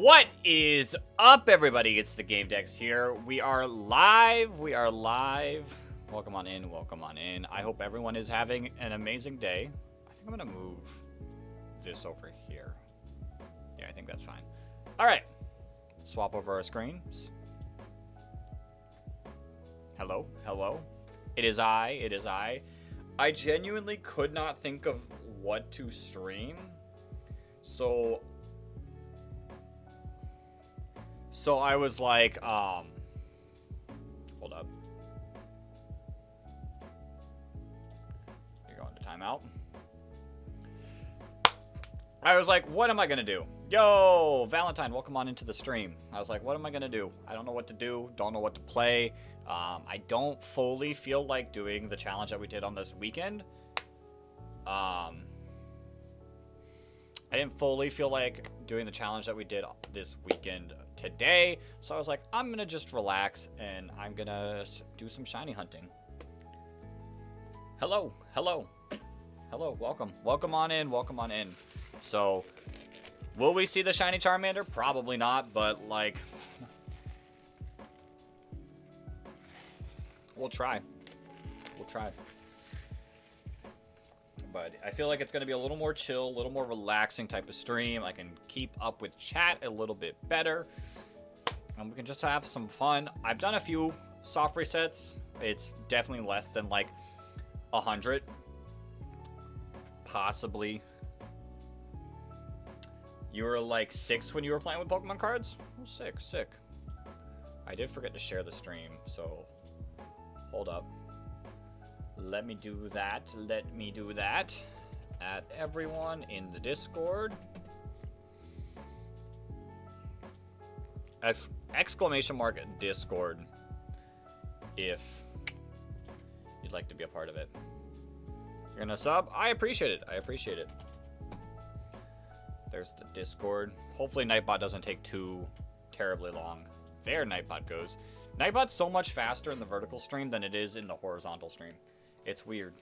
What is up, everybody? It's the Game Dex here. We are live. Welcome on in. Welcome on in. I hope everyone is having an amazing day. I think I'm going to move this over here. Yeah, I think that's fine. All right. Swap over our screens. Hello. Hello. It is I. It is I. I genuinely could not think of what to stream. So I was like, hold up. You're going to timeout. I was like, what am I going to do? Yo, Valentine, welcome on into the stream. I was like, what am I going to do? I don't know what to do. Don't know what to play. I don't fully feel like doing the challenge that we did on this weekend. I didn't fully feel like doing the challenge that we did this weekend today. So I was like, I'm going to just relax and I'm going to do some shiny hunting. Hello. Hello. Hello. Welcome. Welcome on in. Welcome on in. So, will we see the shiny Charmander? Probably not, but like, we'll try. We'll try. But I feel like it's going to be a little more chill, a little more relaxing type of stream. I can keep up with chat a little bit better. And we can just have some fun. I've done a few soft resets. It's definitely less than like 100. Possibly. You were like 6 when you were playing with Pokemon cards? Oh, sick. I did forget to share the stream, so hold up. Let me do that. Add everyone in the Discord. Exclamation mark Discord if you'd like to be a part of it. You're gonna sub? I appreciate it. There's the Discord. Hopefully Nightbot doesn't take too terribly long. There Nightbot goes. Nightbot's so much faster in the vertical stream than it is in the horizontal stream. It's weird.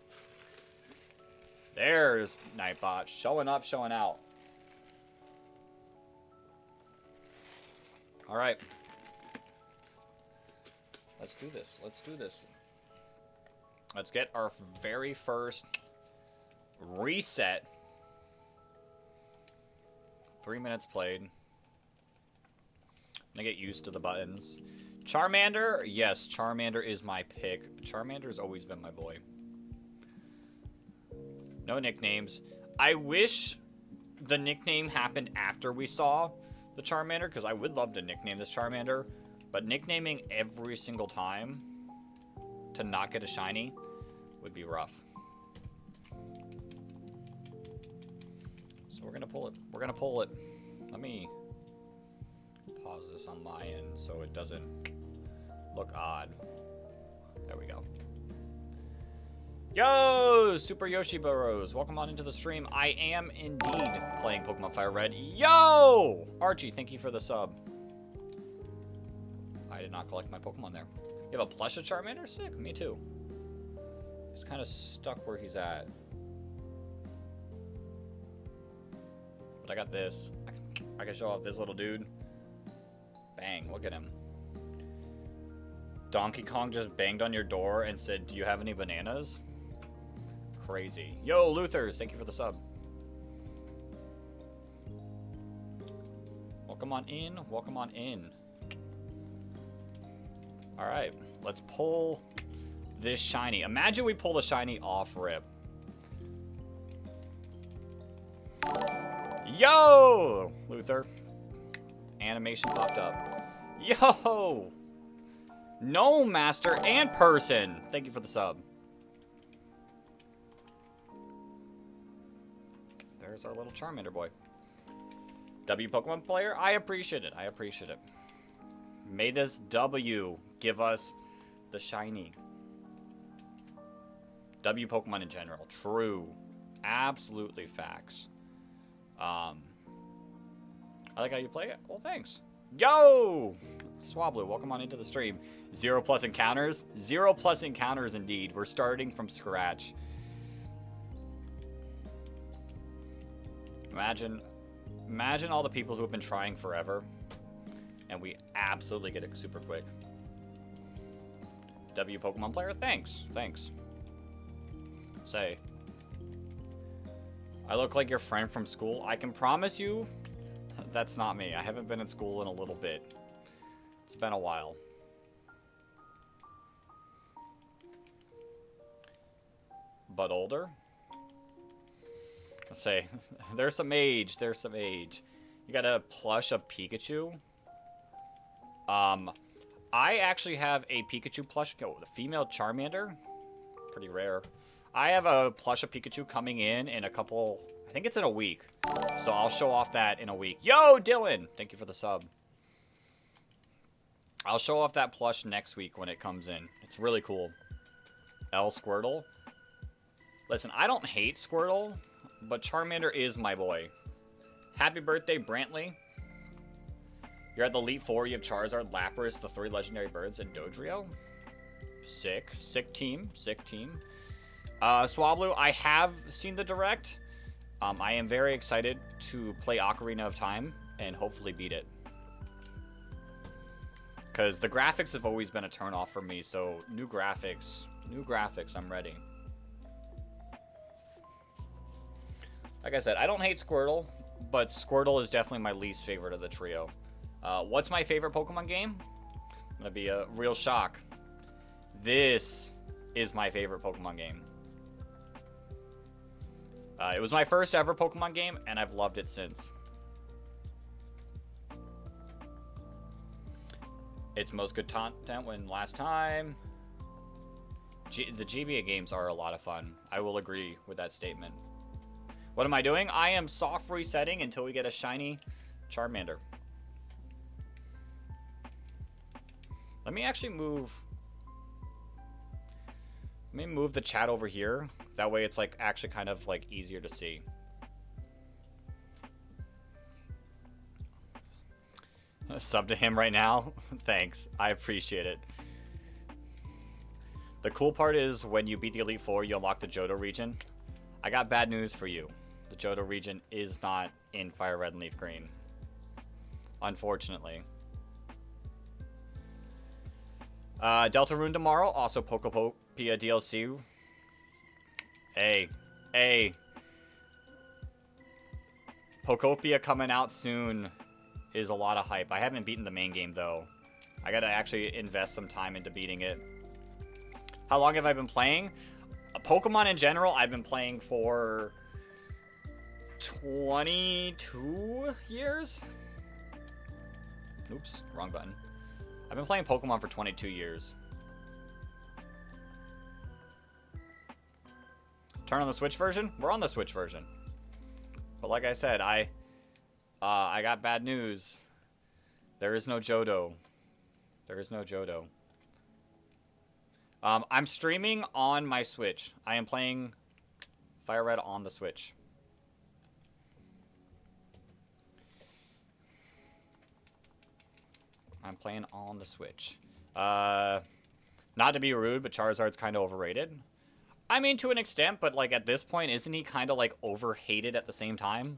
There's Nightbot. Showing up, showing out. Alright. Let's do this. Let's get our very first reset. 3 minutes played. I'm gonna get used to the buttons. Charmander? Yes, Charmander is my pick. Charmander's always been my boy. No nicknames. I wish the nickname happened after we saw the Charmander, because I would love to nickname this Charmander, but nicknaming every single time to not get a shiny would be rough. So we're gonna pull it. Let me pause this on my end so it doesn't look odd. There we go. Yo, Super Yoshi Burrows, welcome on into the stream. I am indeed playing Pokemon Fire Red. Yo, Archie, thank you for the sub. I did not collect my Pokemon there. You have a plush of Charmander? Sick, me too. He's kind of stuck where he's at. But I got this. I can show off this little dude. Bang, look at him. Donkey Kong just banged on your door and said, do you have any bananas? Crazy. Yo, Luthers, thank you for the sub. Welcome on in. Welcome on in. Alright, let's pull this shiny. Imagine we pull the shiny off rip. Yo, Luther. Animation popped up. Yo! No, Master and Person. Thank you for the sub. There's our little Charmander boy. W Pokemon player, I appreciate it. May this W give us the shiny. W Pokemon in general. True. Absolutely facts. I like how you play it. Well, thanks. Yo! Swablu, welcome on into the stream. 0+ encounters? 0+ encounters indeed. We're starting from scratch. Imagine Imagine all the people who have been trying forever, and we absolutely get it super quick. W Pokemon player, thanks. Thanks. Say, I look like your friend from school. I can promise you that's not me. I haven't been in school in a little bit. It's been a while. But older? Let's say, there's some age. There's some age. You got a plush of Pikachu. I actually have a Pikachu plush. Oh, the female Charmander. Pretty rare. I have a plush of Pikachu coming in a couple... I think it's in a week. So I'll show off that in a week. Yo, Dylan! Thank you for the sub. I'll show off that plush next week when it comes in. It's really cool. L Squirtle. Listen, I don't hate Squirtle, but Charmander is my boy. Happy birthday, Brantley. You're at the Elite Four. You have Charizard, Lapras, the 3 legendary birds, and Dodrio. Sick. Sick team. Sick team. Swablu, I have seen the Direct. I am very excited to play Ocarina of Time and hopefully beat it. Because the graphics have always been a turn-off for me, so new graphics, I'm ready. Like I said, I don't hate Squirtle, but Squirtle is definitely my least favorite of the trio. What's my favorite Pokemon game? Gonna be a real shock. This is my favorite Pokemon game. It was my first ever Pokemon game, and I've loved it since. Its most good content when last time. The GBA games are a lot of fun. I will agree with that statement. What am I doing? I am soft resetting until we get a shiny Charmander. Let me actually move... Let me move the chat over here. That way it's like actually kind of like easier to see. Sub to him right now. Thanks. I appreciate it. The cool part is when you beat the Elite Four, you unlock the Johto region. I got bad news for you. The Johto region is not in Fire Red and Leaf Green. Unfortunately. Deltarune tomorrow. Also Pokopia DLC. Hey. Pokopia coming out soon is a lot of hype. I haven't beaten the main game, though. I gotta actually invest some time into beating it. How long have I been playing? Pokemon in general, I've been playing for 22 years? Oops, wrong button. I've been playing Pokemon for 22 years. Turn on the Switch version? We're on the Switch version. But like I said, I got bad news. There is no Johto. There is no Johto. I'm streaming on my Switch. I am playing Fire Red on the Switch. I'm playing on the Switch. Not to be rude, but Charizard's kind of overrated. I mean, to an extent, but like at this point, isn't he kind of like overhated at the same time?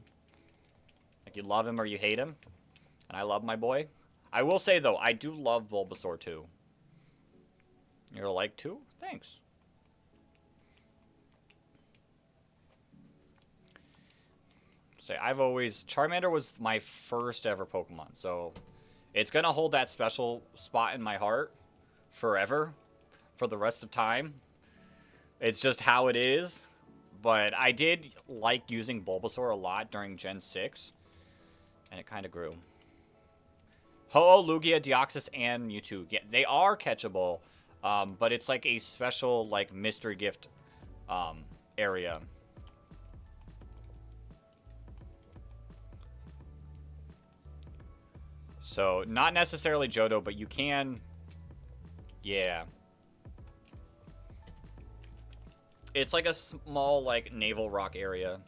Like you love him or you hate him. And I love my boy. I will say though, I do love Bulbasaur too. You're like too? Thanks. Say Charmander was my first ever Pokemon, so it's gonna hold that special spot in my heart forever, for the rest of time. It's just how it is. But I did like using Bulbasaur a lot during Gen 6, and it kind of grew. Ho-Oh, Lugia, Deoxys, and Mewtwo. Yeah, they are catchable, but it's like a special like mystery gift area. So, not necessarily Johto, but you can... Yeah. It's like a small, like, naval rock area.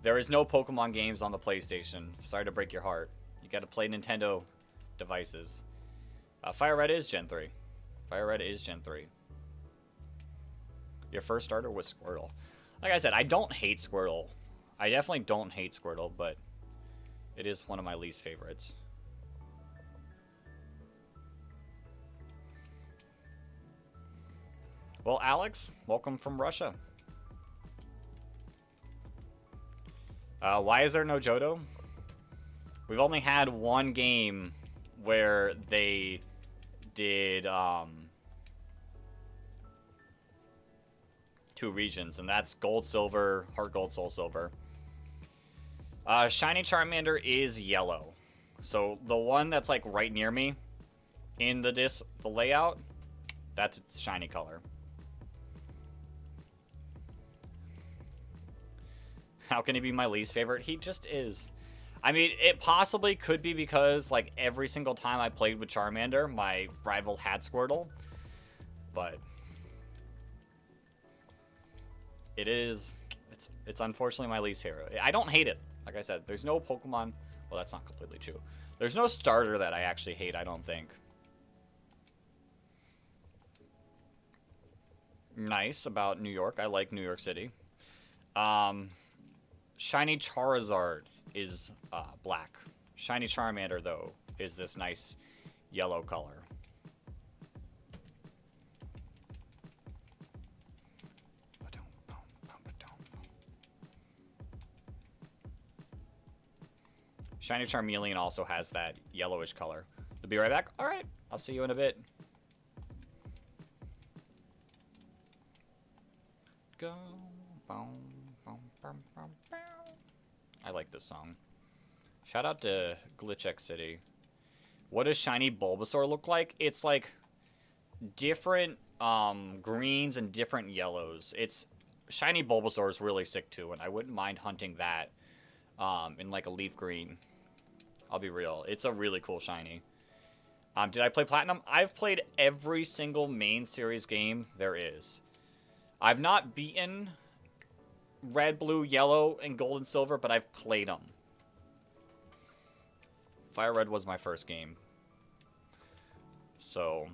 There is no Pokemon games on the PlayStation. Sorry to break your heart. You gotta play Nintendo devices. Fire Red is Gen 3. Fire Red is Gen 3. Your first starter was Squirtle. Like I said, I don't hate Squirtle. I definitely don't hate Squirtle, but it is one of my least favorites. Well, Alex, welcome from Russia. Why is there no Johto? We've only had one game where they did 2 regions, and that's Gold, Silver, Heart Gold, Soul Silver. Shiny Charmander is yellow. So the one that's like right near me in the layout, that's its shiny color. How can he be my least favorite? He just is. I mean, it possibly could be because, like, every single time I played with Charmander, my rival had Squirtle. But it's unfortunately my least hero. I don't hate it. Like I said, there's no Pokemon. Well, that's not completely true. There's no starter that I actually hate, I don't think. Nice about New York. I like New York City. Shiny Charizard is black. Shiny Charmander, though, is this nice yellow color. Shiny Charmeleon also has that yellowish color. I'll be right back. All right, I'll see you in a bit. Go. I like this song. Shout out to Glitchx City. What does Shiny Bulbasaur look like? It's like different greens and different yellows. It's Shiny Bulbasaur is really sick too, and I wouldn't mind hunting that in like a leaf green. I'll be real. It's a really cool shiny. Did I play Platinum? I've played every single main series game there is. I've not beaten Red, Blue, Yellow, and Gold and Silver, but I've played them. Fire Red was my first game. So,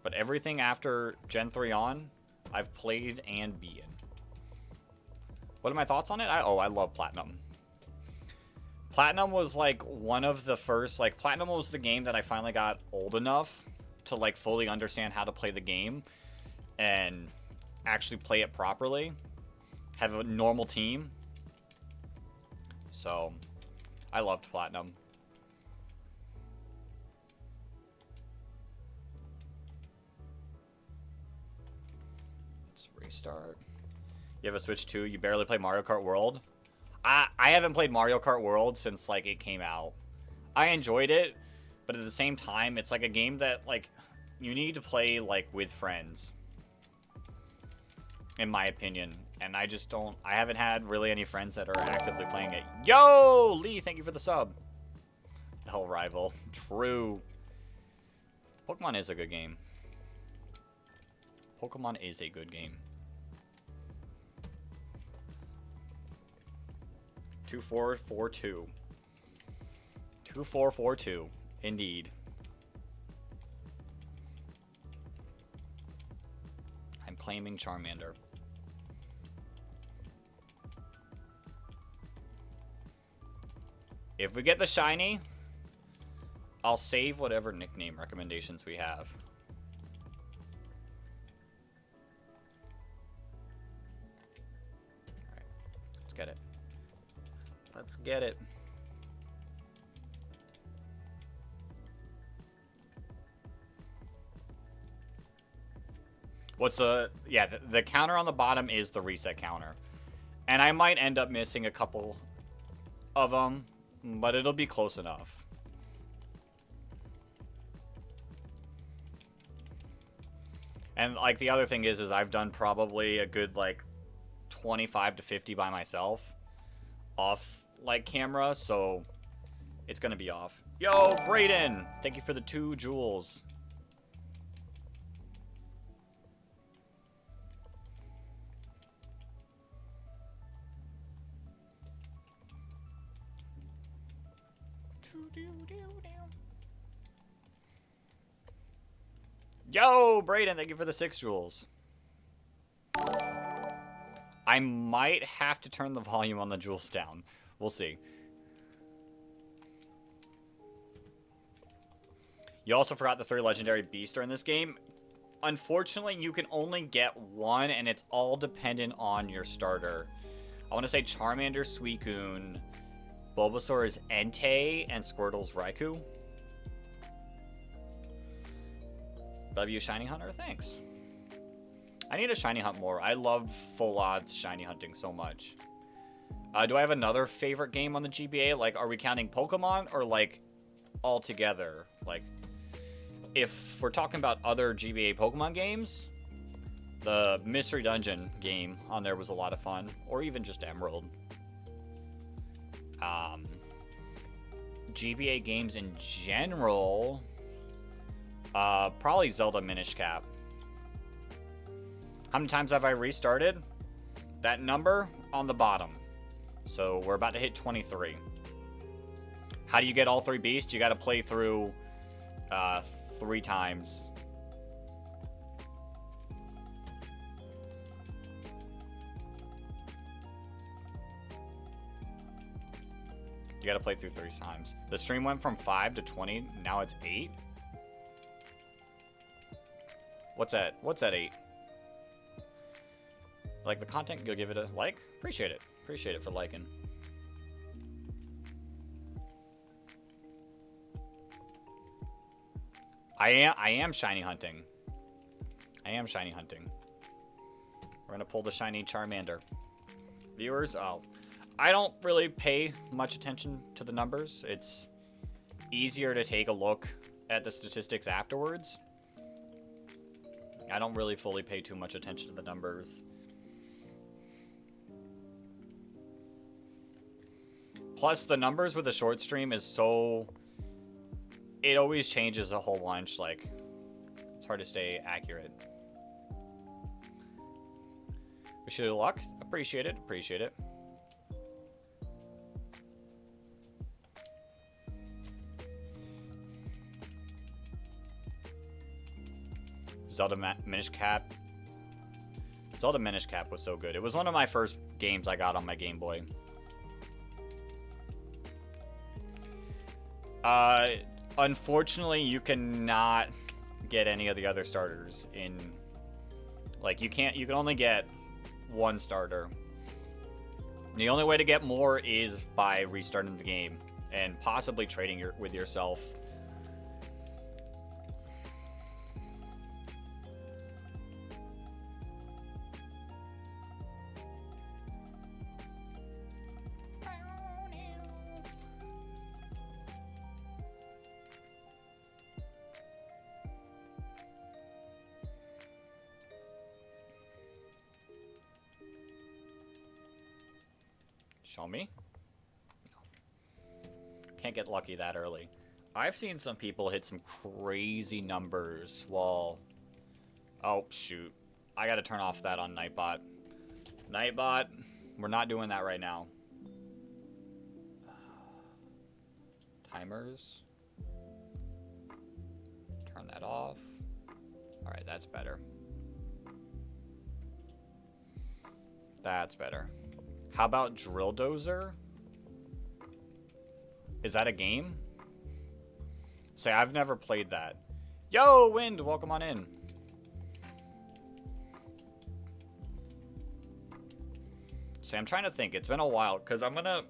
but everything after Gen 3 on, I've played and beaten. What are my thoughts on it? I love Platinum. Platinum was like one of the first, like Platinum was the game that I finally got old enough to like fully understand how to play the game and actually play it properly. Have a normal team. So, I loved Platinum. Let's restart. You have a Switch 2? You barely play Mario Kart World? I haven't played Mario Kart World since, like, it came out. I enjoyed it, but at the same time, it's like a game that, like, you need to play, like, with friends. In my opinion. And I just don't... I haven't had really any friends that are actively playing it. Yo! Lee, thank you for the sub. Hell Rival. True. Pokemon is a good game. Pokemon is a good game. 2442. 2442. Indeed. I'm claiming Charmander. If we get the shiny, I'll save whatever nickname recommendations we have. Alright, let's get it. Let's get it. What's yeah, the counter on the bottom is the reset counter. And I might end up missing a couple of them, but it'll be close enough. And like the other thing is I've done probably a good like 25 to 50 by myself off like camera, so it's gonna be off. Yo, Brayden, thank you for the 2 jewels. Yo, Brayden, thank you for the 6 jewels. I I might have to turn the volume on the jewels down. We'll see. You also forgot the 3 legendary beasts are in this game. Unfortunately, you can only get 1, and it's all dependent on your starter. I want to say Charmander, Suicune, Bulbasaur's Entei, and Squirtle's Raikou. W Shiny Hunter, thanks. I need to shiny hunt more. I love full odds shiny hunting so much. Do I have another favorite game on the GBA? Like, are we counting Pokemon or like all together? Like, if we're talking about other GBA Pokemon games, the Mystery Dungeon game on there was a lot of fun, or even just Emerald. GBA games in general, probably Zelda Minish Cap. How many times have I restarted? That number on the bottom. So we're about to hit 23. How do you get all 3 beasts? You got to play through 3 times. You gotta play through 3 times. The stream went from 5 to 20. Now it's 8. What's that? What's that 8? Like the content? Go give it a like. Appreciate it. Appreciate it for liking. I am shiny hunting. I am shiny hunting. We're gonna pull the shiny Charmander. Viewers, oh. I don't really pay much attention to the numbers. It's easier to take a look at the statistics afterwards. I don't really fully pay too much attention to the numbers. Plus, the numbers with the short stream is so... It always changes a whole bunch. Like, it's hard to stay accurate. Wish you luck. Appreciate it. Appreciate it. Zelda Minish Cap. Zelda Minish Cap was so good. It was one of my first games I got on my Game Boy. Unfortunately, you cannot get any of the other starters in... Like, you can only get 1 starter. The only way to get more is by restarting the game and possibly trading with yourself. Show me? No. Can't get lucky that early. I've seen some people hit some crazy numbers while... Oh, shoot. I gotta turn off that on Nightbot. Nightbot, we're not doing that right now. Timers. Turn that off. Alright, that's better. That's better. How about Drill Dozer? Is that a game? Say, I've never played that. Yo, Wind, welcome on in. Say, I'm trying to think. It's been a while, because I'm gonna...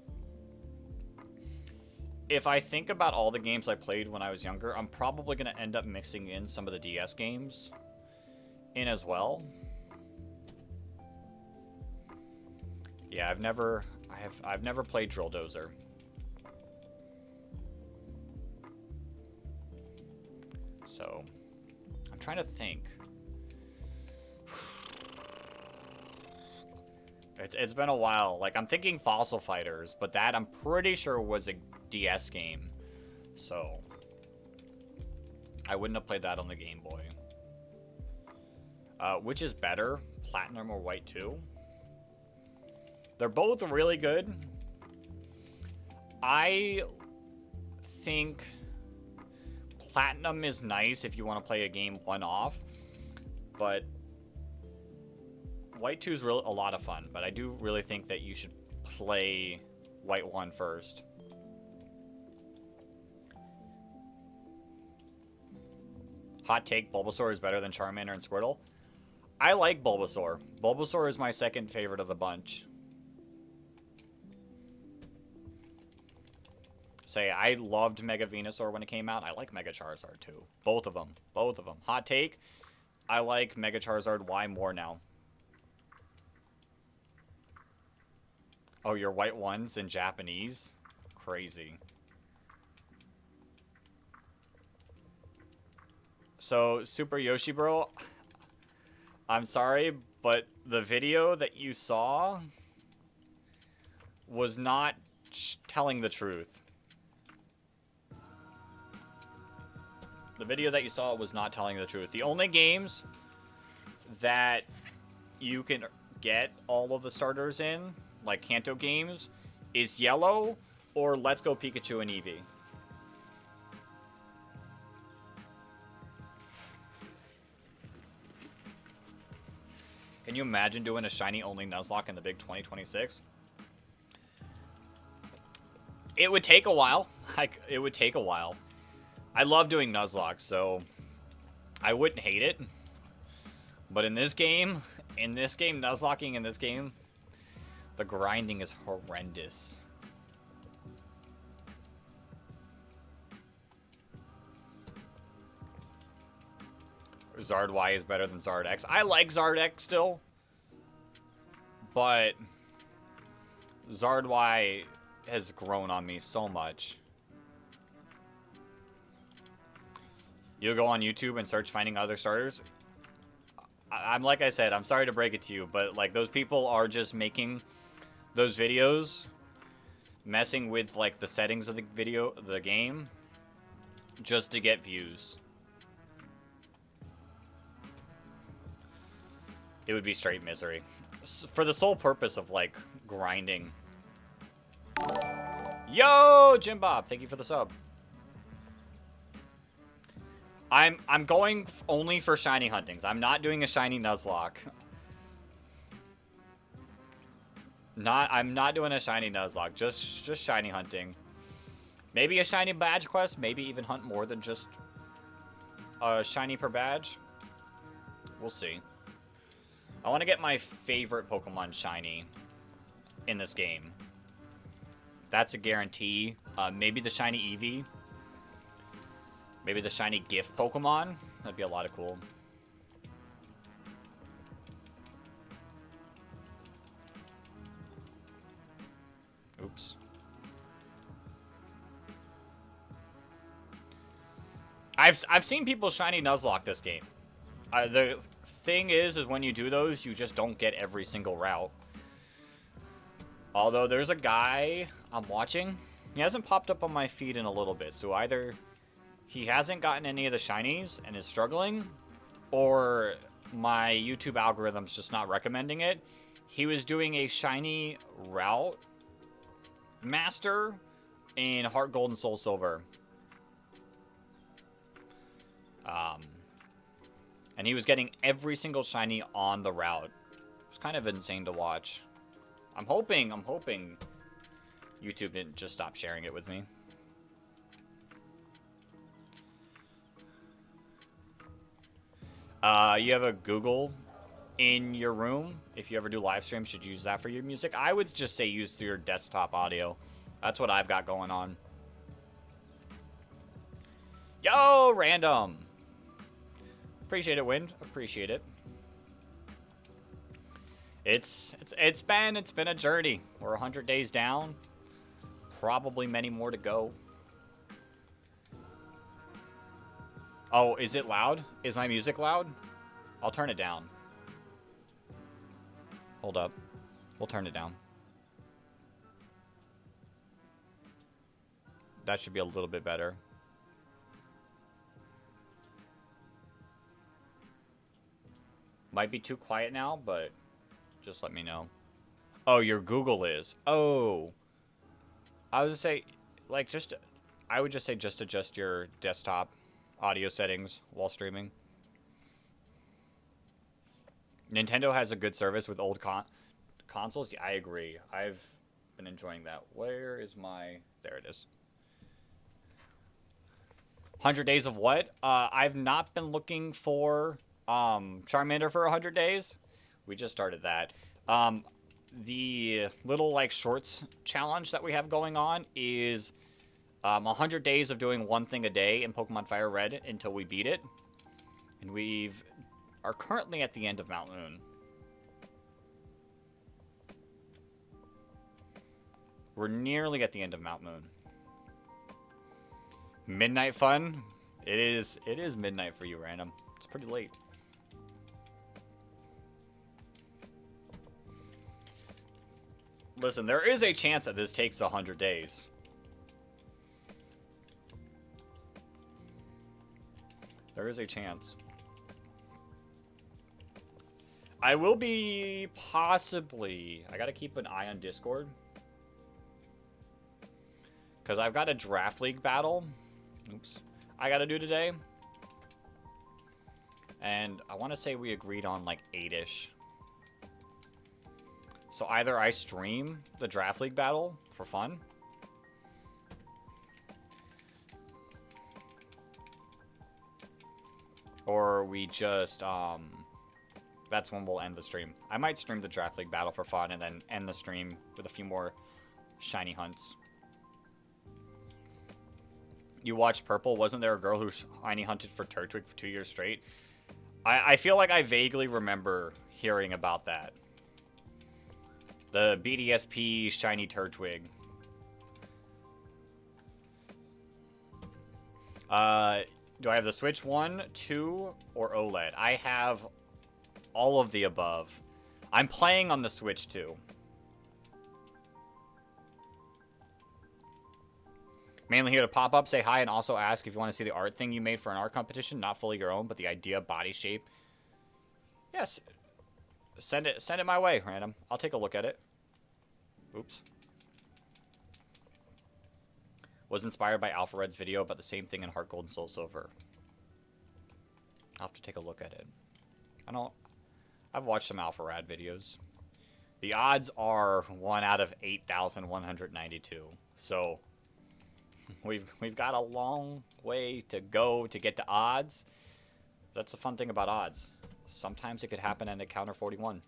If I think about all the games I played when I was younger, I'm probably gonna end up mixing in some of the DS games in as well. Yeah, I've never played Drill Dozer. So, I'm trying to think. It's been a while. Like, I'm thinking Fossil Fighters, but that I'm pretty sure was a DS game. So, I wouldn't have played that on the Game Boy. Which is better, Platinum or White 2? They're both really good. I think Platinum is nice if you want to play a game one-off, but White 2 is a lot of fun, but I do really think that you should play White 1 first. Hot take, Bulbasaur is better than Charmander and Squirtle. I like Bulbasaur. Bulbasaur is my second favorite of the bunch. Say, I loved Mega Venusaur when it came out. I like Mega Charizard too. Both of them. Both of them. Hot take, I like Mega Charizard Y more now. Oh, your White 1's in Japanese? Crazy. So, Super Yoshi Bro, I'm sorry, but the video that you saw was not telling the truth. The video that you saw was not telling the truth. The only games that you can get all of the starters in, like Kanto games, is Yellow or Let's Go Pikachu and Eevee. Can you imagine doing a shiny-only Nuzlocke in the big 2026? It would take a while. It would take a while. I love doing Nuzlocke, so I wouldn't hate it. But in this game, Nuzlocking in this game, the grinding is horrendous. Zard Y is better than Zard X. I like Zard X still, but Zard Y has grown on me so much. You go on YouTube and search finding other starters. I'm like I said, I'm sorry to break it to you, but like those people are just making those videos, messing with like the settings of the game, just to get views. It would be straight misery. For the sole purpose of, like, grinding. Yo, Jim Bob, thank you for the sub. I'm going only for shiny huntings. I'm not doing a shiny Nuzlocke. I'm not doing a shiny Nuzlocke. Just shiny hunting. Maybe a shiny badge quest. Maybe even hunt more than just a shiny per badge. We'll see. I want to get my favorite Pokemon shiny in this game. That's a guarantee. Maybe the shiny Eevee. Maybe the shiny gift Pokemon. That'd be a lot of cool. Oops. I've seen people shiny Nuzlocke this game. The thing is when you do those, you just don't get every single route. Although there's a guy I'm watching. He hasn't popped up on my feed in a little bit, so either he hasn't gotten any of the shinies and is struggling, or my YouTube algorithm's just not recommending it. He was doing a shiny route master in Heart Gold and Soul Silver. And he was getting every single shiny on the route. It was kind of insane to watch. I'm hoping YouTube didn't just stop sharing it with me. You have a Google in your room. If you ever do live streams, should you use that for your music? I would just say use your desktop audio. That's what I've got going on. Yo, random. Appreciate it, Wind. Appreciate it. It's been a journey. We're 100 days down. Probably many more to go. Oh, is it loud? Is my music loud? I'll turn it down. Hold up. We'll turn it down. That should be a little bit better. Might be too quiet now, but just let me know. Oh, your Google is. Oh. I would say, like, I would just say just adjust your desktop audio settings while streaming. Nintendo has a good service with old consoles. Yeah, I agree. I've been enjoying that. Where is my... There it is. 100 days of what? I've not been looking for Charmander for 100 days. We just started that. The little like shorts challenge that we have going on is 100 days of doing one thing a day in Pokemon Fire Red until we beat it. And are currently at the end of Mount Moon. We're nearly at the end of Mount Moon. Midnight fun? It is midnight for you, Random. It's pretty late. Listen, there is a chance that this takes 100 days. There is a chance. I will be possibly... I gotta keep an eye on Discord. Because I've got a Draft League battle. Oops. I gotta do today. And I want to say we agreed on like 8-ish. So either I stream the Draft League battle for fun. Or we just, that's when we'll end the stream. I might stream the Draft League battle for fun and then end the stream with a few more shiny hunts. You watched Purple? Wasn't there a girl who shiny hunted for Turtwig for 2 years straight? I feel like I vaguely remember hearing about that. The BDSP shiny Turtwig. Do I have the Switch 1, 2, or OLED? I have all of the above. I'm playing on the Switch 2. Mainly here to pop up, say hi, and also ask if you want to see the art thing you made for an art competition. Not fully your own, but the idea, body shape. Yes. Send it my way, Random. I'll take a look at it. Oops. Was inspired by Alpha Red's video about the same thing in Heart Gold and Soul Silver. I'll have to take a look at it. I've watched some Alpha Rad videos. The odds are 1 out of 8,192. So we've got a long way to go to get to odds. That's the fun thing about odds. Sometimes it could happen and encounter 41.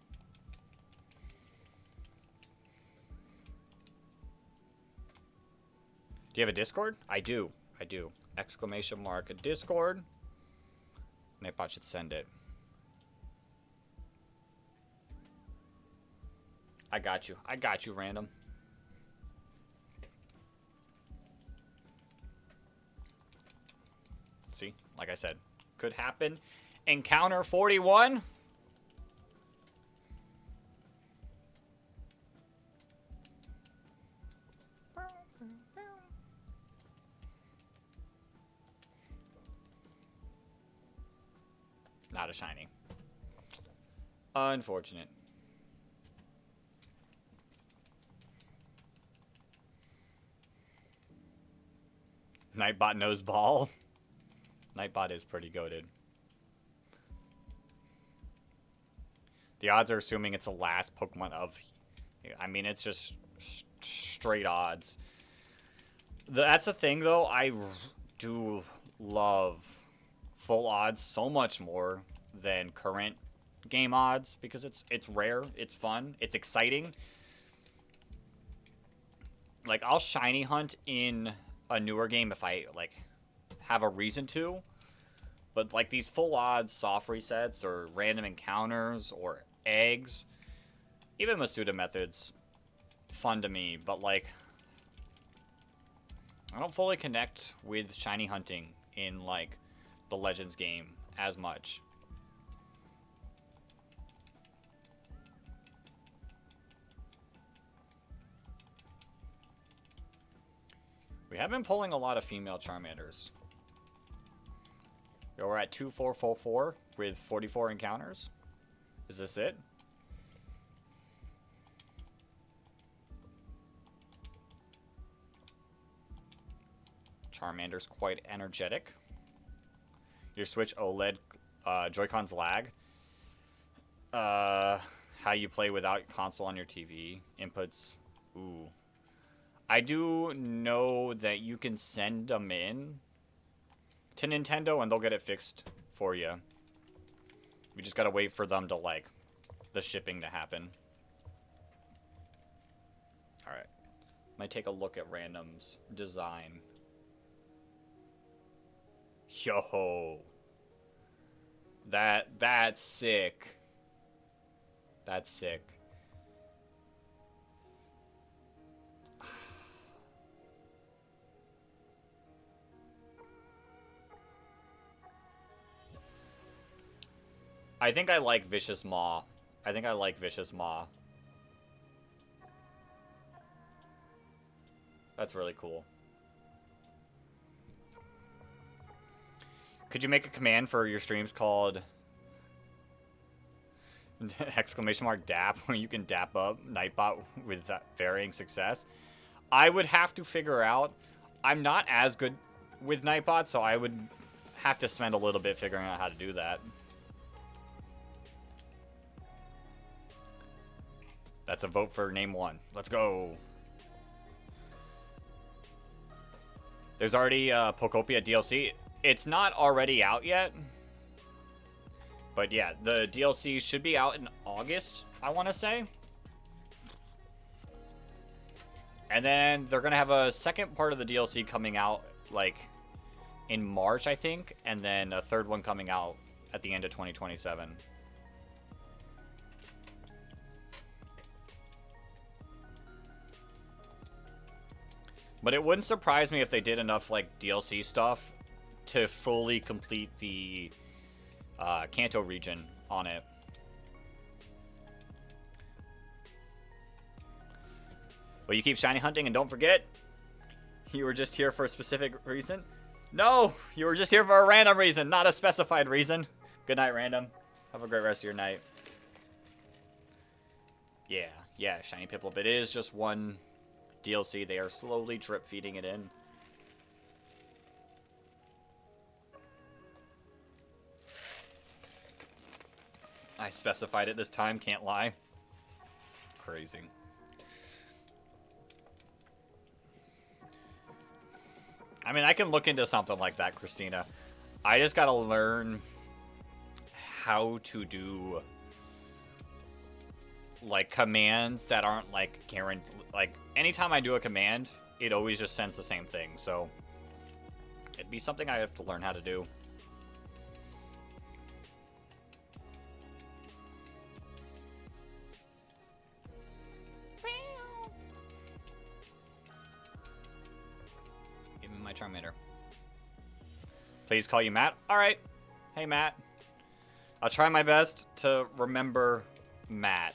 Do you have a Discord? I do. I do. Exclamation mark Discord. Nightbot should send it. I got you. I got you, Random. See? Like I said. Could happen. Encounter 41. Not a shiny. Unfortunate. Nightbot knows ball. Nightbot is pretty goated. The odds are assuming it's the last Pokemon of... I mean, it's just straight odds. That's the thing, though. I do love full odds so much more than current game odds because it's rare, it's fun, it's exciting. Like, I'll shiny hunt in a newer game if I, like, have a reason to. But, like, these full odds soft resets or random encounters or eggs, even Masuda methods, fun to me. But, like, I don't fully connect with shiny hunting in, like, the Legends game as much. We have been pulling a lot of female Charmanders. We're at 2444 with 44 encounters. Is this it? Charmander's quite energetic. Your Switch OLED Joy-Cons lag. How you play without console on your TV. Inputs. Ooh. I do know that you can send them in to Nintendo and they'll get it fixed for you. We just gotta wait for them to, like, the shipping to happen. Alright. Might take a look at Random's design. Yo. That's sick. That's sick. I think I like Vicious Maw. I think I like Vicious Maw. That's really cool. Could you make a command for your streams called exclamation mark DAP, where you can DAP up Nightbot with varying success? I would have to figure out. I'm not as good with Nightbot, so I would have to spend a little bit figuring out how to do that. That's a vote for name one. Let's go. There's already Pokopia DLC. It's not already out yet. But yeah, the DLC should be out in August, I want to say. And then they're going to have a second part of the DLC coming out, like, in March, I think. And then a third one coming out at the end of 2027. But it wouldn't surprise me if they did enough, like, DLC stuff to fully complete the Kanto region on it. But you keep shiny hunting, and don't forget, you were just here for a specific reason. No, you were just here for a random reason, not a specified reason. Good night, Random. Have a great rest of your night. Yeah, shiny Piplup. It is just one DLC. They are slowly drip feeding it in. I specified it this time, can't lie. Crazy. I mean, I can look into something like that, Christina. I just gotta learn how to do, like, commands that aren't, like, guaranteed. Like, anytime I do a command, it always just sends the same thing. So, it'd be something I have to learn how to do. Give me my Charmander. Please call you Matt. Alright. Hey, Matt. I'll try my best to remember Matt.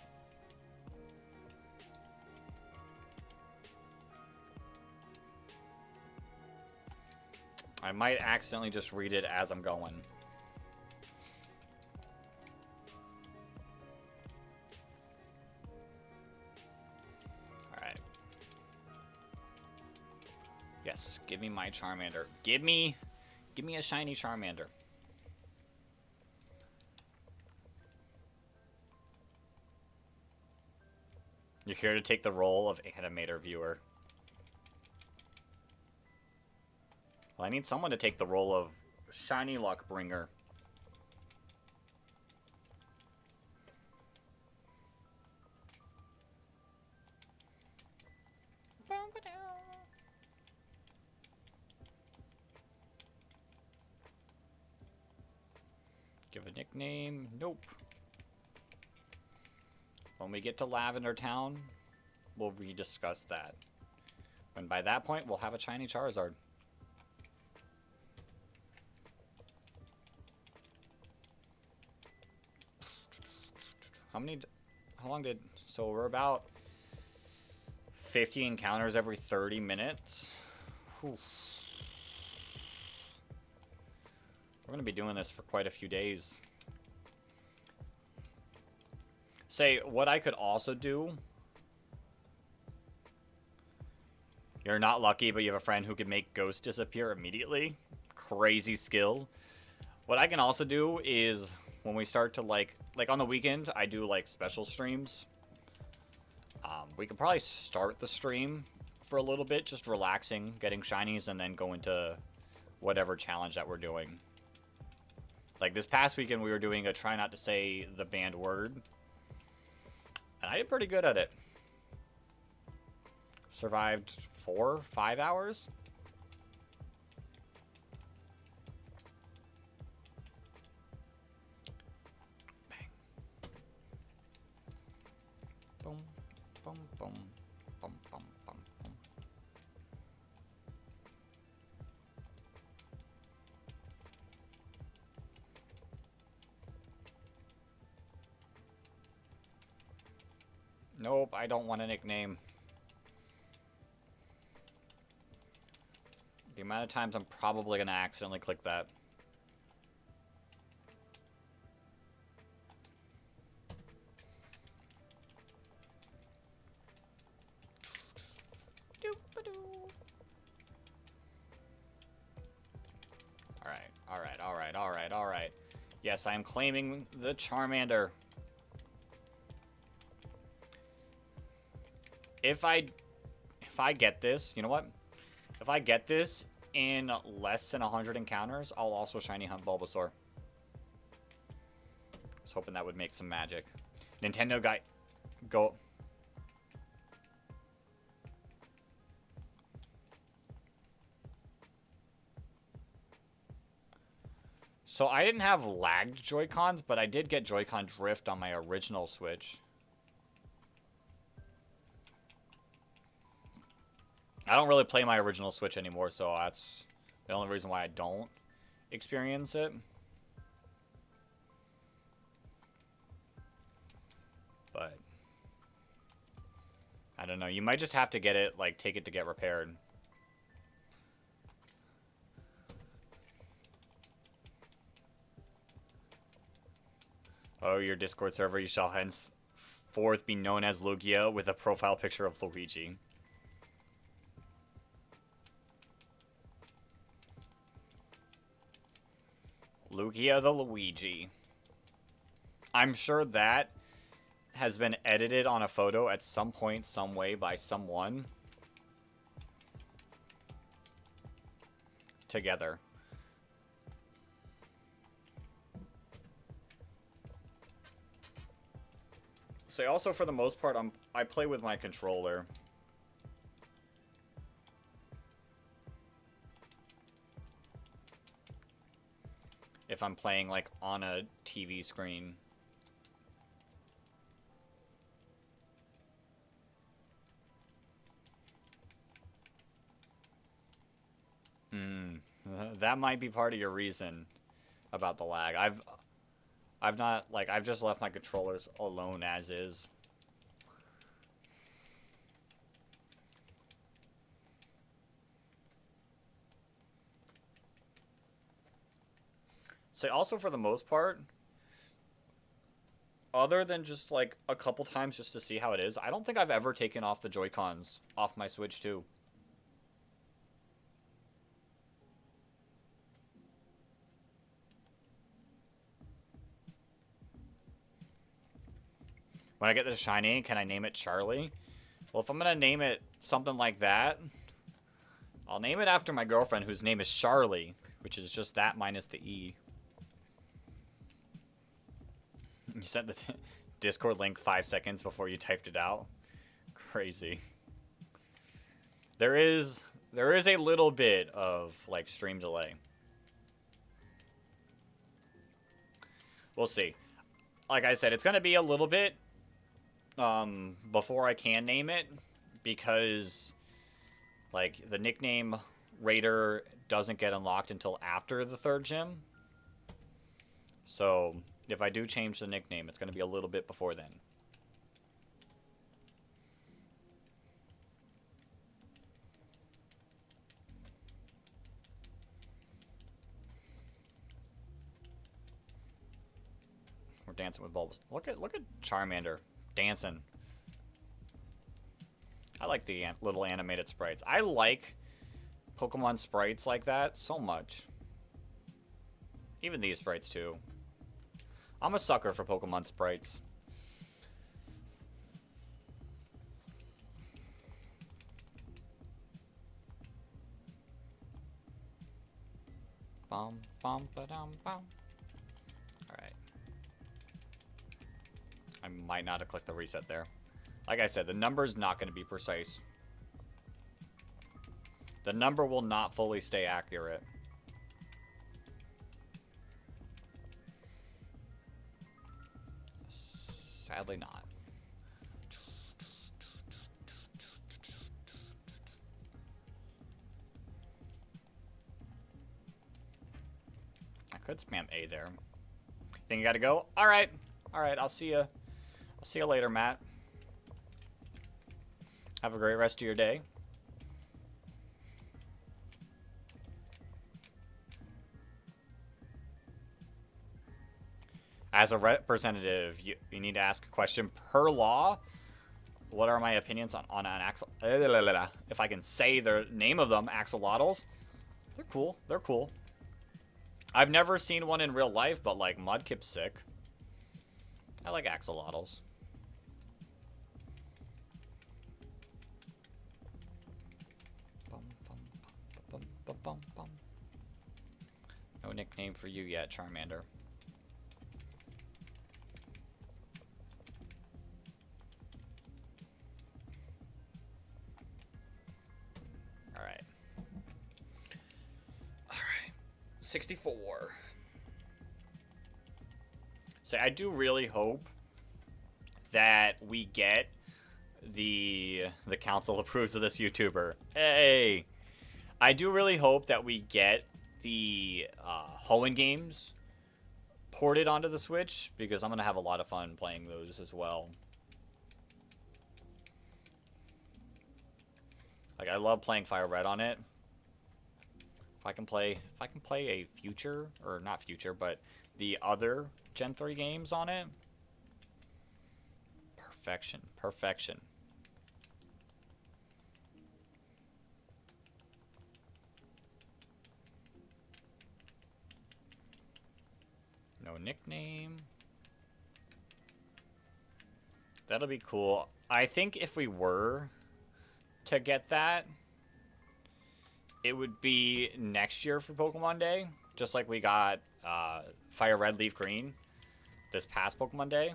I might accidentally just read it as I'm going. Alright. Yes, give me my Charmander. Give me a shiny Charmander. You're here to take the role of animator viewer. Well, I need someone to take the role of shiny luck bringer. Give a nickname. Nope. When we get to Lavender Town, we'll rediscuss that. And by that point, we'll have a shiny Charizard. How long did, so we're about 50 encounters every 30 minutes. Whew. We're going to be doing this for quite a few days. Say, what I could also do, you're not lucky, but you have a friend who can make ghosts disappear immediately. Crazy skill. What I can also do is, when we start to, like, like on the weekend, I do like special streams. We could probably start the stream for a little bit, just relaxing, getting shinies, and then go into whatever challenge that we're doing. Like this past weekend, we were doing a try not to say the banned word, and I did pretty good at it. Survived 4-5 hours. Bang. Boom, boom, boom, boom, boom, boom, boom. Nope, I don't want a nickname. The amount of times I'm probably going to accidentally click that. Alright. Yes, I am claiming the Charmander. If I get this, you know what? If I get this in less than 100 encounters, I'll also shiny hunt Bulbasaur. I was hoping that would make some magic. Nintendo guy, go. So I didn't have lagged Joy-Cons, but I did get Joy-Con drift on my original Switch. I don't really play my original Switch anymore, so that's the only reason why I don't experience it. But I don't know. You might just have to get it, like, take it to get repaired. Oh, your Discord server, you shall henceforth be known as Lugia with a profile picture of Luigi. Lugia the Luigi. I'm sure that has been edited on a photo at some point, some way, by someone. Together. So also, for the most part, I play with my controller. If I'm playing, like, on a TV screen. That might be part of your reason about the lag. I've not, like, I've just left my controllers alone as is. So also, for the most part, other than just, like, a couple times just to see how it is, I don't think I've ever taken off the Joy-Cons off my Switch 2. When I get this shiny, can I name it Charlie? Well, if I'm going to name it something like that, I'll name it after my girlfriend, whose name is Charlie, which is just that minus the E. You sent the Discord link 5 seconds before you typed it out. Crazy. There is a little bit of, like, stream delay. We'll see. Like I said, it's going to be a little bit before I can name it, because, like, the nickname Raider doesn't get unlocked until after the 3rd gym. So if I do change the nickname, it's going to be a little bit before then. We're dancing with bulbs. Look at Charmander dancing. I like the little animated sprites. I like Pokemon sprites like that so much. Even these sprites too. I'm a sucker for Pokemon sprites. Bum, bum, ba-dum, bum. Alright. I might not have clicked the reset there. Like I said, the number's not going to be precise. The number will not fully stay accurate. Sadly not. I could spam A there. Think you gotta go? Alright. Alright, I'll see you. I'll see you later, Matt. Have a great rest of your day. As a representative, you need to ask a question per law. What are my opinions on an axle? If I can say the name of them, axolotls. They're cool. They're cool. I've never seen one in real life, but like Mudkip's sick. I like axolotls. No nickname for you yet, Charmander. Alright. Alright. 64. So I do really hope that we get the council approves of this YouTuber. Hey! I do really hope that we get the Hoenn games ported onto the Switch, because I'm going to have a lot of fun playing those as well. Like, I love playing Fire Red on it. If I can play a future, or not future, but the other Gen 3 games on it, perfection, perfection. No nickname. That'll be cool. I think if we were to get that, it would be next year for Pokemon Day. Just like we got Fire Red, Leaf Green this past Pokemon Day.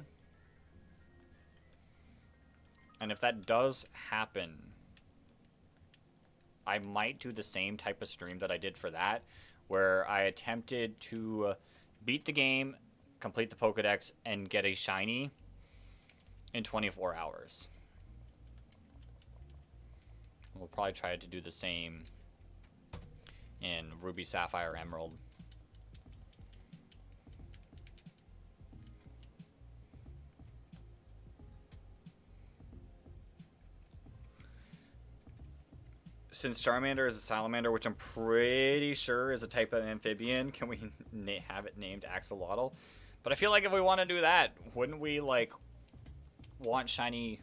And if that does happen, I might do the same type of stream that I did for that, where I attempted to beat the game, complete the Pokedex, and get a shiny in 24 hours. We'll probably try to do the same in Ruby, Sapphire, Emerald. Since Charmander is a salamander, which I'm pretty sure is a type of amphibian, can we have it named Axolotl? But I feel like if we want to do that, wouldn't we like want shiny?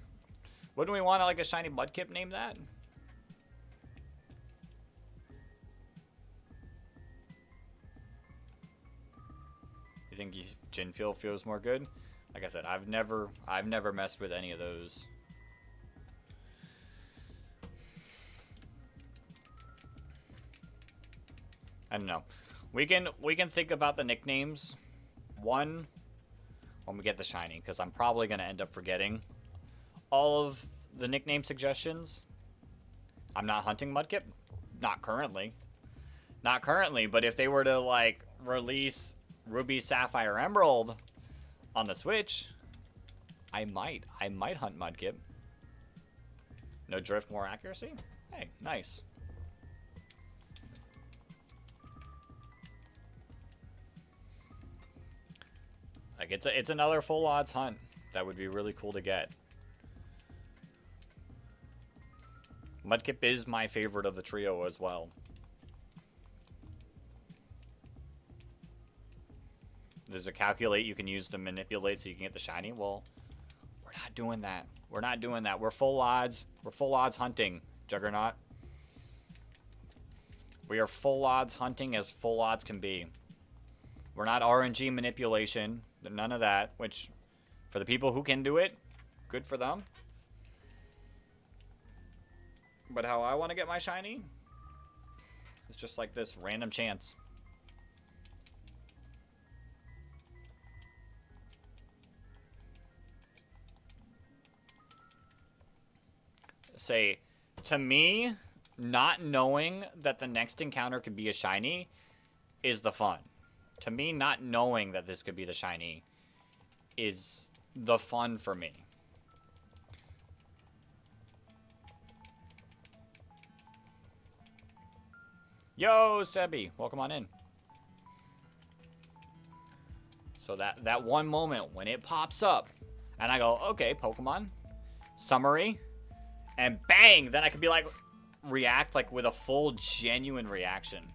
Wouldn't we want like a shiny Mudkip named that? You think Ginfield feels more good? Like I said, I've never messed with any of those. I don't know. We can think about the nicknames one when we get the shiny, because I'm probably gonna end up forgetting all of the nickname suggestions. I'm not hunting Mudkip, not currently, but if they were to like release Ruby, Sapphire, Emerald on the Switch, I might hunt Mudkip. No drift, more accuracy. Hey, nice. Like it's another full odds hunt that would be really cool to get. Mudkip is my favorite of the trio as well. There's a calculate you can use to manipulate so you can get the shiny. Well, we're not doing that. We're not doing that. We're full odds. We're full odds hunting, Juggernaut. We are full odds hunting as full odds can be. We're not RNG manipulation. None of that, which for the people who can do it, good for them. But how I want to get my shiny is just like this random chance. Say, to me, not knowing that the next encounter could be a shiny is the fun. To me, not knowing that this could be the shiny is the fun for me. Yo, Sebi, welcome on in. So that one moment when it pops up, and I go, okay, Pokemon, summary, and bang, then I could be like, react like with a full genuine reaction.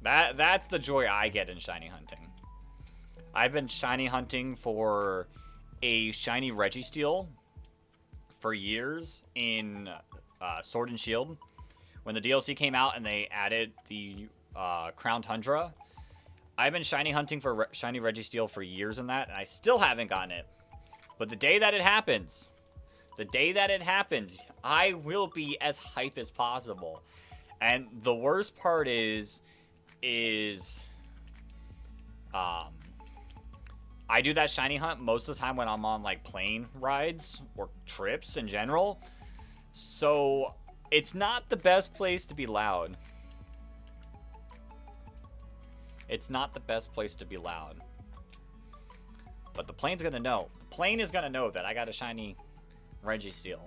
That's the joy I get in shiny hunting. I've been shiny hunting for a shiny Registeel for years in Sword and Shield. When the DLC came out and they added the Crown Tundra, I've been shiny hunting for shiny Registeel for years in that, and I still haven't gotten it. But the day that it happens, I will be as hype as possible. And the worst part is I do that shiny hunt most of the time when I'm on like plane rides or trips in general. So it's not the best place to be loud. It's not the best place to be loud. But the plane's gonna know. The plane is gonna know that I got a shiny Registeel.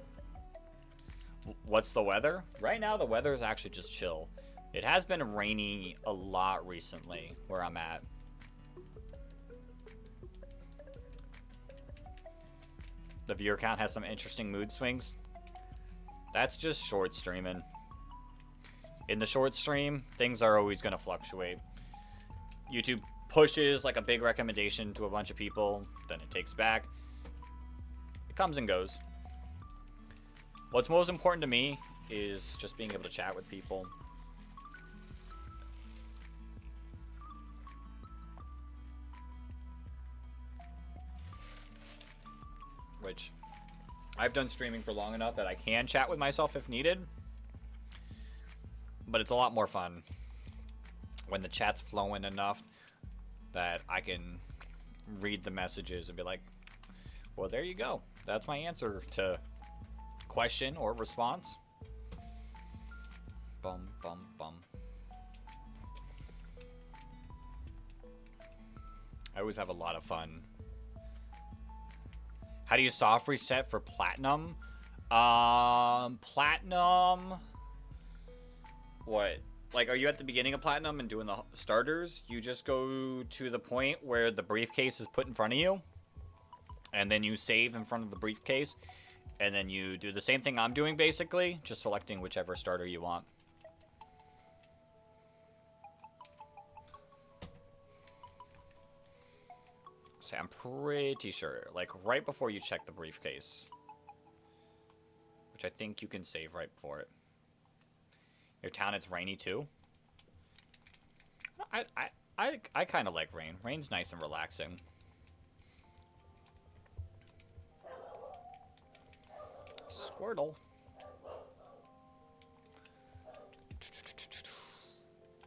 What's the weather? Right now the weather is actually just chill. It has been raining a lot recently where I'm at. The viewer count has some interesting mood swings. That's just short streaming. In the short stream, things are always going to fluctuate. YouTube pushes like a big recommendation to a bunch of people, then it takes back. It comes and goes. What's most important to me is just being able to chat with people. Which I've done streaming for long enough that I can chat with myself if needed. But it's a lot more fun when the chat's flowing enough that I can read the messages and be like, well, there you go. That's my answer to question or response. Bum, bum, bum. I always have a lot of fun. How do you soft reset for Platinum? Platinum... What? Like, are you at the beginning of Platinum and doing the starters? You just go to the point where the briefcase is put in front of you. And then you save in front of the briefcase. And then you do the same thing I'm doing, basically. Just selecting whichever starter you want. So I'm pretty sure. Like, right before you check the briefcase. Which I think you can save right before it. Your town, it's rainy too. I kind of like rain. Rain's nice and relaxing. Squirtle.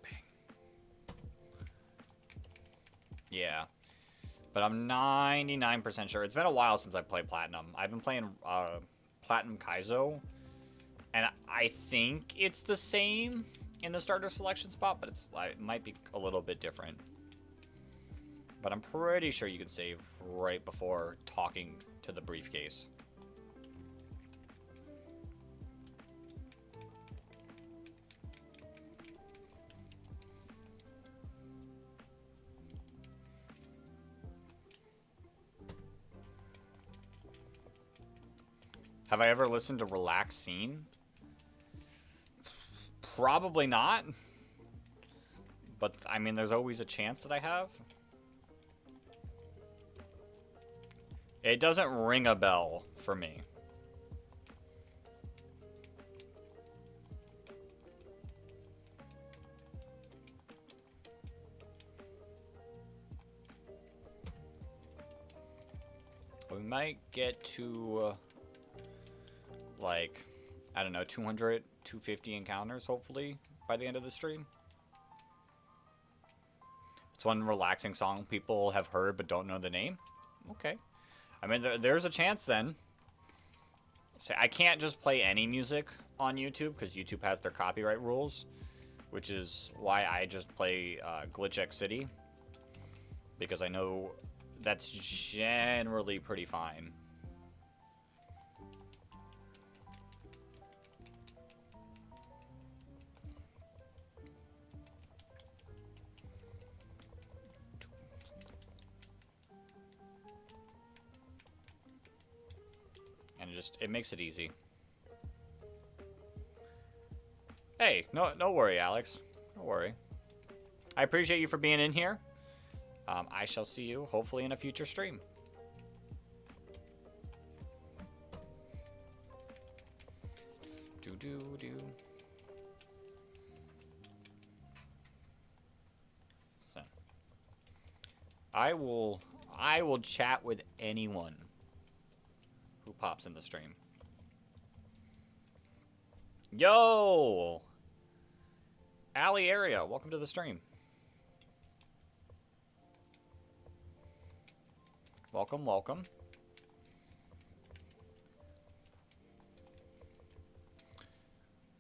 Bang. Yeah. But I'm 99% sure. It's been a while since I played Platinum. I've been playing Platinum Kaizo. And I think it's the same in the starter selection spot, but it might be a little bit different. But I'm pretty sure you can save right before talking to the briefcase. Have I ever listened to Relax Scene? Probably not. But, I mean, there's always a chance that I have. It doesn't ring a bell for me. We might get to, like, I don't know, 200, 250 encounters, hopefully, by the end of the stream. It's one relaxing song people have heard but don't know the name. Okay. I mean, there's a chance then. Say, I can't just play any music on YouTube because YouTube has their copyright rules, which is why I just play Glitch X City, because I know that's generally pretty fine. And it makes it easy. Hey, no worry, Alex. No worry. I appreciate you for being in here. I shall see you, hopefully, in a future stream. Do. So, I will chat with anyone who pops in the stream. Yo! Alley Area, welcome to the stream. Welcome, welcome.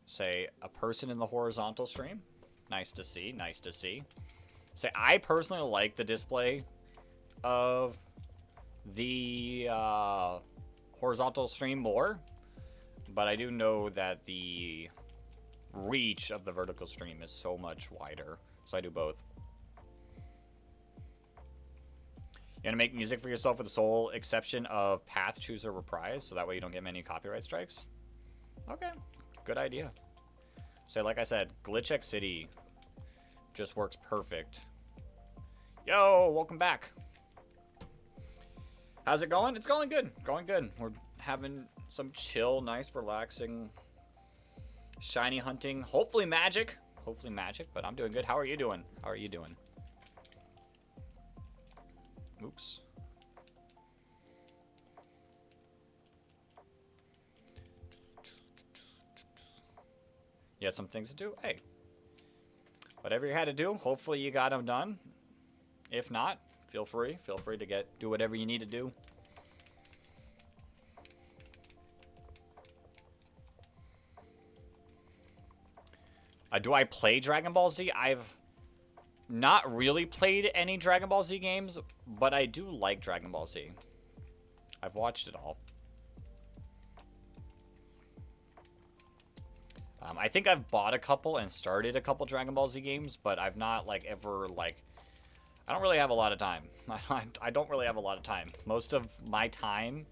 Say, a person in the horizontal stream. Nice to see, nice to see. Say, I personally like the display of the horizontal stream more, but I do know that the reach of the vertical stream is so much wider, so I do both. You gonna make music for yourself with the sole exception of Path, Chooser, Reprise, so that way you don't get many copyright strikes? Okay, good idea. So like I said, Glitch X City just works perfect. Yo, welcome back. How's it going? It's going good. Going good. We're having some chill, nice, relaxing, shiny hunting. Hopefully magic. Hopefully magic, but I'm doing good. How are you doing? How are you doing? Oops. You had some things to do? Hey. Whatever you had to do, hopefully you got them done. If not, feel free. Feel free to do whatever you need to do. Do I play Dragon Ball Z? I've not really played any Dragon Ball Z games, but I do like Dragon Ball Z. I've watched it all. I think I've bought a couple and started a couple Dragon Ball Z games, but I've not, like, ever, like... I don't really have a lot of time. I don't really have a lot of time. Most of my time,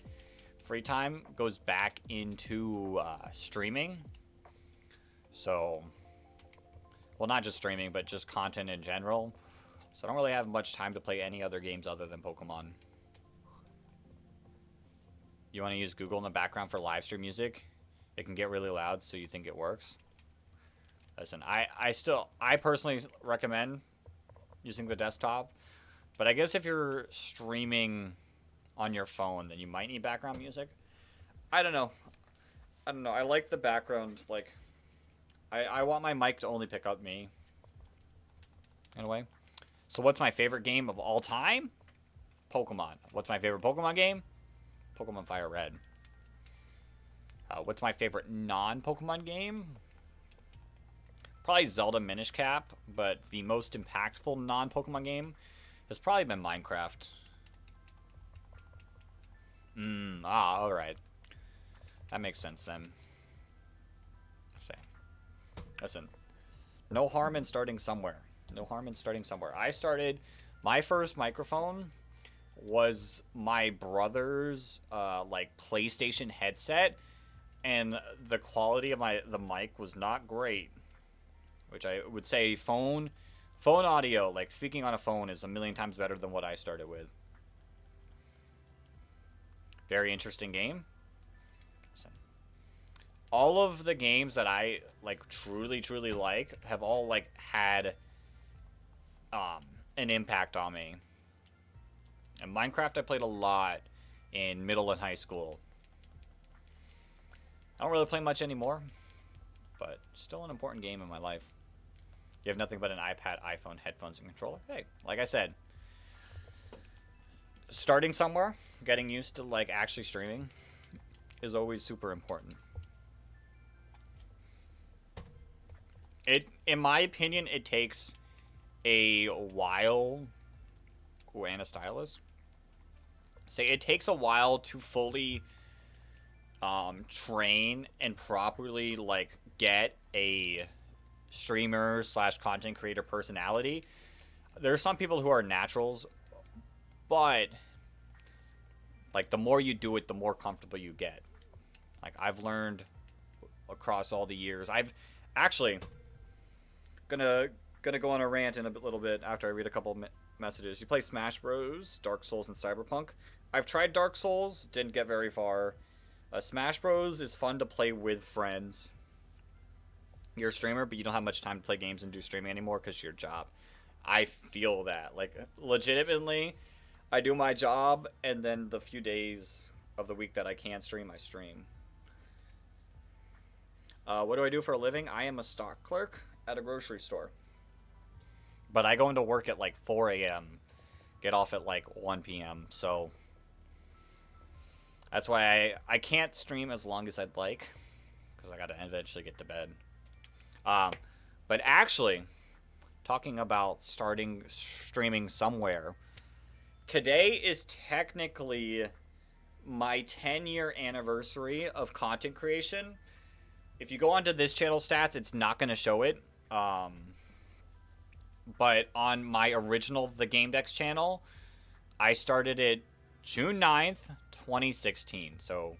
free time, goes back into streaming. So... Well, not just streaming, but just content in general. So I don't really have much time to play any other games other than Pokemon. You want to use Google in the background for live stream music? It can get really loud, so you think it works? Listen, I personally recommend using the desktop. But I guess if you're streaming on your phone, then you might need background music. I don't know. I like the background, like... I want my mic to only pick up me. In a way. So what's my favorite game of all time? Pokemon. What's my favorite Pokemon game? Pokemon Fire Red. What's my favorite non-Pokemon game? Probably Zelda Minish Cap, but the most impactful non-Pokemon game has probably been Minecraft. Alright. That makes sense then. Listen, no harm in starting somewhere. No harm in starting somewhere. My first microphone was my brother's, like, PlayStation headset, and the quality of the mic was not great. Which I would say phone audio, like, speaking on a phone is a million times better than what I started with. Very interesting game. All of the games that I, like, truly like have all, like, had an impact on me. And Minecraft I played a lot in middle and high school. I don't really play much anymore, but still an important game in my life. You have nothing but an iPad, iPhone, headphones, and controller. Hey, like I said, starting somewhere, getting used to like actually streaming is always super important. In my opinion, it takes a while. Ooh, and a stylus. Say it takes a while to fully train and properly like get a streamer / content creator personality. There are some people who are naturals, but like the more you do it, the more comfortable you get. Like I've learned across all the years. I've actually gonna go on a rant in a little bit after I read a couple messages. You play Smash Bros, Dark Souls, and Cyberpunk. I've tried Dark Souls, didn't get very far. Smash Bros is fun to play with friends. You're a streamer, but you don't have much time to play games and do streaming anymore because of your job. I feel that. Like, legitimately, I do my job, and then the few days of the week that I can't stream, I stream. What do I do for a living? I am a stock clerk at a grocery store. But I go into work at like 4 a.m., get off at like 1 p.m., so that's why I can't stream as long as I'd like, because I gotta eventually get to bed. But actually, talking about starting streaming somewhere, today is technically my 10-year anniversary of content creation. If you go onto this channel stats, it's not going to show it. But on my original The Game Dex channel, I started it June 9th, 2016. So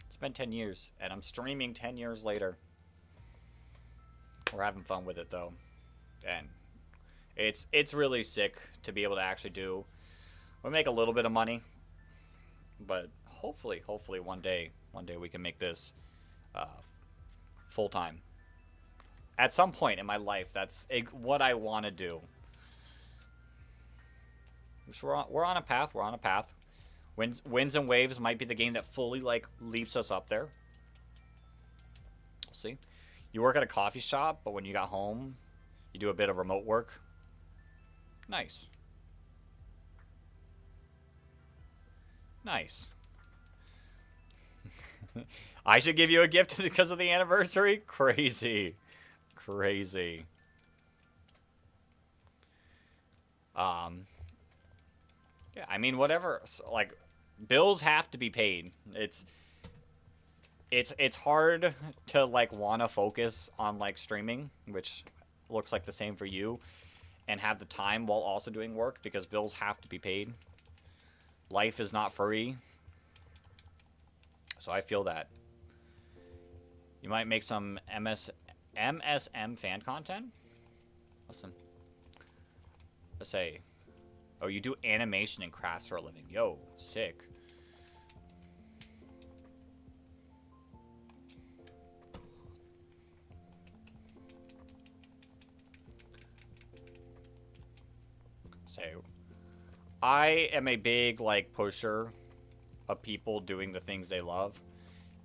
it's been 10 years, and I'm streaming 10 years later. We're having fun with it, though. And it's really sick to be able to actually do. We'll make a little bit of money, but hopefully one day we can make this full-time. At some point in my life, that's what I want to do. So we're on a path. We're on a path. Winds and Waves might be the game that fully like leaps us up there. We'll see. You work at a coffee shop, but when you got home, you do a bit of remote work. Nice. Nice. I should give you a gift because of the anniversary? Crazy. Crazy. Yeah, I mean, whatever. Like, bills have to be paid. It's hard to like want to focus on like streaming, which looks like the same for you, and have the time while also doing work because bills have to be paid. Life is not free. So I feel that. You might make some MSM fan content? Listen. Let's say. Oh, you do animation and crafts for a living. Yo, sick. So, I am a big, like, pusher of people doing the things they love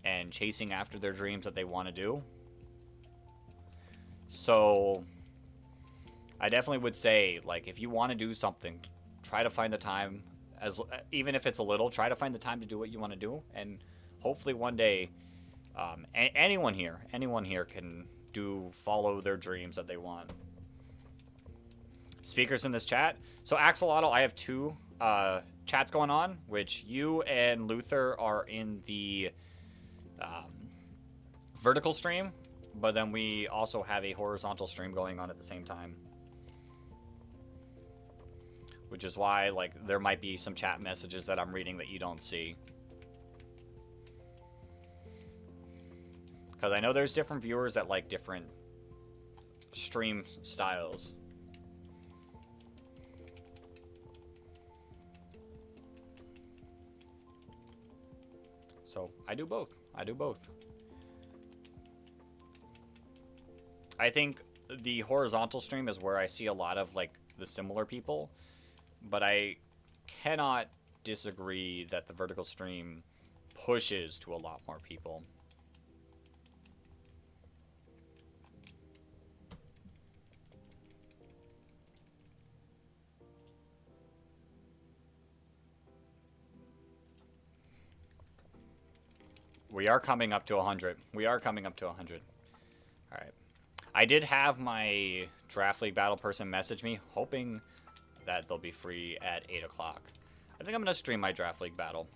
and chasing after their dreams that they want to do. So, I definitely would say, like, if you want to do something, try to find the time, even if it's a little, try to find the time to do what you want to do, and hopefully one day, anyone here can follow their dreams that they want. Speakers in this chat. So Axolotl, I have two chats going on, which you and Luther are in the vertical stream, but then we also have a horizontal stream going on at the same time. Which is why, like, there might be some chat messages that I'm reading that you don't see. Because I know there's different viewers that like different stream styles. So, I do both. I do both. I think the horizontal stream is where I see a lot of, like, the similar people. But I cannot disagree that the vertical stream pushes to a lot more people. We are coming up to 100. We are coming up to 100. All right. I did have my Draft League battle person message me, hoping that they'll be free at 8 o'clock. I think I'm going to stream my Draft League battle.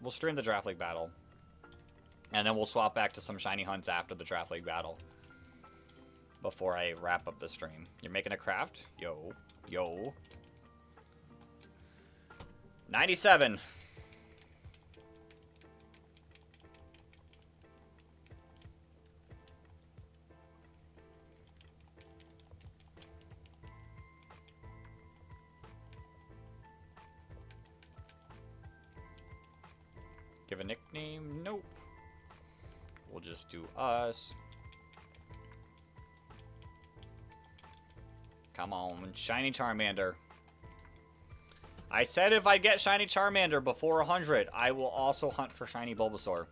We'll stream the Draft League battle. And then we'll swap back to some shiny hunts after the Draft League battle. Before I wrap up the stream. You're making a craft? Yo. Yo. 97. Give a nickname? Nope. We'll just do us. Come on, shiny Charmander. I said if I get shiny Charmander before 100, I will also hunt for shiny Bulbasaur.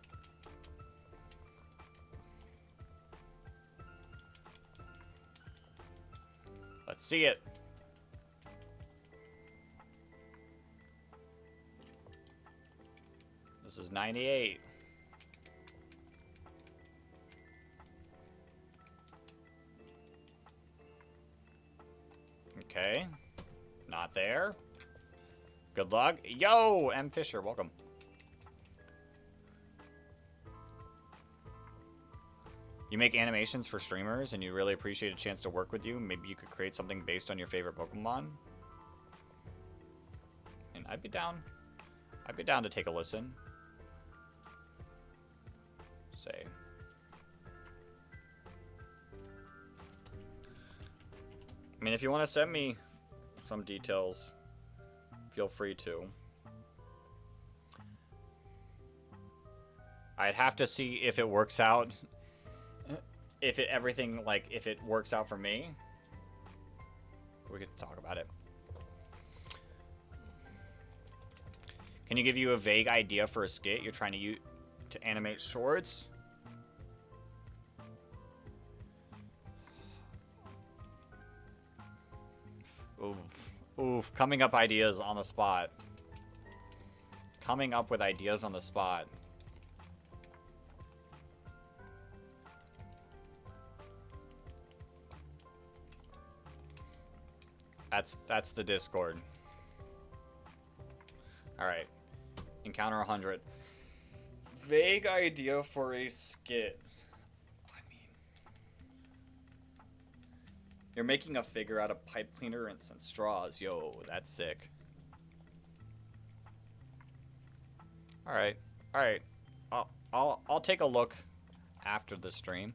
Let's see it. This is 98. Okay. Not there. Good luck. Yo, M. Fisher, welcome. You make animations for streamers and you really appreciate a chance to work with you. Maybe you could create something based on your favorite Pokemon. And I'd be down. I'd be down to take a listen. Say. I mean, if you want to send me some details, feel free to. I'd have to see if it works out. If it works out for me, we could talk about it. Can you give you a vague idea for a skit you're trying to use to animate shorts? Oof. Oof. Coming up ideas on the spot. Coming up with ideas on the spot. That's the Discord. Alright. Encounter 100. Vague idea for a skit. I mean, you're making a figure out of pipe cleaner and some straws. Yo, that's sick. Alright. Alright. I'll take a look after the stream.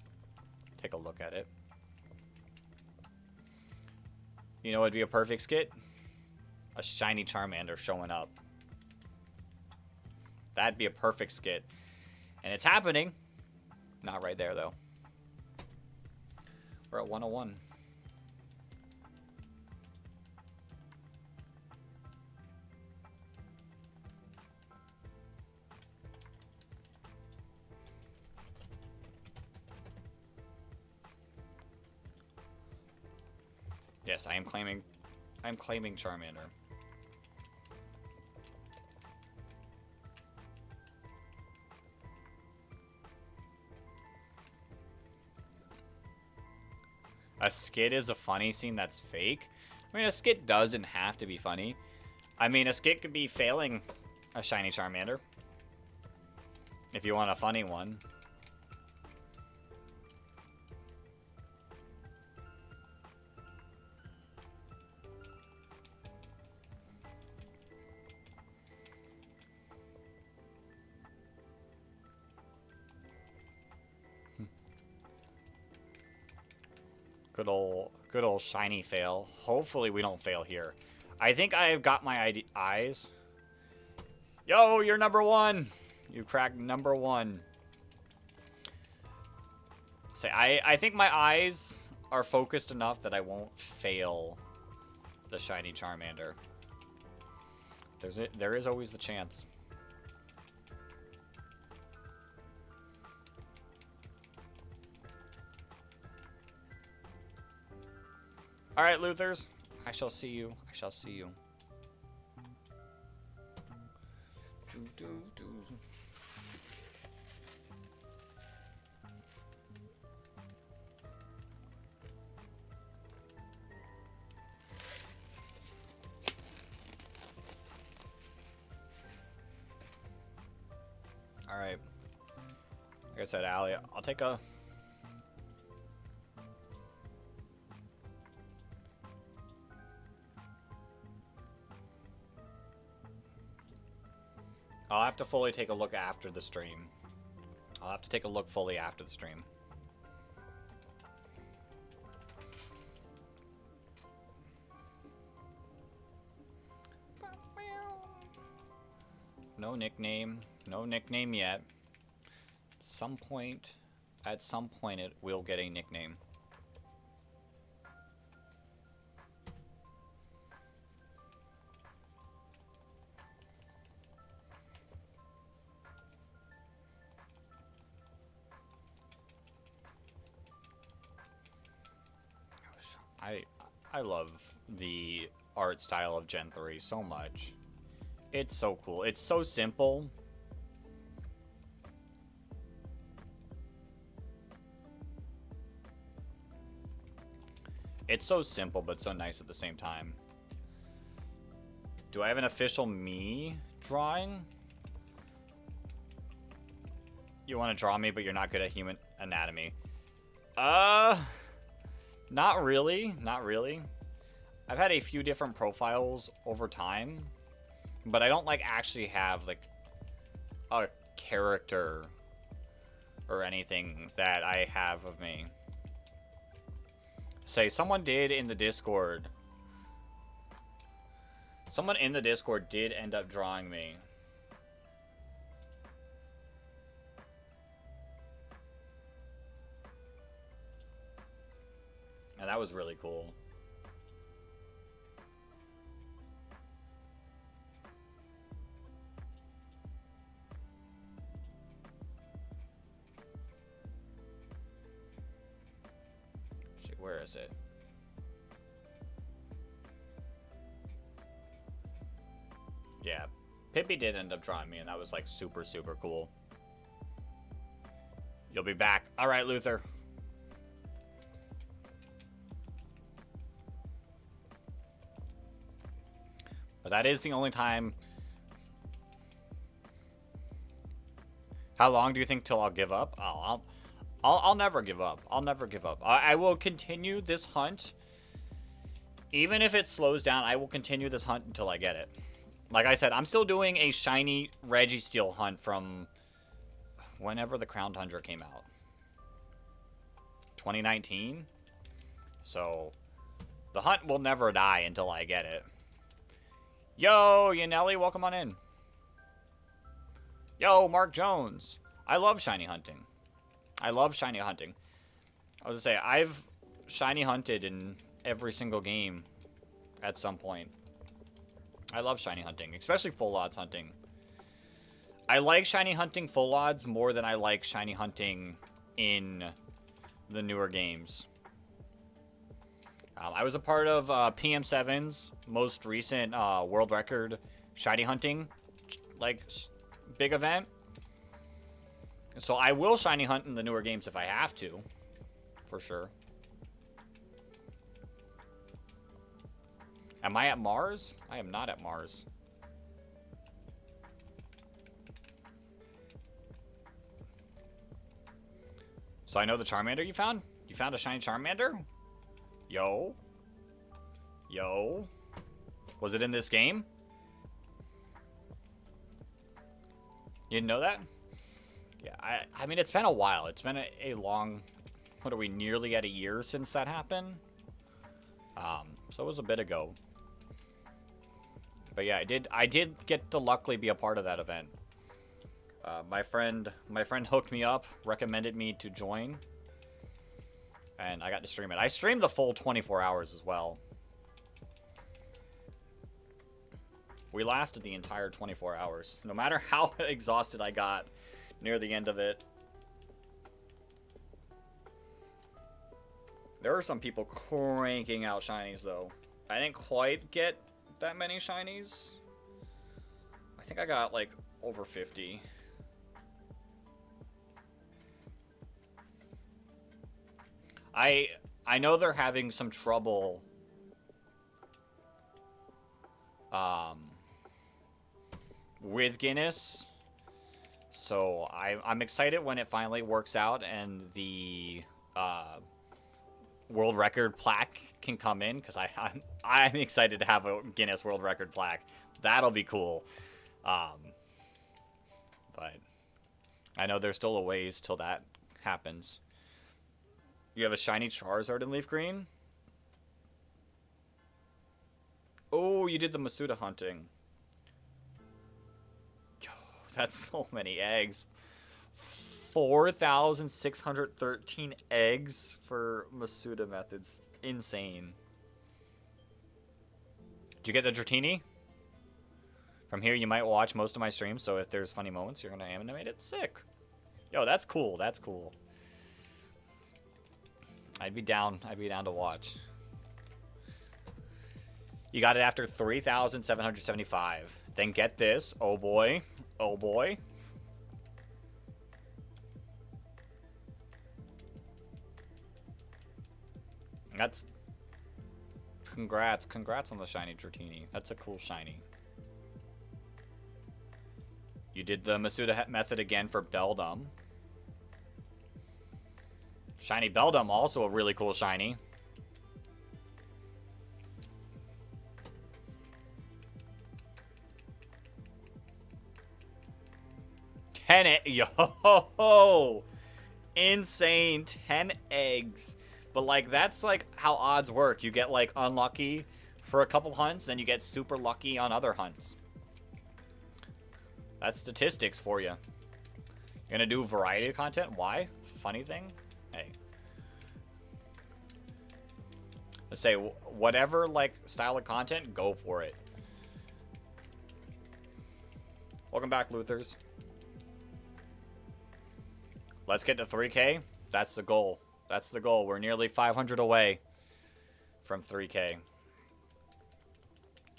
Take a look at it. You know, it'd be a perfect skit? A shiny Charmander showing up. That'd be a perfect skit. And it's happening. Not right there, though. We're at 101. Yes, I'm claiming Charmander. A skit is a funny scene that's fake? I mean, a skit doesn't have to be funny. I mean, a skit could be failing a shiny Charmander. If you want a funny one. Good old shiny fail. Hopefully we don't fail here. I think I've got my eyes. Yo, you're number one. You cracked number one. Say, I think my eyes are focused enough that I won't fail the shiny Charmander. There is always the chance. All right, Luthers. I shall see you. I shall see you. All right. Like I said, Allie, I'll take a... I'll have to fully take a look after the stream. I'll have to take a look fully after the stream. No nickname. No nickname yet. At some point it will get a nickname. I love the art style of Gen 3 so much. It's so cool. It's so simple. It's so simple, but so nice at the same time. Do I have an official me drawing? You want to draw me, but you're not good at human anatomy. Not really. Not really. I've had a few different profiles over time, but I don't, like, actually have, like, a character or anything that I have of me. Say, someone did in the Discord. Someone in the Discord did end up drawing me. And that was really cool. Shit, where is it? Yeah, Pippi did end up drawing me, and that was like super, super cool. You'll be back. All right, Luther. But that is the only time. How long do you think till I'll give up? I'll never give up. I'll never give up. I will continue this hunt. Even if it slows down, I will continue this hunt until I get it. Like I said, I'm still doing a shiny Registeel hunt from whenever the Crown Tundra came out. 2019? So, the hunt will never die until I get it. Yo, Yanelli, welcome on in. Yo, Mark Jones. I love shiny hunting. I love shiny hunting. I was gonna say, I've shiny hunted in every single game at some point. I love shiny hunting, especially full odds hunting. I like shiny hunting full odds more than I like shiny hunting in the newer games. I was a part of PM7's most recent world record shiny hunting, like, big event. So I will shiny hunt in the newer games if I have to, for sure. Am I at Mars? I am not at Mars. So I know the Charmander you found? You found a shiny Charmander? Yo. Yo. Was it in this game? You didn't know that? Yeah, I mean, it's been a while. It's been a long... What are we, nearly at a year since that happened? So it was a bit ago. But yeah, I did get to luckily be a part of that event. My friend hooked me up, recommended me to join, and I got to stream it. I streamed the full 24 hours as well, We lasted the entire 24 hours. No matter how exhausted I got near the end of it. There are some people cranking out shinies, though. I didn't quite get that many shinies. I think I got, like, over 50. I know they're having some trouble with Guinness. So I'm excited when it finally works out and the world record plaque can come in, because I'm excited to have a Guinness World Record plaque. That'll be cool. But I know there's still a ways till that happens. You have a shiny Charizard in Leaf Green? Oh, you did the Masuda hunting. Yo, that's so many eggs. 4,613 eggs for Masuda methods. Insane. Did you get the Dratini? From here, you might watch most of my streams, so if there's funny moments, you're going to animate it. Sick. Yo, that's cool. That's cool. I'd be down to watch. You got it after 3,775. Then get this. Oh, boy. Oh, boy. That's... Congrats on the shiny Dratini. That's a cool shiny. You did the Masuda method again for Beldum. Shiny Beldum, also a really cool shiny. Yo! Insane. 10 eggs. But, like, that's, like, how odds work. You get, like, unlucky for a couple hunts, then you get super lucky on other hunts. That's statistics for you. You're gonna do variety of content? Why? Funny thing? Hey. Let's say, whatever, like, style of content, go for it. Welcome back, Luthers. Let's get to 3K. That's the goal. That's the goal. We're nearly 500 away from 3K.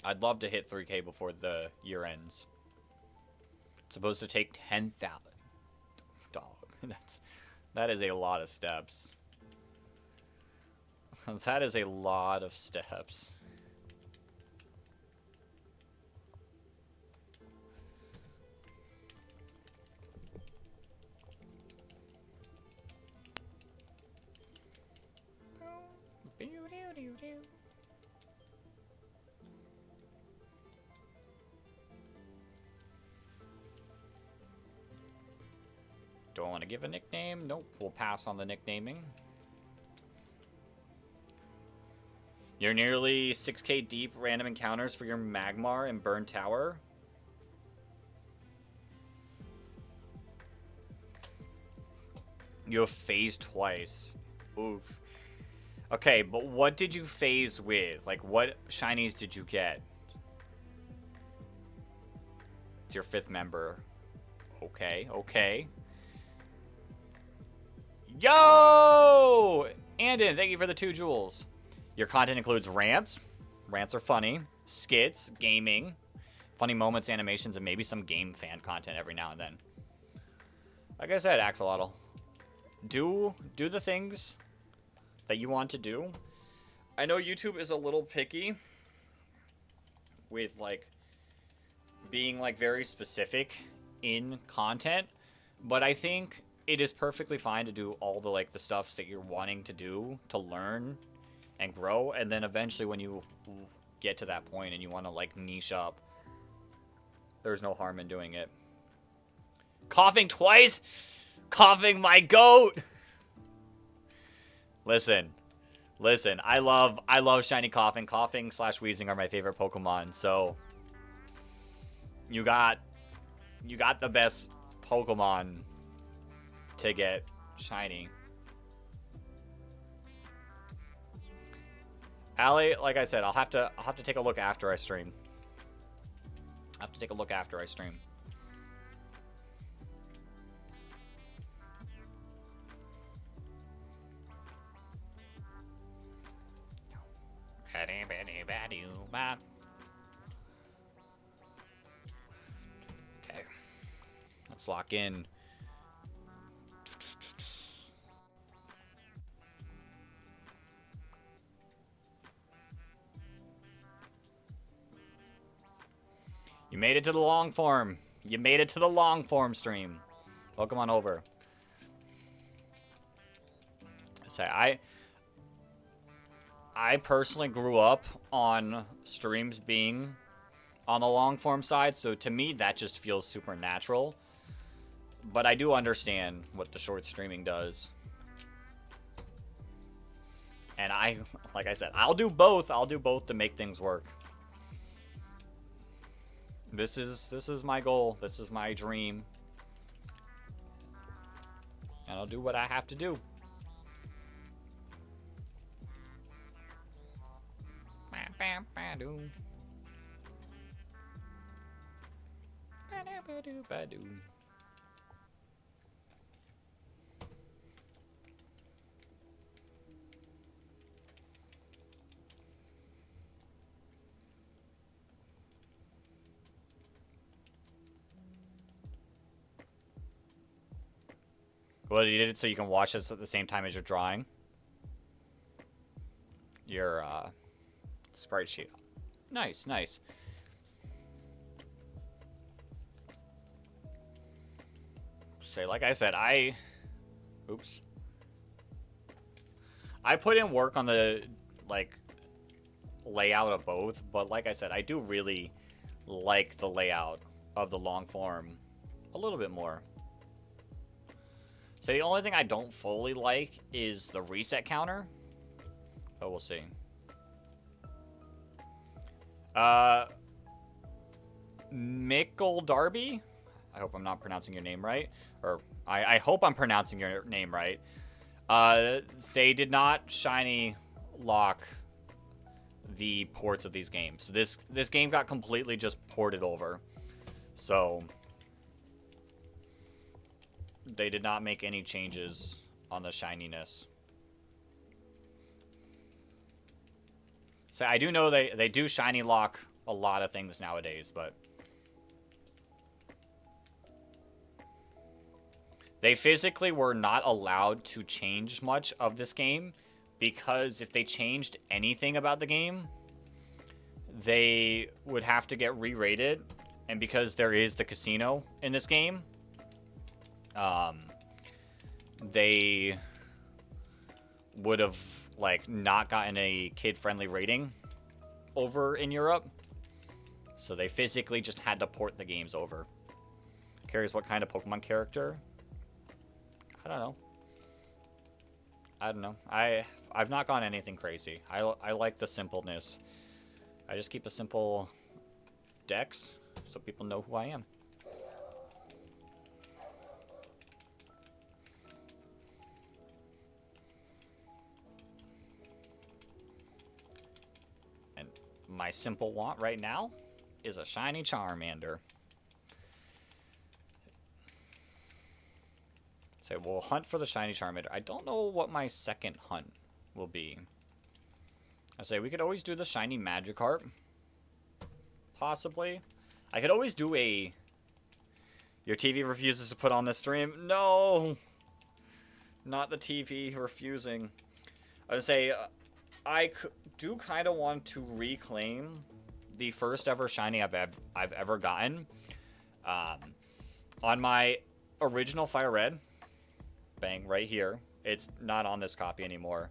I'd love to hit 3K before the year ends. It's supposed to take 10,000. Dog. That is a lot of steps. That is a lot of steps. Do I want to give a nickname? Nope, we'll pass on the nicknaming. You're nearly 6K deep random encounters for your Magmar and Burn Tower. You have phased twice. Oof. Okay, but what did you phase with? Like, what shinies did you get? It's your 5th member. Okay, okay. Yo! Andon, thank you for the 2 jewels. Your content includes rants. Rants are funny. Skits, gaming, funny moments, animations, and maybe some game fan content every now and then. Like I said, Axolotl, do the things that you want to do. I know YouTube is a little picky with, like, being, like, very specific in content, but I think it is perfectly fine to do all the, like, the stuff that you're wanting to do to learn and grow, and then eventually when you get to that point and you want to, like, niche up, there's no harm in doing it. Coughing twice? Coughing my goat! Listen, I love shiny Coughing. Coughing / Wheezing are my favorite Pokemon, so you got the best Pokemon to get shiny. Allie, like I said, I'll have to take a look after I stream. I have to take a look after I stream. Okay. Let's lock in. You made it to the long form. You made it to the long form stream. Welcome on over. I personally grew up on streams being on the long form side, so to me that just feels super natural. But I do understand what the short streaming does. And like I said, I'll do both. I'll do both to make things work. This is my goal. This is my dream. And I'll do what I have to do. Well, you did it so you can watch this at the same time as you're drawing your sprite sheet. Nice, nice. So, like I said, I put in work on the layout of both, but like I said, I do really like the layout of the long form a little bit more. So the only thing I don't fully like is the reset counter. But we'll see. Mickle Darby? I hope I'm not pronouncing your name right. Or, I hope I'm pronouncing your name right. They did not shiny lock the ports of these games. This game got completely just ported over. So they did not make any changes on the shininess. So I do know they do shiny lock a lot of things nowadays, but they physically were not allowed to change much of this game, because if they changed anything about the game, they would have to get re-rated. And because there is the casino in this game, they would have not gotten a kid-friendly rating over in Europe. So they physically just had to port the games over. Curious what kind of Pokemon character? I don't know. I've not gone anything crazy. I like the simpleness. I just keep a simple dex so people know who I am. And my simple want right now is a shiny Charmander. So we'll hunt for the shiny Charmander. I don't know what my second hunt will be. I say we could always do the shiny Magikarp. Possibly. I could always do a... Your TV refuses to put on this stream. No! Not the TV refusing. I would say I do kind of want to reclaim the first ever shiny I've ever gotten. On my original Fire Red. Bang, right here. It's not on this copy anymore.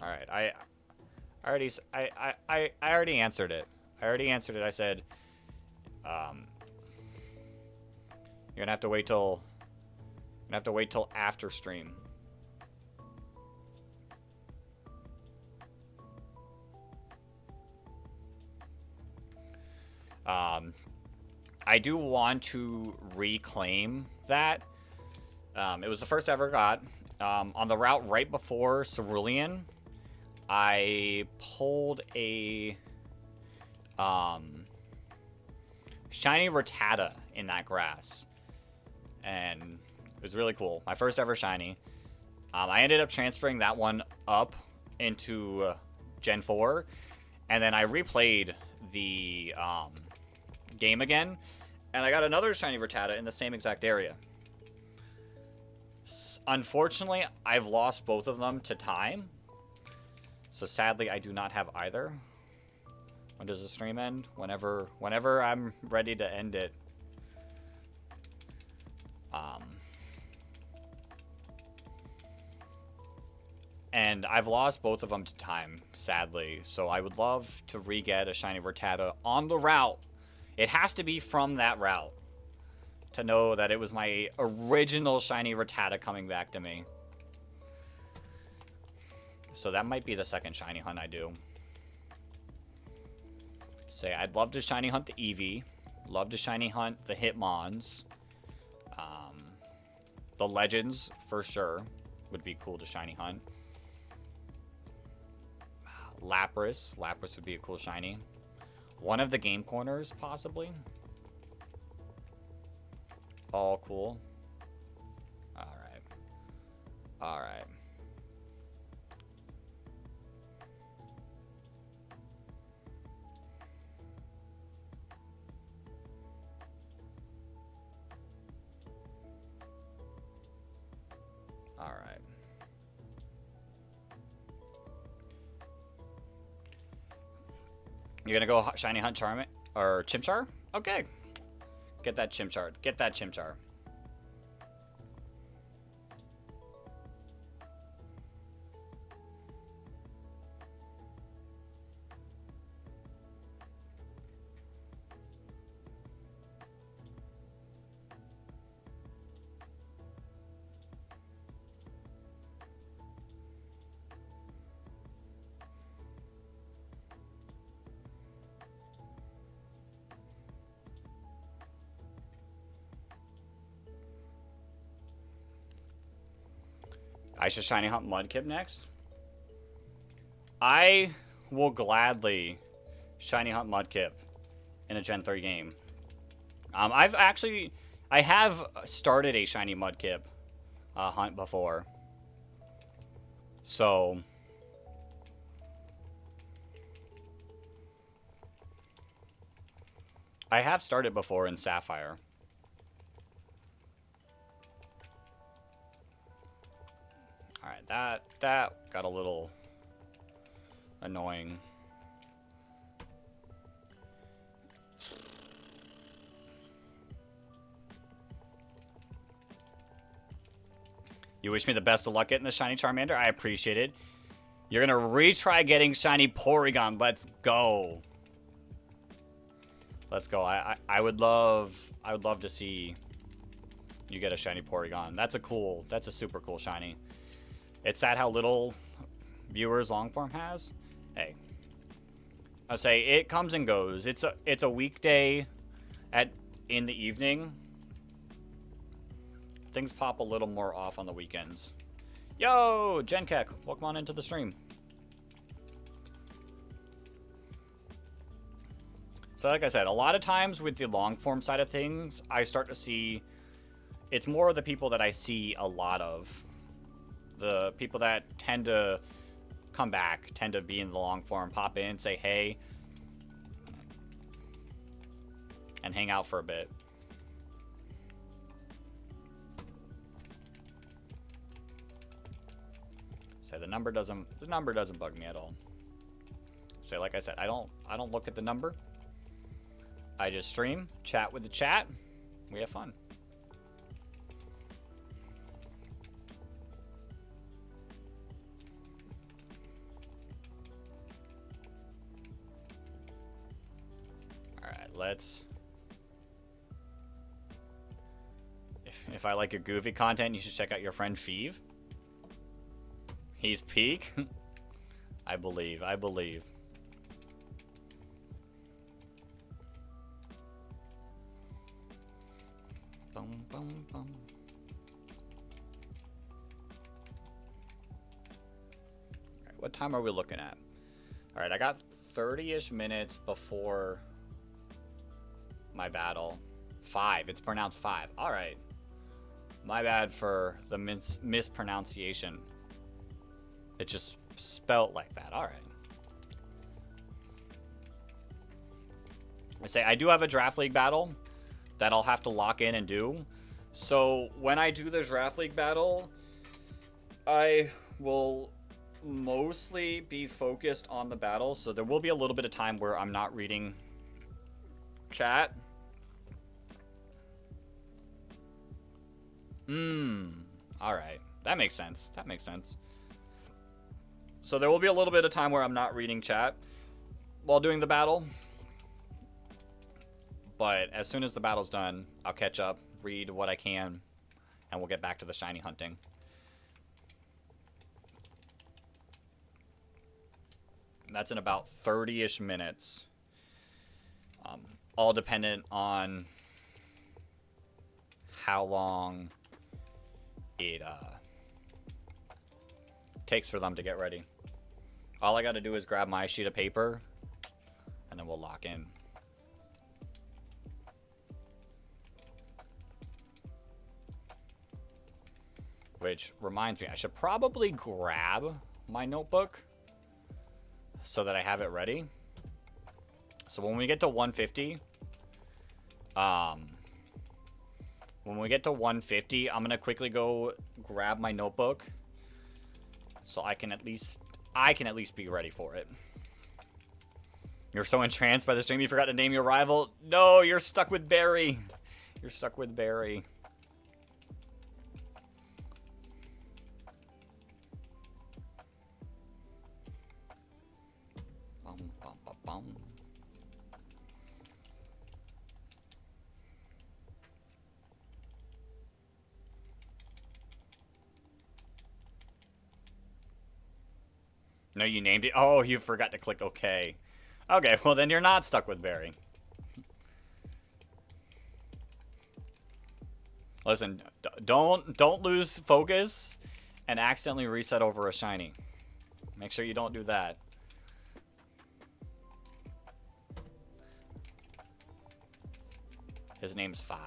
All right, I already answered it. I said, you're gonna have to wait till after stream. I do want to reclaim that. It was the first I ever got. On the route right before Cerulean, I pulled a shiny Rattata in that grass, and it was really cool. My first ever shiny. I ended up transferring that one up into Gen 4, and then I replayed the game again, and I got another shiny Rattata in the same exact area. Unfortunately, I've lost both of them to time, so sadly I do not have either. When does the stream end? Whenever I'm ready to end it. And I've lost both of them to time, sadly. So I would love to re-get a shiny Rattata on the route. It has to be from that route to know that it was my original shiny Rattata coming back to me. So that might be the second shiny hunt I do. Say, I'd love to shiny hunt the Eevee. Love to shiny hunt the Hitmons. The Legends, for sure, would be cool to shiny hunt. Lapras. Lapras would be a cool shiny. One of the game corners, possibly. All cool. Alright. Alright. Alright. You're gonna go shiny hunt Charmander or Chimchar? Okay. Get that Chimchar. Get that Chimchar. I should shiny hunt Mudkip next. I will gladly shiny hunt Mudkip in a Gen 3 game. I have started a shiny Mudkip hunt before. So I have started before in Sapphire. Alright, that got a little annoying. You wish me the best of luck getting the shiny Charmander? I appreciate it. You're gonna retry getting shiny Porygon. Let's go. Let's go. I would love to see you get a shiny Porygon. That's a super cool shiny. It's sad how little viewers Longform has. Hey, I'll say it comes and goes. It's a weekday in the evening. Things pop a little more off on the weekends. Yo, Genkek, welcome on into the stream. So like I said, a lot of times with the long form side of things, I start to see it's more of the people that I see a lot of. The people that tend to come back, tend to be in the long form, pop in, say hey, and hang out for a bit. So the number doesn't bug me at all. So like I said, I don't look at the number. I just stream, chat with the chat. We have fun. Let's... If I like your goofy content, you should check out your friend Feeve. He's peak. I believe. Bum, bum, bum. What time are we looking at? All right, I got 30-ish minutes before my battle. 5. It's pronounced 5. All right. My bad for the mispronunciation. It's just spelt like that. All right. I say I do have a draft league battle that I'll have to lock in and do. So when I do the draft league battle, I will mostly be focused on the battle. So there will be a little bit of time where I'm not reading chat. All right. That makes sense. That makes sense. So there will be a little bit of time where I'm not reading chat while doing the battle. But as soon as the battle's done, I'll catch up, read what I can, and we'll get back to the shiny hunting. And that's in about 30-ish minutes. All dependent on how long it takes for them to get ready. All I got to do is grab my sheet of paper, and then we'll lock in. Which reminds me, I should probably grab my notebook so that I have it ready. So when we get to 150, I'm gonna quickly go grab my notebook so I can at least be ready for it. You're so entranced by the stream you forgot to name your rival. No, you're stuck with Barry. You're stuck with Barry. No, you named it. Oh, you forgot to click OK. Okay, well then you're not stuck with Barry. Listen, don't lose focus and accidentally reset over a shiny. Make sure you don't do that. His name's 5.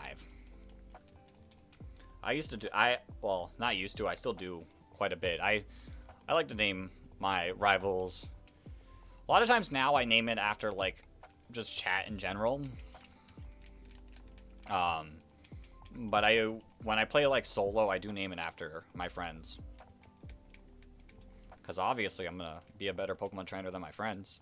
I used to do, well, not used to, I still do quite a bit. I like to name my rivals. A lot of times now I name it after, like, just chat in general. But when I play, like, solo, I do name it after my friends. Because obviously I'm going to be a better Pokemon trainer than my friends.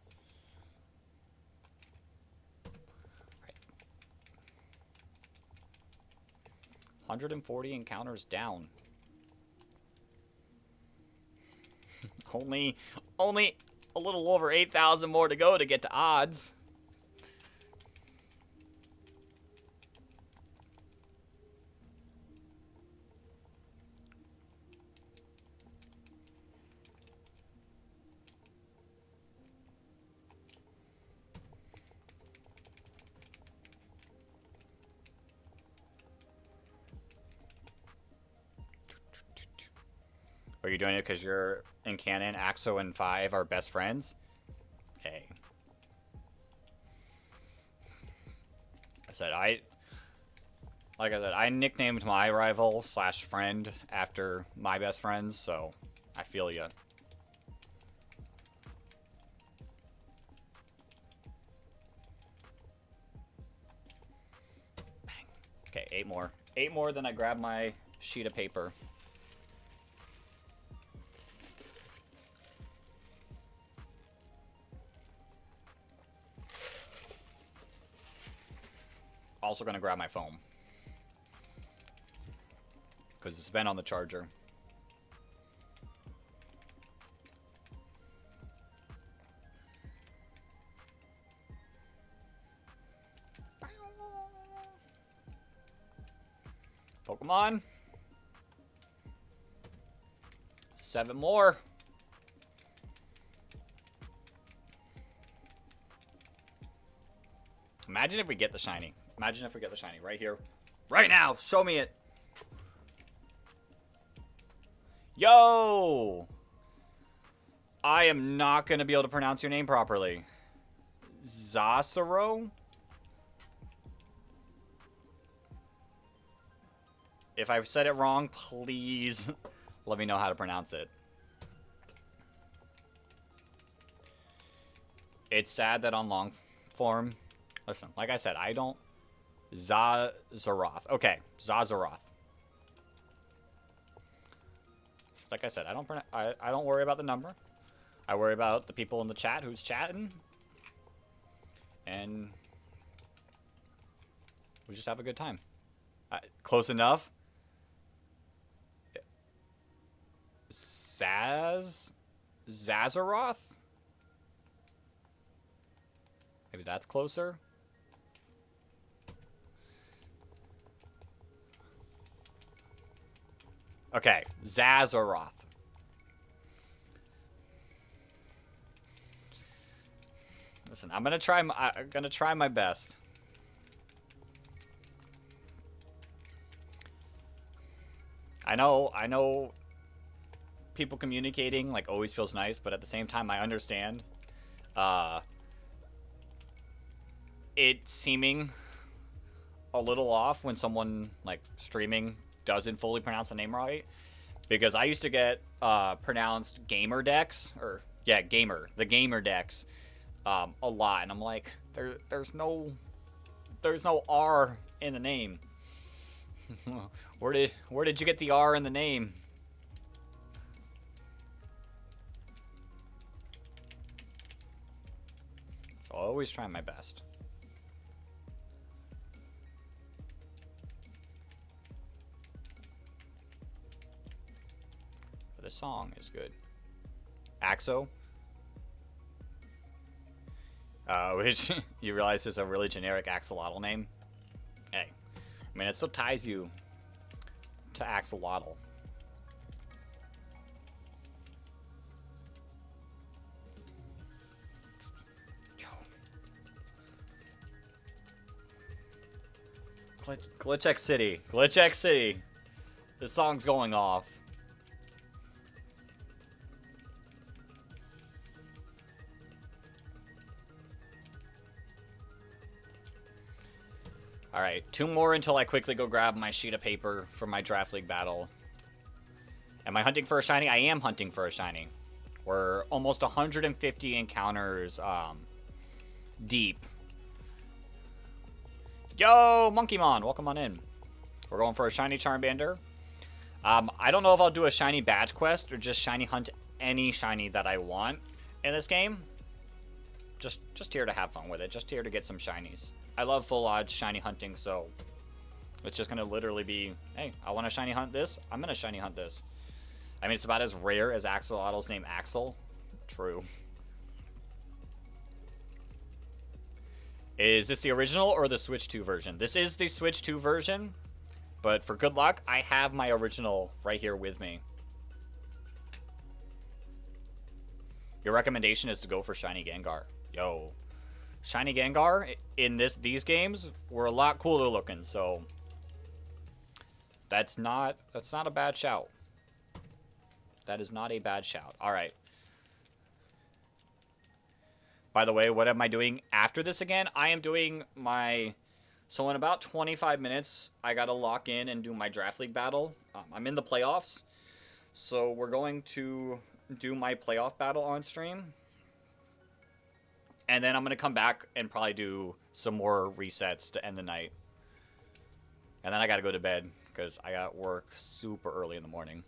140 encounters down. only a little over 8,000 more to go to get to odds. Are you doing it because you're in canon? Axo and 5 are best friends? Hey. Like I said, I nicknamed my rival / friend after my best friends, so I feel ya. Bang. Okay, 8 more. 8 more, then I grab my sheet of paper. Also gonna grab my phone because it's been on the charger. Pokemon. 7 more. Imagine if we get the shiny. Imagine if we get the shiny right here. Right now. Show me it. Yo! I am not going to be able to pronounce your name properly. Zasaro? If I said it wrong, please let me know how to pronounce it. It's sad that on long form... Listen, like I said, I don't... Zazaroth. Okay, Zazaroth. Like I said, I don't worry about the number. I worry about the people in the chat who's chatting. And we just have a good time. Close enough. Zazaroth? Maybe that's closer. Okay, Zazaroth. Listen, I'm gonna try my best. I know people communicating like always feels nice, but at the same time I understand it seeming a little off when someone like streaming doesn't fully pronounce the name right, because I used to get pronounced gamer decks, or yeah, the gamer decks a lot, and I'm like, there's no R in the name. Where did you get the R in the name? So I'll always try my best. But the song is good. Axo. Which you realize is a really generic axolotl name. Hey, I mean, it still ties you to axolotl. Glitch X City. Glitch X City. This song's going off. Alright, 2 more until I quickly go grab my sheet of paper for my draft league battle. Am I hunting for a shiny? I am hunting for a shiny. We're almost 150 encounters deep. Yo, Monkeymon, welcome on in. We're going for a shiny Charmander. I don't know if I'll do a shiny badge quest or just shiny hunt any shiny that I want in this game. Just here to have fun with it. Just here to get some shinies. I love full odds shiny hunting, so it's just gonna literally be, hey, I want to shiny hunt this. I'm gonna shiny hunt this. I mean, it's about as rare as Axolotl's name Axel. True. Is this the original or the Switch 2 version? This is the Switch 2 version, but for good luck, I have my original right here with me. Your recommendation is to go for shiny Gengar. Yo, shiny Gengar in these games were a lot cooler looking, so that's not a bad shout. That is not a bad shout. All right. By the way, what am I doing after this again? I am doing my... So in about 25 minutes, I got to lock in and do my draft league battle. I'm in the playoffs. So we're going to do my playoff battle on stream. And then I'm going to come back and probably do some more resets to end the night. And then I got to go to bed because I got work super early in the morning.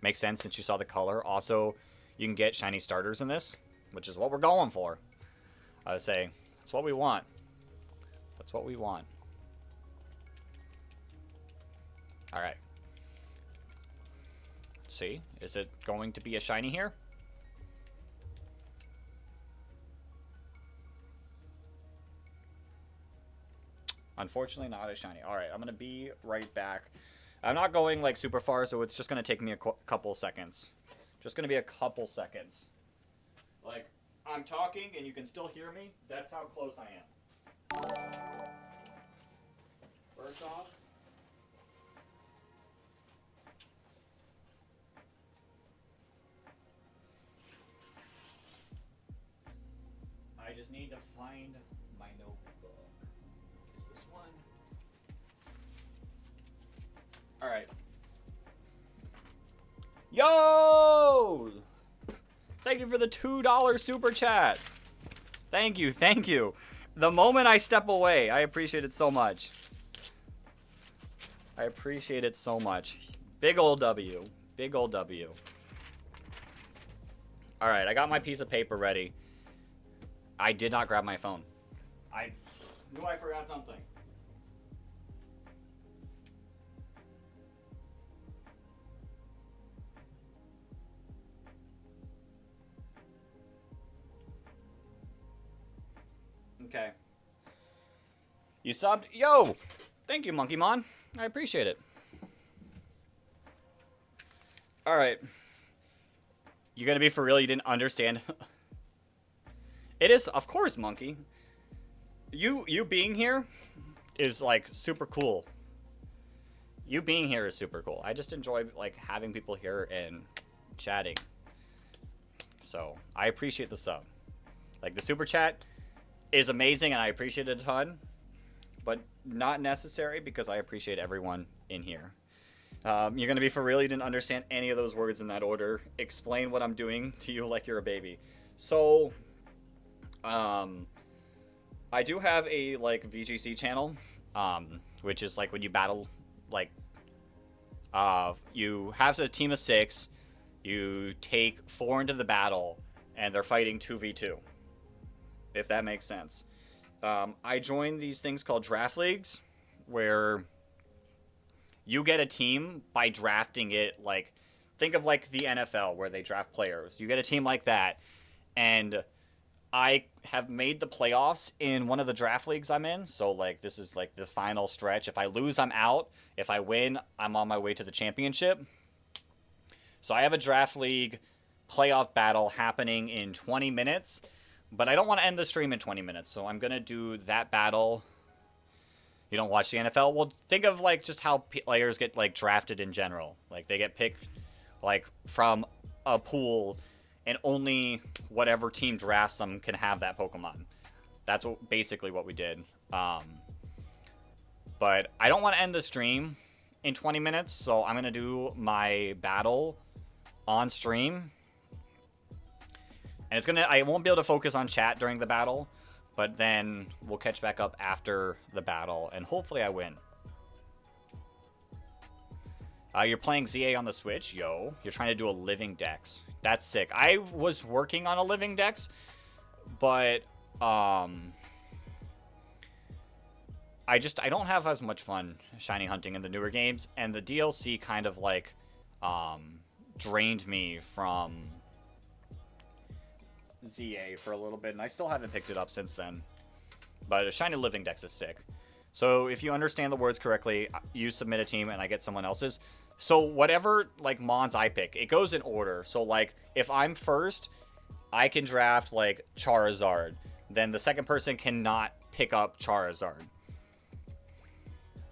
Makes sense since you saw the color. Also, you can get shiny starters in this, which is what we're going for. I would say, that's what we want. That's what we want. Alright. Let's see. Is it going to be a shiny here? Unfortunately, not a shiny. Alright, I'm going to be right back. I'm not going like super far, so it's just going to take me a couple seconds. Just going to be a couple seconds. Like, I'm talking and you can still hear me. That's how close I am. First off, just need to find my notebook. Is this one? Alright. Yo! Thank you for the $2 super chat. Thank you, thank you. The moment I step away, I appreciate it so much. I appreciate it so much. Big old W. Big old W. Alright, I got my piece of paper ready. I did not grab my phone. I knew I forgot something. Okay. You subbed? Yo! Thank you, Monkeymon. I appreciate it. Alright. You're gonna be for real? You didn't understand? It is, of course, Monkey. You being here is, like, super cool. You being here is super cool. I just enjoy, like, having people here and chatting. So, I appreciate the sub. Like, the super chat is amazing and I appreciate it a ton, but not necessary because I appreciate everyone in here. You're gonna be for real? You didn't understand any of those words in that order. Explain what I'm doing to you like you're a baby. So, I do have a, like, VGC channel, which is, like, when you battle, like, you have a team of 6, you take 4 into the battle, and they're fighting 2v2. If that makes sense. I joined these things called draft leagues, where you get a team by drafting it, like, think of, like, the NFL, where they draft players. You get a team like that, and I have made the playoffs in one of the draft leagues I'm in, so, like, this is, like, the final stretch. If I lose, I'm out. If I win, I'm on my way to the championship. So I have a draft league playoff battle happening in 20 minutes, but I don't want to end the stream in 20 minutes, so I'm going to do that battle. You don't watch the NFL? Well, think of, like, just how players get, like, drafted in general. Like, they get picked, like, from a pool, and only whatever team drafts them can have that Pokemon. That's basically what we did. But I don't want to end the stream in 20 minutes, so I'm going to do my battle on stream. And it's gonna, I won't be able to focus on chat during the battle, but then we'll catch back up after the battle, and hopefully I win. You're playing ZA on the Switch? Yo, you're trying to do a living dex. That's sick. I was working on a living dex, but I don't have as much fun shiny hunting in the newer games, and the DLC kind of, like, drained me from ZA for a little bit, and I still haven't picked it up since then. But a shiny living dex is sick. So if you understand the words correctly, you submit a team and I get someone else's. So whatever, like, mons I pick, it goes in order. So, like, if I'm first, I can draft, like, Charizard. Then the second person cannot pick up Charizard.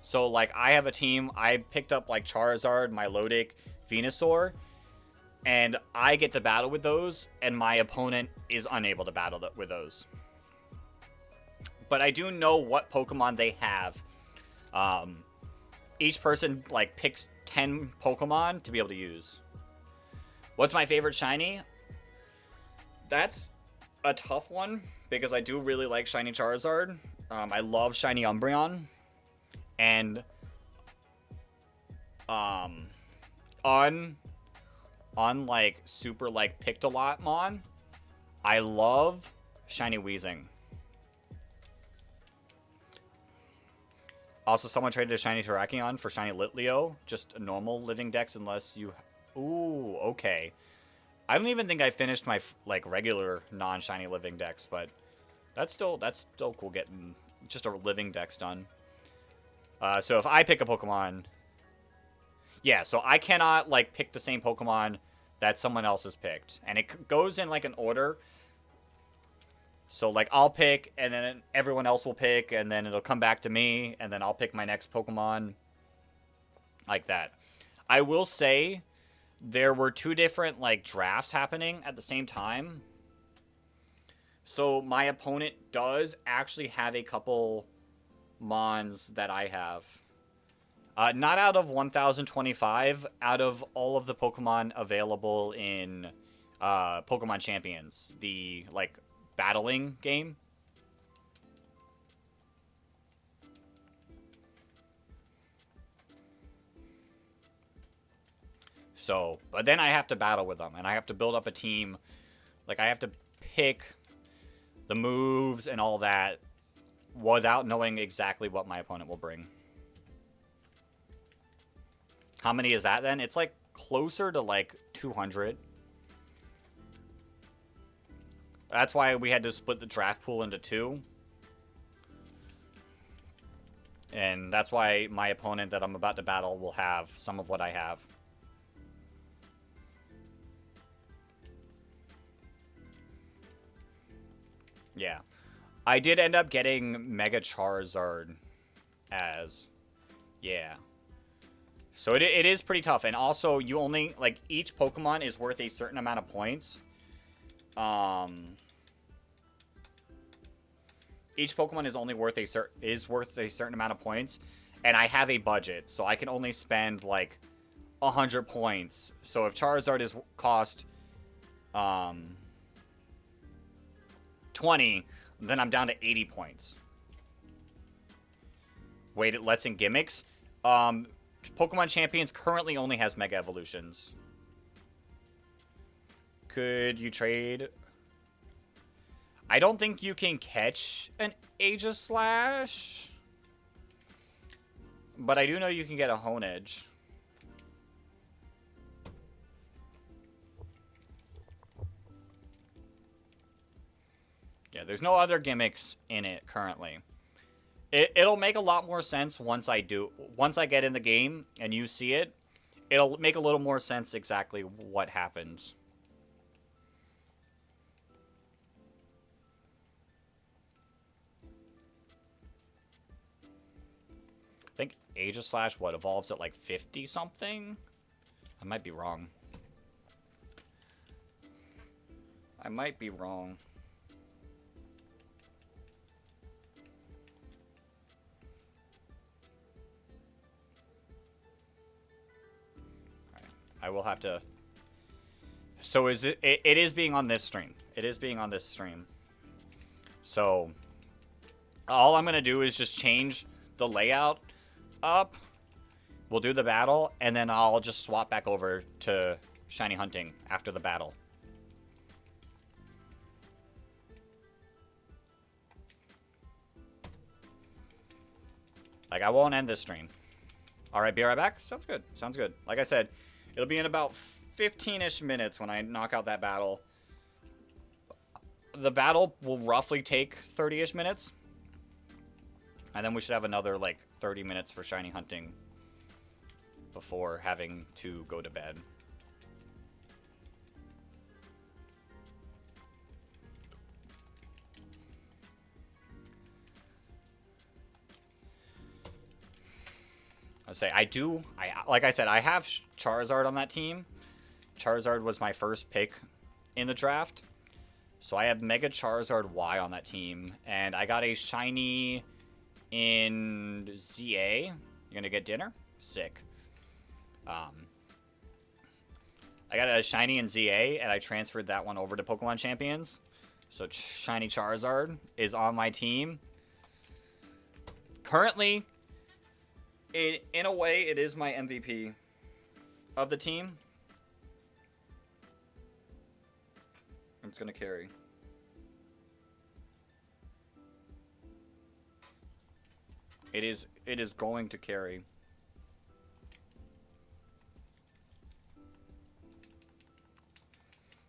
So, like, I have a team, I picked up, like, Charizard, Milotic, Venusaur, and I get to battle with those, and my opponent is unable to battle with those. But I do know what Pokemon they have. Each person, like, picks 10 Pokemon to be able to use. What's my favorite shiny? That's a tough one, because I do really like shiny Charizard. I love shiny Umbreon. And on like super like picked a lot mon, I love shiny Weezing. Also, someone traded a shiny Terrakion for shiny Litleo, just a normal living dex unless you... Ooh, okay. I don't even think I finished my like regular non-shiny living dex, but that's still cool getting just a living dex done. So if I pick a Pokemon, yeah, so I cannot, like, pick the same Pokemon that someone else has picked. And it goes in, like, an order. So, like, I'll pick, and then everyone else will pick, and then it'll come back to me, and then I'll pick my next Pokemon. Like that. I will say, there were 2 different, like, drafts happening at the same time. So my opponent does actually have a couple Mons that I have. Not out of 1025, out of all of the Pokemon available in Pokemon Champions, the like battling game. So, but then I have to battle with them, and I have to build up a team. Like, I have to pick the moves and all that without knowing exactly what my opponent will bring. How many is that then? It's like closer to like 200. That's why we had to split the draft pool into two. And that's why my opponent that I'm about to battle will have some of what I have. Yeah. I did end up getting Mega Charizard as... Yeah. So it is pretty tough. And also, you only... Like, each Pokemon is worth a certain amount of points. Each Pokemon is only worth a certain amount of points. And I have a budget. So I can only spend, like, 100 points. So if Charizard is cost... 20, then I'm down to 80 points. Wait, it lets in gimmicks? Pokemon Champions currently only has Mega Evolutions. Could you trade? I don't think you can catch an Aegislash. But I do know you can get a Honedge. Yeah, there's no other gimmicks in it currently. It'll make a lot more sense once I get in the game and you see it. It'll make a little more sense exactly what happens. I think Aegislash, what, evolves at like 50 something? I might be wrong. I might be wrong. I will have to... So is it is being on this stream. It is being on this stream. So all I'm going to do is just change the layout up. We'll do the battle, and then I'll just swap back over to shiny hunting after the battle. Like, I won't end this stream. Alright, be right back? Sounds good. Sounds good. Like I said, it'll be in about 15-ish minutes when I knock out that battle. The battle will roughly take 30-ish minutes. And then we should have another, like, 30 minutes for shiny hunting before having to go to bed. Like I said, I have Charizard on that team. Charizard was my first pick in the draft. So I have Mega Charizard Y on that team. And I got a shiny in ZA. You're gonna get dinner? Sick. I got a shiny in ZA, and I transferred that one over to Pokemon Champions. So shiny Charizard is on my team. Currently... in a way, it is my MVP of the team. It's going to carry. It is going to carry.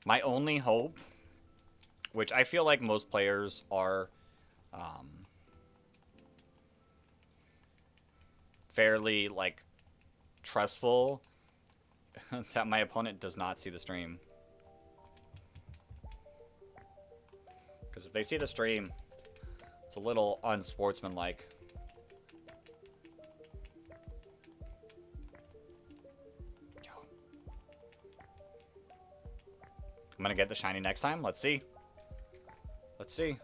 My only hope, which I feel like most players are... fairly, like, trustful that my opponent does not see the stream. Because if they see the stream, it's a little unsportsmanlike. I'm gonna get the shiny next time. Let's see. Let's see.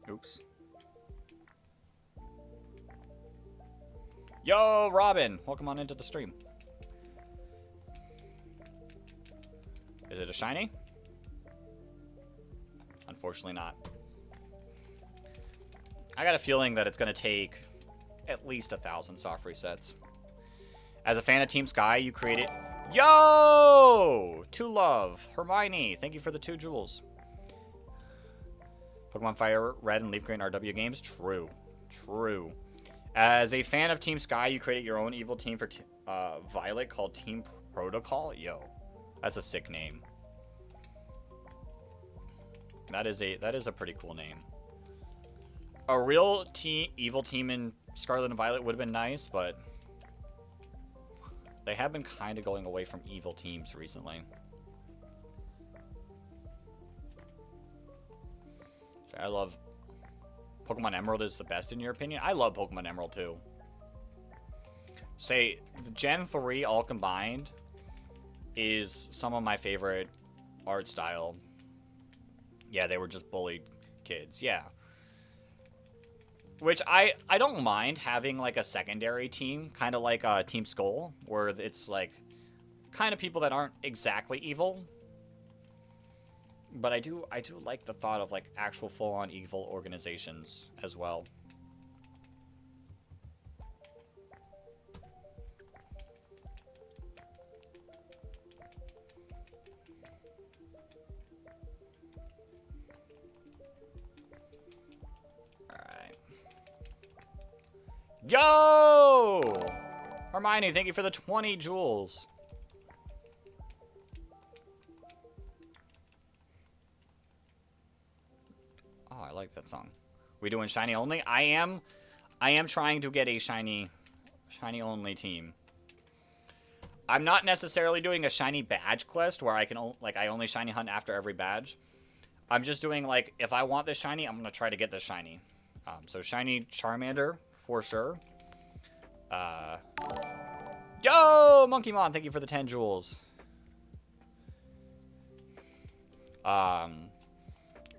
Oops. Yo, Robin! Welcome on into the stream. Is it a shiny? Unfortunately not. I got a feeling that it's going to take at least 1,000 soft resets. As a fan of Team Sky, you created... Yo! To Love. Hermione, thank you for the 2 jewels. Pokemon Fire Red and Leaf Green RW games? True. True. As a fan of Team Sky, you created your own evil team for Violet called Team Protocol? Yo. That's a sick name. That is a pretty cool name. A real evil team in Scarlet and Violet would have been nice, but they have been kind of going away from evil teams recently. I love Pokemon Emerald is the best in your opinion? I love Pokemon Emerald too. Say, the Gen 3 all combined is some of my favorite art style. Yeah, they were just bullied kids. Yeah. Which I don't mind having like a secondary team, kind of like Team Skull, where it's like kind of people that aren't exactly evil. But I do like the thought of like actual full-on evil organizations as well. Yo! Hermione, thank you for the 20 jewels. Oh, I like that song. We doing shiny only? I am trying to get a shiny only team. I'm not necessarily doing a shiny badge quest where I can I only shiny hunt after every badge. I'm just doing like if I want this shiny, I'm gonna try to get this shiny. So shiny Charmander for sure. Yo, Monkeymon, thank you for the 10 jewels.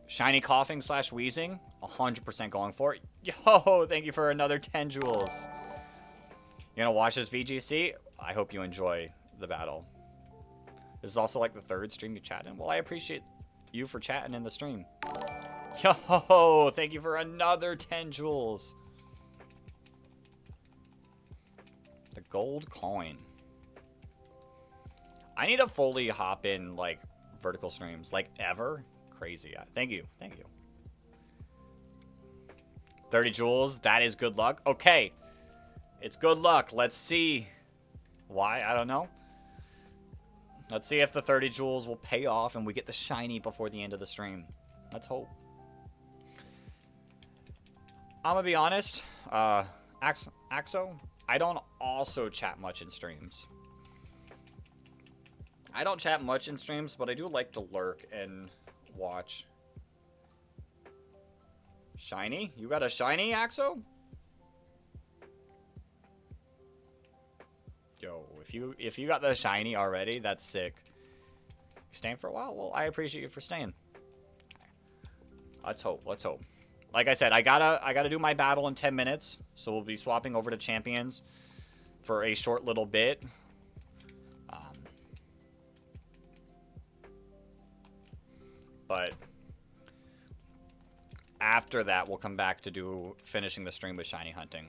Shiny coughing / wheezing, 100% going for it. Yo, thank you for another 10 jewels. You gonna watch this VGC? I hope you enjoy the battle. This is also like the 3rd stream you chat in. Well, I appreciate you for chatting in the stream. Yo, thank you for another 10 jewels. The gold coin. I need to fully hop in like vertical streams, like ever. Crazy. Thank you. Thank you. 30 jewels. That is good luck. Okay. It's good luck. Let's see. Why? I don't know. Let's see if the 30 jewels will pay off and we get the shiny before the end of the stream. Let's hope. I'm gonna be honest. Axo, I don't also chat much in streams. I don't chat much in streams, but I do like to lurk and watch. Shiny? You got a shiny, Axo? Yo, if you got the shiny already, that's sick. You staying for a while? Well, I appreciate you for staying. Let's hope. Let's hope. Like I said, I gotta do my battle in 10 minutes, so we'll be swapping over to champions for a short little bit. But after that, we'll come back to finishing the stream with shiny hunting.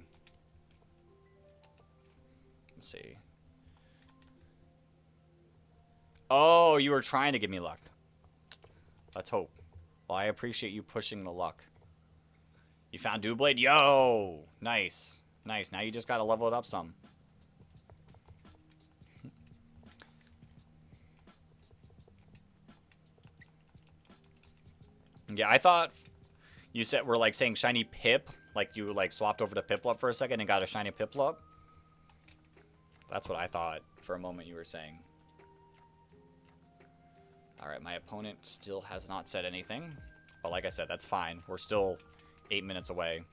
Let's see. Oh, you were trying to give me luck. Let's hope. Well, I appreciate you pushing the luck. You found Doublade? Yo! Nice. Nice. Now you just gotta level it up some. Yeah, I thought you said we're like saying shiny Pip, like you like swapped over to Piplup for a second and got a shiny Piplup. That's what I thought for a moment you were saying. Alright, my opponent still has not said anything. But like I said, that's fine. We're still 8 minutes away.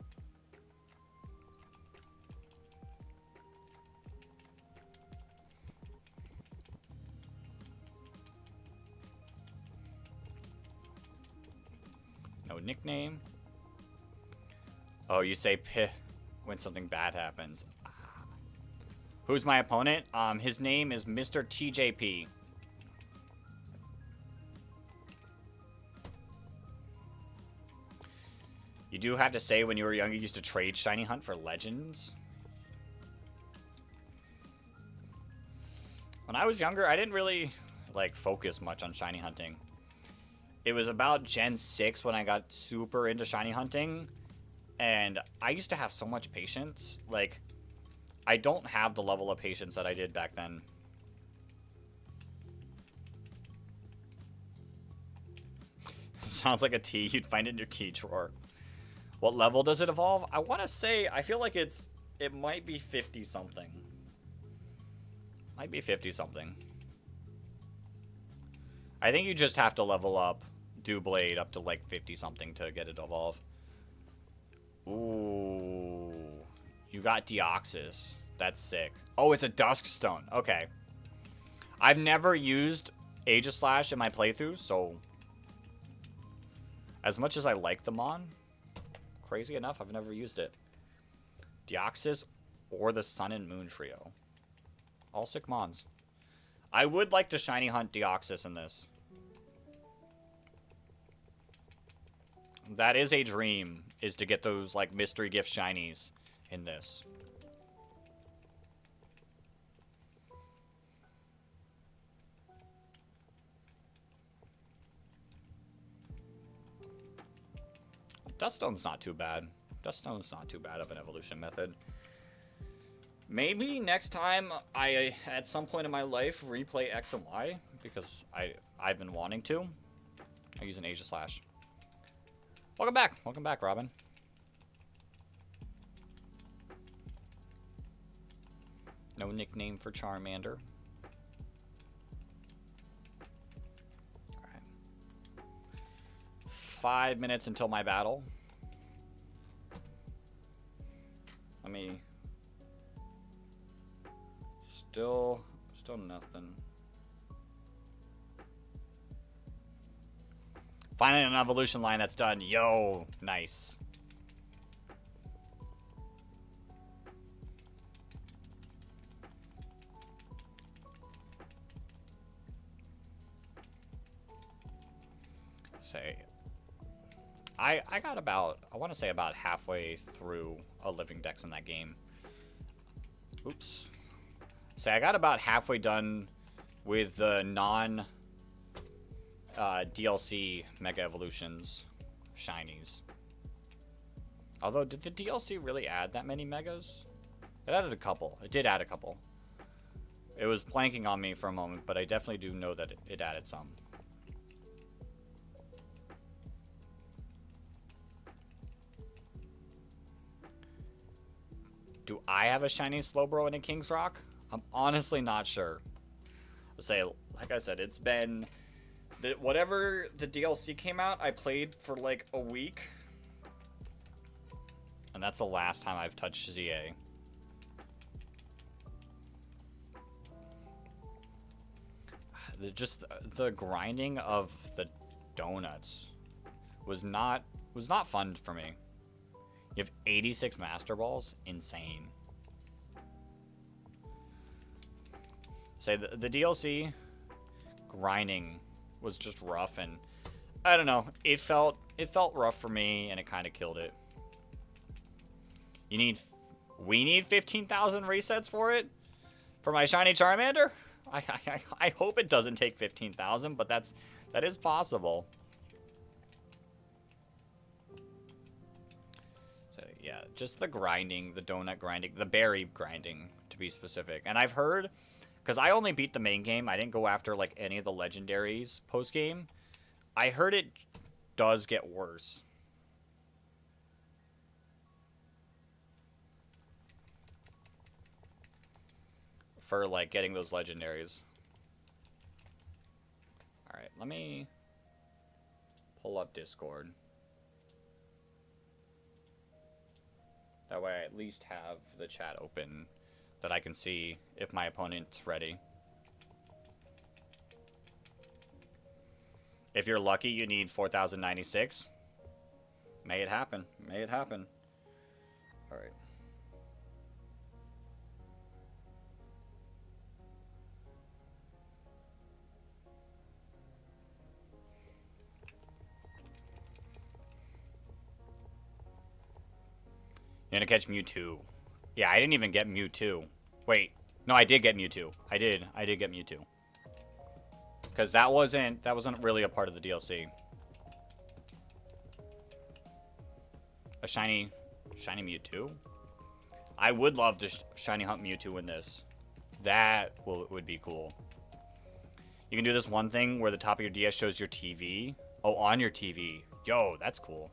No nickname. Oh, you say Pih when something bad happens. Who's my opponent? His name is Mr. TJP. You do have to say when you were young you used to trade Shiny Hunt for Legends. When I was younger, I didn't really like focus much on Shiny hunting. It was about Gen 6 when I got super into Shiny hunting, and I used to have so much patience. Like, I don't have the level of patience that I did back then. Sounds like a tea you'd find in your tea drawer. What level does it evolve? I want to say, I feel like it might be 50 something. Might be 50 something. I think you just have to level up Doublade up to like 50 something to get it to evolve. Ooh. You got Deoxys. That's sick. Oh, it's a Duskstone. Okay. I've never used Aegislash in my playthrough, so as much as I like the Mon, crazy enough, I've never used it. Deoxys or the Sun and Moon trio. All sick Mons. I would like to shiny hunt Deoxys in this. That is a dream, is to get those like mystery gift shinies in this. Duststone's not too bad. Duststone's not too bad of an evolution method. Maybe next time I, at some point in my life, replay X and Y, because I've been wanting to. I use an Aegislash. Welcome back. Welcome back, Robin. No nickname for Charmander. Alright. 5 minutes until my battle. Let me... Still nothing. Finally an evolution line that's done. Yo, nice. Say, I got about, I want to say about halfway through a living dex in that game. Oops. Say, I got about halfway done with the non DLC Mega Evolutions shinies. Although, did the DLC really add that many Megas? It added a couple. It did add a couple. It was blanking on me for a moment, but I definitely do know that it added some. Do I have a shiny Slowbro in a King's Rock? I'm honestly not sure. I'll say, like I said, it's been... whatever the DLC came out, I played for like a week. And that's the last time I've touched ZA. Just the grinding of the donuts was not fun for me. You have 86 Master Balls? Insane. Say the DLC grinding was just rough, and I don't know, it felt rough for me, and it kind of killed it. We need 15,000 resets for it, for my shiny Charmander. I hope it doesn't take 15,000, but that is possible. So yeah, just the grinding, the donut grinding, the berry grinding to be specific. And I've heard, because I only beat the main game, I didn't go after like any of the legendaries post game. I heard it does get worse. For like getting those legendaries. Alright, let me pull up Discord. That way I at least have the chat open that I can see if my opponent's ready. If you're lucky, you need 4,096. May it happen. May it happen. All right. You're gonna catch Mewtwo. Yeah, I didn't even get Mewtwo. Wait. No, I did get Mewtwo. I did get Mewtwo. Because that wasn't really a part of the DLC. A shiny Mewtwo? I would love to shiny hunt Mewtwo in this. That would be cool. You can do this one thing where the top of your DS shows your TV. Oh, on your TV. Yo, that's cool.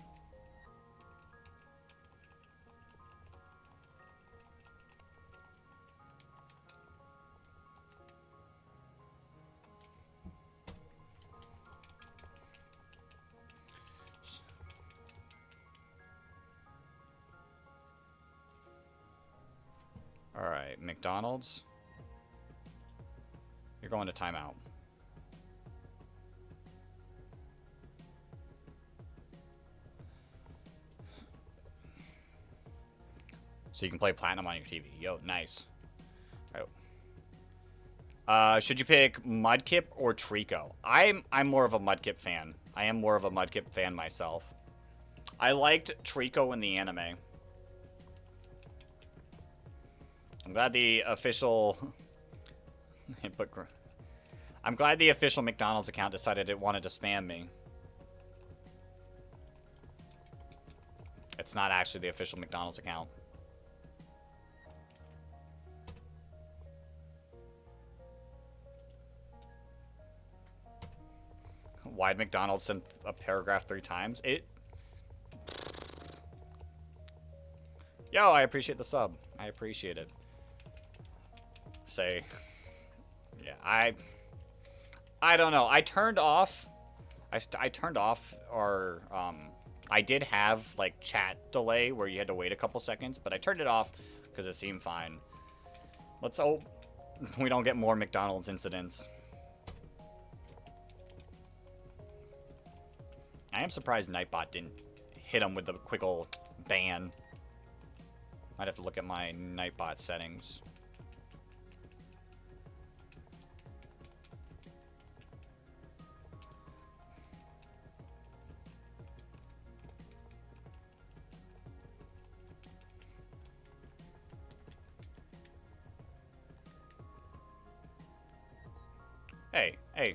Alright, McDonald's. You're going to timeout. So you can play Platinum on your TV. Yo, nice. Alright. Should you pick Mudkip or Trico? I'm more of a Mudkip fan. I am more of a Mudkip fan myself. I liked Trico in the anime. I'm glad the official... I'm glad the official McDonald's account decided it wanted to spam me. It's not actually the official McDonald's account. Why'd McDonald's send a paragraph 3 times? Yo, I appreciate the sub. I appreciate it. Yeah, I don't know. I turned off or I did have like chat delay where you had to wait a couple seconds, but I turned it off because it seemed fine. Let's hope we don't get more McDonald's incidents. I am surprised Nightbot didn't hit him with the quick old ban. Might have to look at my Nightbot settings. Hey.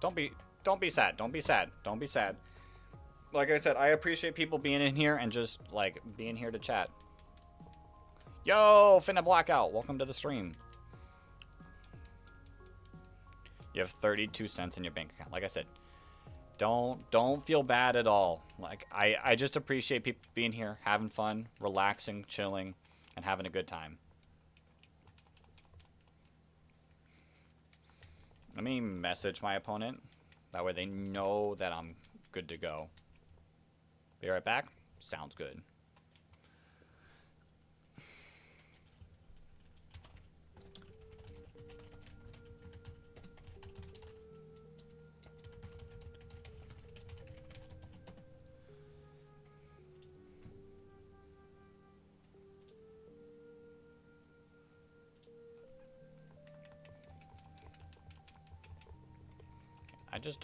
Don't be sad. Don't be sad. Don't be sad. Like I said, I appreciate people being in here and just, like, being here to chat. Yo, Finna Blackout. Welcome to the stream. You have 32 cents in your bank account. Like I said, don't feel bad at all. Like, I just appreciate people being here, having fun, relaxing, chilling, and having a good time. Let me message my opponent. That way they know that I'm good to go. Be right back. Sounds good.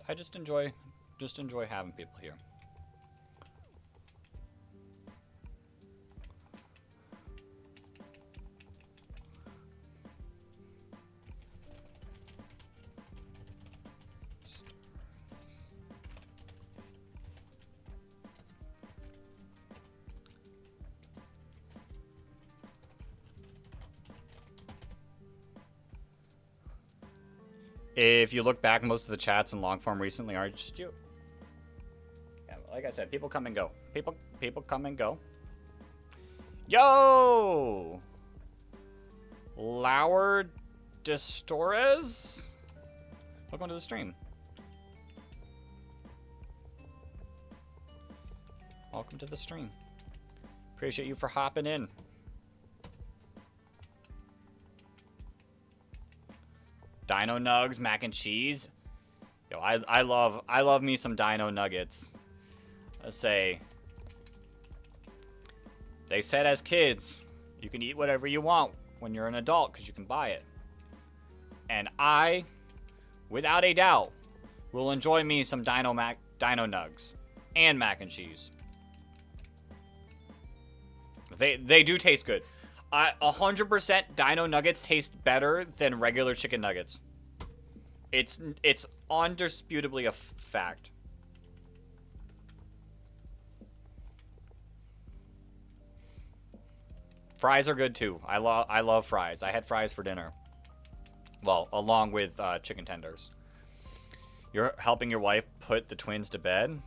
I just enjoy having people here. If you look back, most of the chats in long form recently are just you. Yeah, like I said, people come and go. People come and go. Yo! Lauer Destores? Welcome to the stream. Welcome to the stream. Appreciate you for hopping in. Dino Nugs, mac and cheese. Yo, I love me some Dino Nuggets. Let's say, They said as kids, you can eat whatever you want when you're an adult because you can buy it. And I, without a doubt, will enjoy me some Dino Nugs and mac and cheese. They do taste good. 100% Dino Nuggets taste better than regular chicken nuggets. It's undisputably a fact. Fries are good too. I love fries. I had fries for dinner. Well, along with chicken tenders. You're helping your wife put the twins to bed.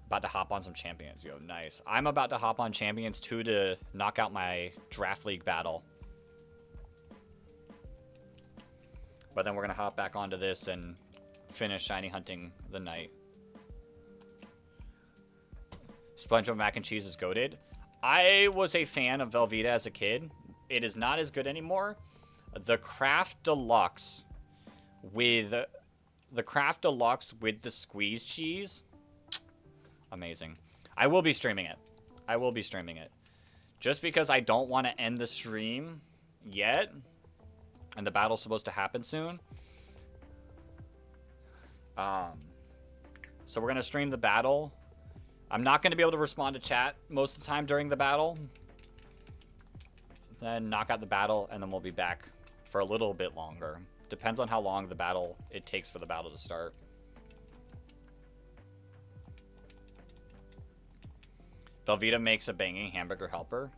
About to hop on some Champions. Yo, nice. I'm about to hop on Champions 2 to knock out my Draft League battle. But then we're going to hop back onto this and finish shiny hunting the night. SpongeBob mac and cheese is goated. I was a fan of Velveeta as a kid. It is not as good anymore. The Kraft Deluxe with the squeezed cheese. Amazing. I will be streaming it. Just because I don't want to end the stream yet. And the battle's supposed to happen soon. So we're going to stream the battle. I'm not going to be able to respond to chat most of the time during the battle. Then knock out the battle, and then we'll be back for a little bit longer. Depends on how long it takes for the battle to start. Velveeta makes a banging hamburger helper.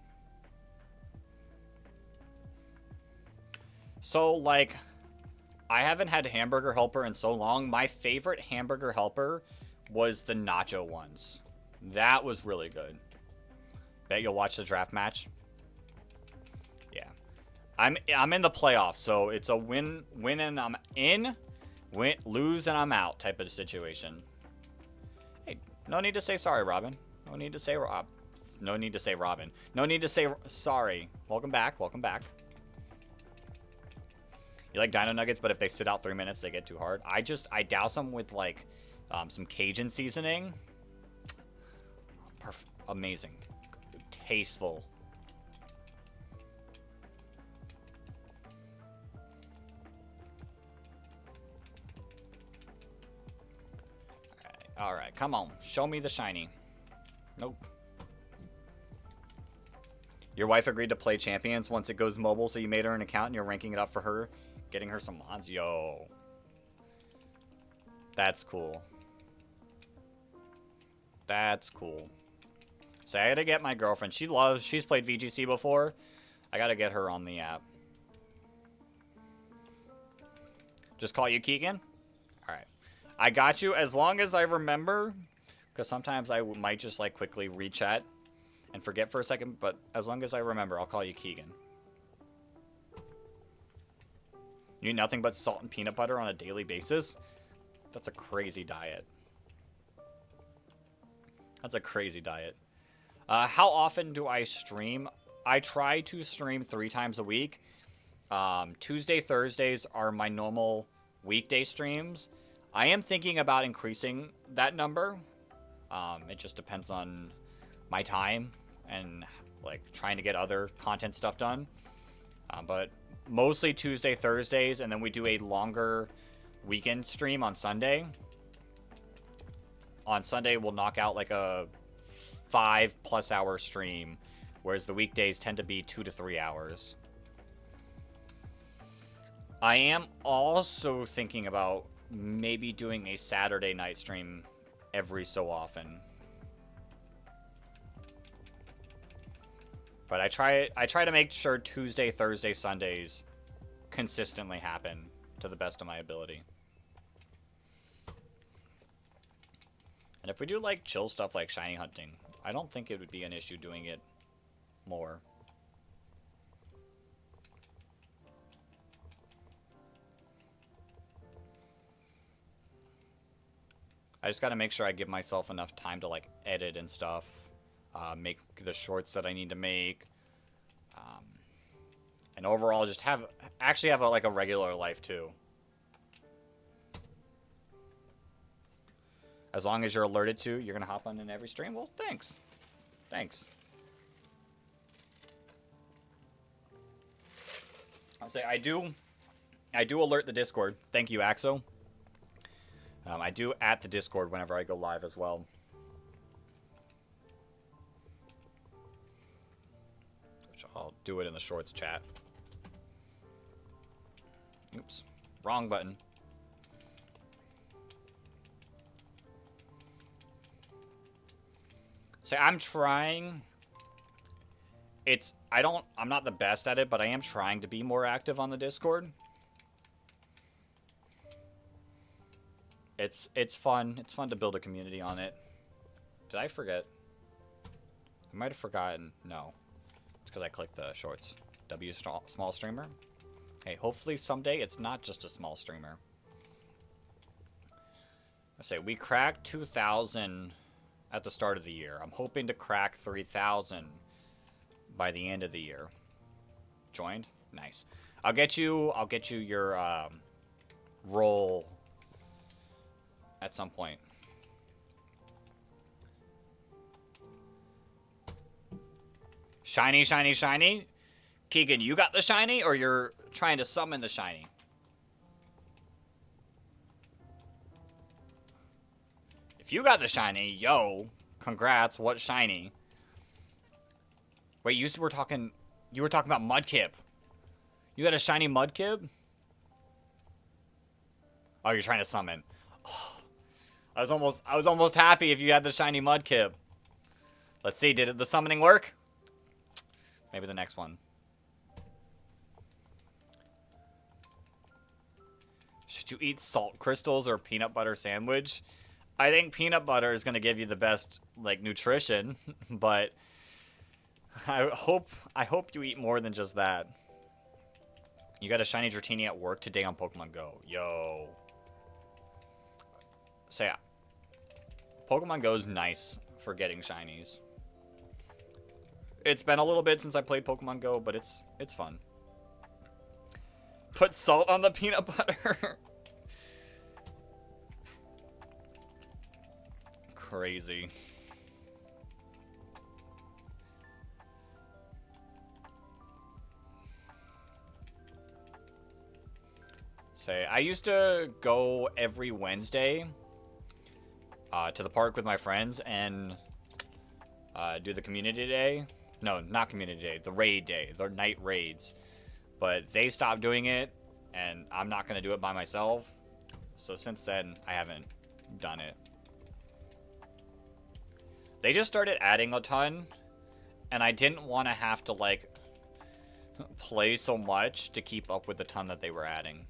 So, like, I haven't had hamburger helper in so long. My favorite hamburger helper was the nacho ones. That was really good. Bet you'll watch the draft match. Yeah. I'm in the playoffs, so it's a win and I'm in, lose and I'm out type of situation. Hey, no need to say sorry, Robin. No need to say Rob. No need to say Robin. No need to say sorry. Welcome back. Welcome back. You like Dino Nuggets, but if they sit out 3 minutes, they get too hard. I douse them with like some Cajun seasoning. Amazing. Tasteful. All right, come on. Show me the shiny. Nope. Your wife agreed to play Champions once it goes mobile, so you made her an account and you're ranking it up for her, getting her some mods. Yo. That's cool. That's cool. So I gotta get my girlfriend. She's played VGC before. I gotta get her on the app. Just call you Keegan? Alright. I got you as long as I remember. Because sometimes I might just like quickly rechat and forget for a second. But as long as I remember, I'll call you Keegan. You eat nothing but salt and peanut butter on a daily basis? That's a crazy diet. That's a crazy diet. How often do I stream? I try to stream 3 times a week. Tuesday, Thursdays are my normal weekday streams. I am thinking about increasing that number. It just depends on my time and like trying to get other content stuff done. But mostly Tuesday, Thursdays, and then we do a longer weekend stream on Sunday. On Sunday, we'll knock out like a 5+ hour stream, whereas the weekdays tend to be 2 to 3 hours. I am also thinking about maybe doing a Saturday night stream every so often. But I try to make sure Tuesday, Thursday, Sundays consistently happen to the best of my ability. And if we do like chill stuff like shiny hunting, I don't think it would be an issue doing it more. I just got to make sure I give myself enough time to like edit and stuff, make the shorts that I need to make, and overall just actually have like a regular life too. As long as you're alerted to, you're gonna hop on in every stream. Well, thanks. I'll say I do alert the Discord. Thank you, Axo. I do at the Discord whenever I go live as well. Which I'll do it in the shorts chat. Oops. Wrong button. So I'm trying. I'm not the best at it, but I am trying to be more active on the Discord. It's fun. It's fun to build a community on it. Did I forget? I might have forgotten. No. It's because I clicked the shorts. W small streamer. Hey, hopefully someday it's not just a small streamer. I say we cracked 2,000 at the start of the year. I'm hoping to crack 3,000 by the end of the year. Joined? Nice. I'll get you your role at some point. Shiny, shiny, shiny. Keegan, you got the shiny, or you're trying to summon the shiny? If you got the shiny, yo, congrats. What shiny? Wait, you were talking about Mudkip. You got a shiny Mudkip? Oh, you're trying to summon. Oh, I was almost happy if you had the shiny Mudkip. Let's see, did the summoning work? Maybe the next one. Should you eat salt crystals or peanut butter sandwich? I think peanut butter is going to give you the best, like, nutrition, but I hope you eat more than just that. You got a shiny Dratini at work today on Pokemon Go. Yo. So yeah. Pokemon Go is nice for getting shinies. It's been a little bit since I played Pokemon Go, but it's fun. Put salt on the peanut butter. Crazy. Say, I used to go every Wednesday to the park with my friends and do the community day. No, not community day. The raid day. The night raids. But they stopped doing it, and I'm not going to do it by myself. So since then, I haven't done it. They just started adding a ton, and I didn't want to have to, like, play so much to keep up with the ton that they were adding.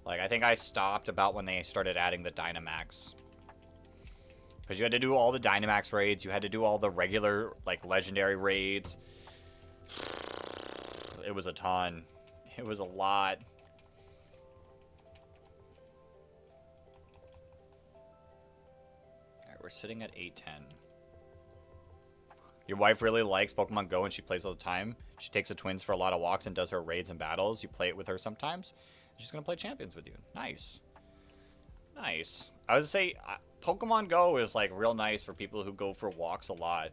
Like, I think I stopped about when they started adding the Dynamax. Because you had to do all the Dynamax raids. You had to do all the regular, like, legendary raids. It was a ton. It was a lot. Alright, we're sitting at 8:10. Your wife really likes Pokemon Go and she plays all the time. She takes the twins for a lot of walks and does her raids and battles. You play it with her sometimes. She's going to play Champions with you. Nice. Nice. I would say Pokemon Go is, like, real nice for people who go for walks a lot.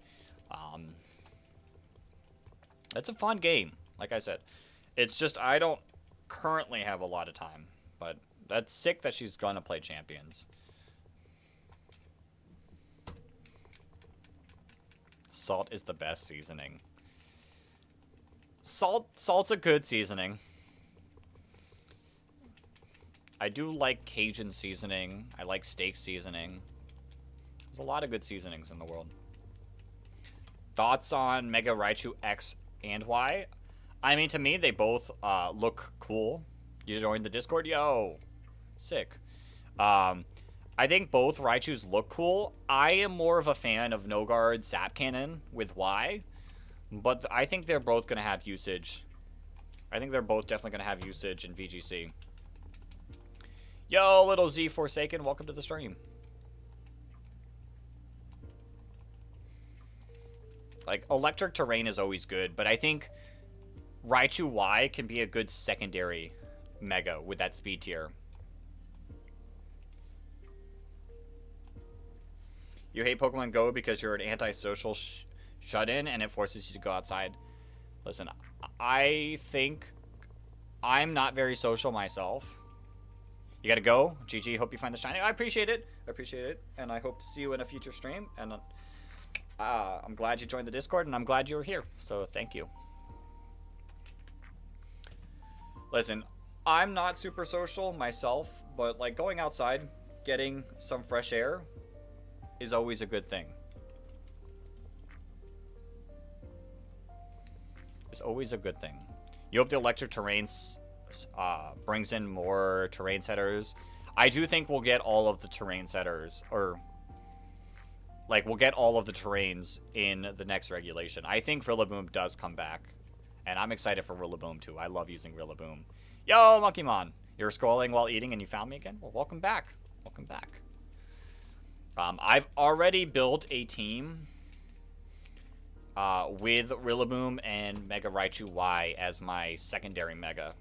It's a fun game, like I said. It's just I don't currently have a lot of time. But that's sick that she's going to play Champions. Salt is the best seasoning. Salt's a good seasoning. I do like Cajun seasoning. I like steak seasoning. There's a lot of good seasonings in the world. Thoughts on Mega Raichu X and Y? I mean, to me, they both look cool. You joined the Discord? Yo. Sick. I think both Raichus look cool. I am more of a fan of Nogard Zap Cannon with Y. But I think they're both going to have usage. I think they're both definitely going to have usage in VGC. Yo, little Z Forsaken, welcome to the stream. Like, electric terrain is always good, but I think Raichu Y can be a good secondary Mega with that speed tier. You hate Pokemon Go because you're an antisocial shut in and it forces you to go outside. Listen, I think I'm not very social myself. You gotta go. GG, hope you find the shiny. I appreciate it. I appreciate it. And I hope to see you in a future stream. And I'm glad you joined the Discord, and I'm glad you were here. So thank you. Listen, I'm not super social myself, but like going outside, getting some fresh air is always a good thing. It's always a good thing. You hope the electric terrains brings in more terrain setters. I do think we'll get all of the terrain setters, or like we'll get all of the terrains in the next regulation. I think Rillaboom does come back, and I'm excited for Rillaboom too. I love using Rillaboom. Yo, Monkeymon, you were scrolling while eating and you found me again? Well, welcome back. Welcome back. I've already built a team with Rillaboom and Mega Raichu Y as my secondary Mega.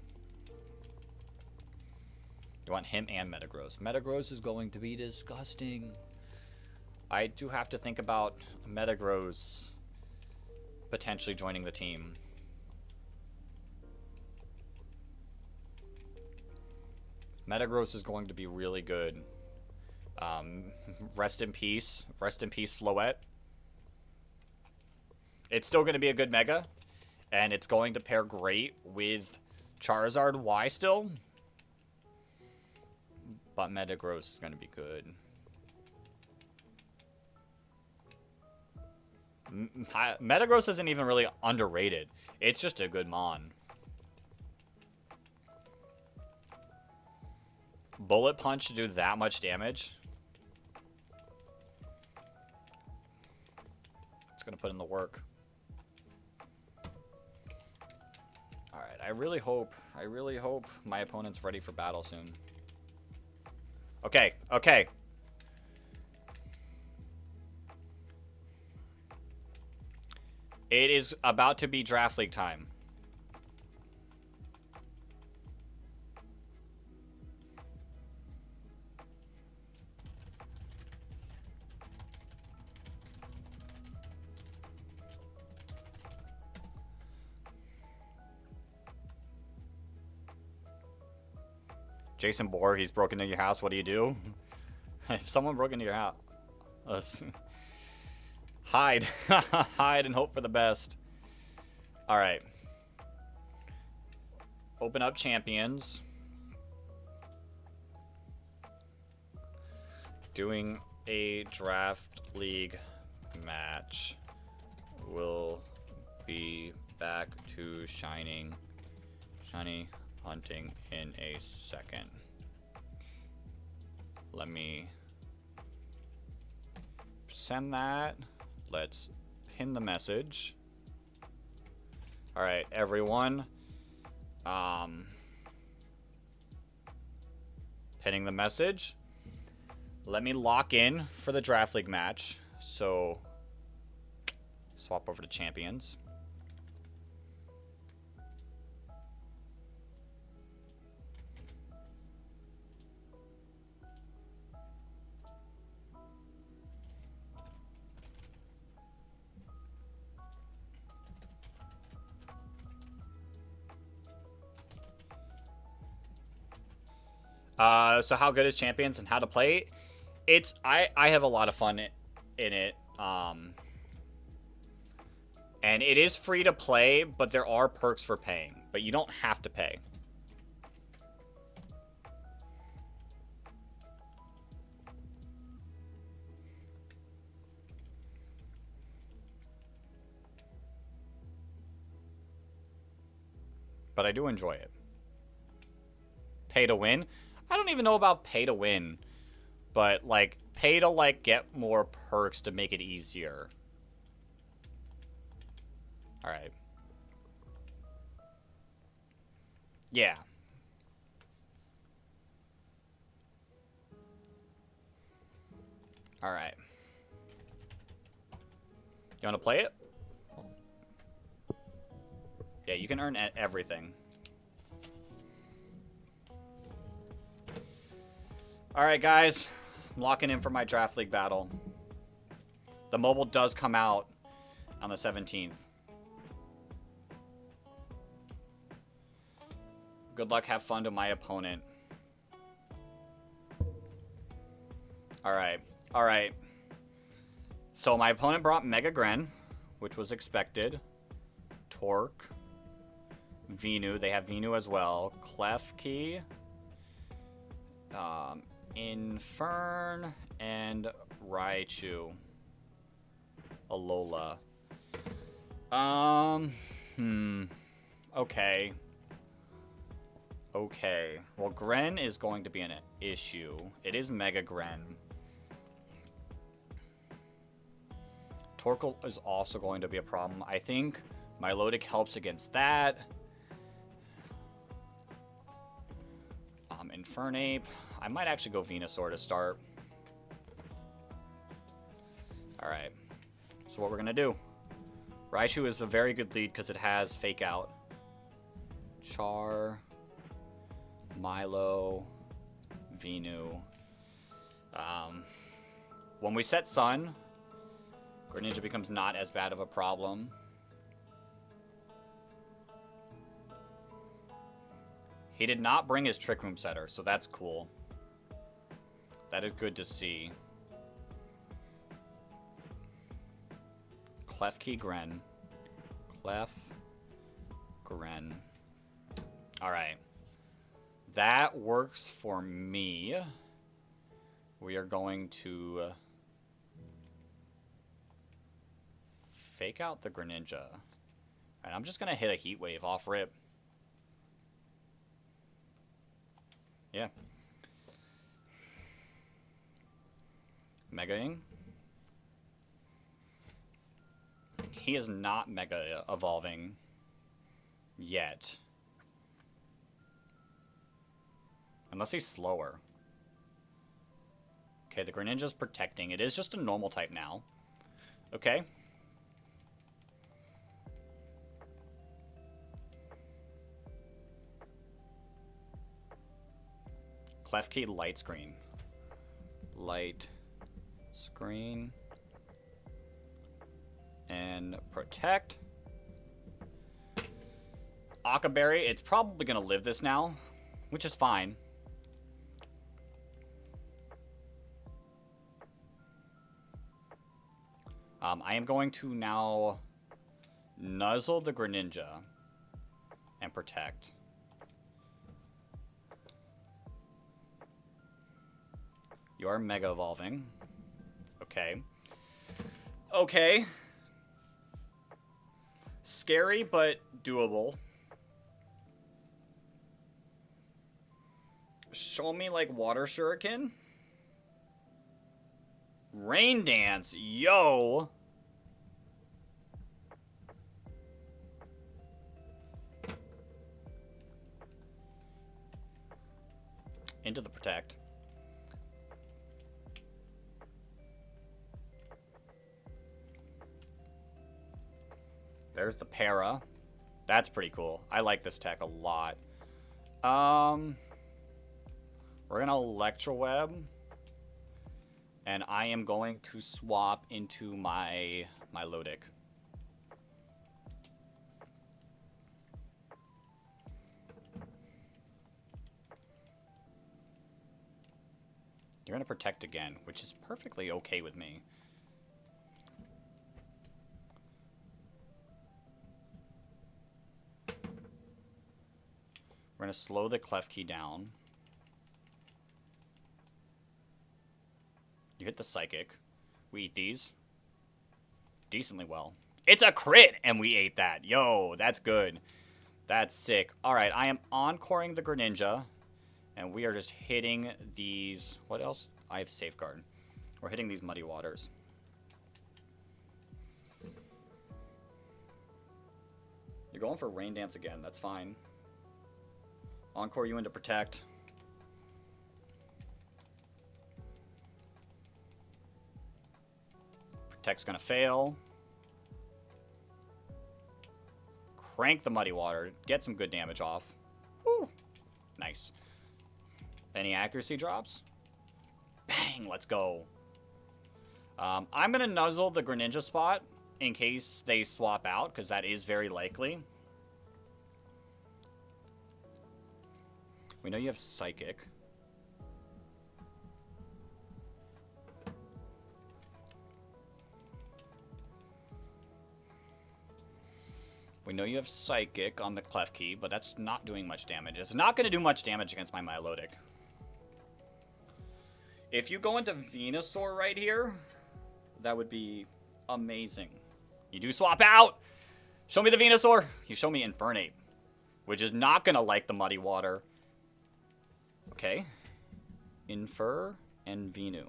You want him and Metagross. Metagross is going to be disgusting. I do have to think about Metagross potentially joining the team. Metagross is going to be really good. Rest in peace. Rest in peace, Floette. It's still going to be a good Mega. And it's going to pair great with Charizard Y still. But Metagross is going to be good. Metagross isn't even really underrated. It's just a good Mon. Bullet Punch to do that much damage. It's going to put in the work. Alright, I really hope my opponent's ready for battle soon. Okay, okay. It is about to be Draft League time. Jason Bourne, he's broken into your house. What do you do? If someone broke into your house, hide. Hide and hope for the best. All right. Open up champions. Doing a draft league match. We'll be back to shiny hunting in a second. Let me send that. Let's pin the message. All right, everyone. Pinning the message. Let me lock in for the draft league match. So swap over to champions. So how good is Champions and how to play? It's I have a lot of fun in it. And it is free to play, but there are perks for paying. But you don't have to pay. But I do enjoy it. Pay to win? I don't even know about pay to win. But, like, pay to, like, get more perks to make it easier. Alright. Yeah. Alright. You want to play it? Yeah, you can earn everything. Alright, guys. I'm locking in for my draft league battle. The mobile does come out on the 17th. Good luck, have fun to my opponent. Alright, alright. So my opponent brought Mega Gren, which was expected. Torque. Venu, they have Venu as well. Klefki. Infern. And Raichu. Alola. Okay. Okay. Well, Gren is going to be an issue. It is Mega Gren. Torkoal is also going to be a problem. I think Milotic helps against that. Infernape. I might actually go Venusaur to start. Alright. So what we're going to do. Raichu is a very good lead because it has Fake Out. Char. Milo. Venu. When we set Sun, Greninja becomes not as bad of a problem. He did not bring his Trick Room setter, so that's cool. That is good to see. Klefki Gren. Clef Gren. Alright. That works for me. We are going to Fake Out the Greninja. And I'm just going to hit a Heat Wave off rip. Yeah. Mega-ing. He is not Mega Evolving yet. Unless he's slower. Okay, the Greninja's protecting. It is just a normal type now. Okay. Klefki Light Screen. Light Screen. And Protect. Akaberry, it's probably going to live this now, which is fine. I am going to now Nuzzle the Greninja and Protect. You are Mega Evolving. Okay. Okay. Scary, but doable. Show me, like, Water Shuriken. Rain Dance. Yo. Into the Protect. There's the Para. That's pretty cool. I like this tech a lot. We're gonna Electro Web. And I am going to swap into my Milotic. You're gonna Protect again, which is perfectly okay with me. We're going to slow the Klefki down. You hit the Psychic. We eat these. Decently well. It's a crit! And we ate that. Yo, that's good. That's sick. Alright, I am encoring the Greninja. And we are just hitting these... What else? I have Safeguard. We're hitting these Muddy Waters. You're going for Rain Dance again. That's fine. Encore you into Protect. Protect's gonna fail. Crank the Muddy Water. Get some good damage off. Woo! Nice. Any accuracy drops? Bang! Let's go. I'm gonna Nuzzle the Greninja spot in case they swap out, because that is very likely. We know you have Psychic. We know you have Psychic on the Klefki, but that's not doing much damage. It's not going to do much damage against my Milotic. If you go into Venusaur right here, that would be amazing. You do swap out! Show me the Venusaur! You show me Infernape, which is not going to like the Muddy Water. Okay. Infer and Venu.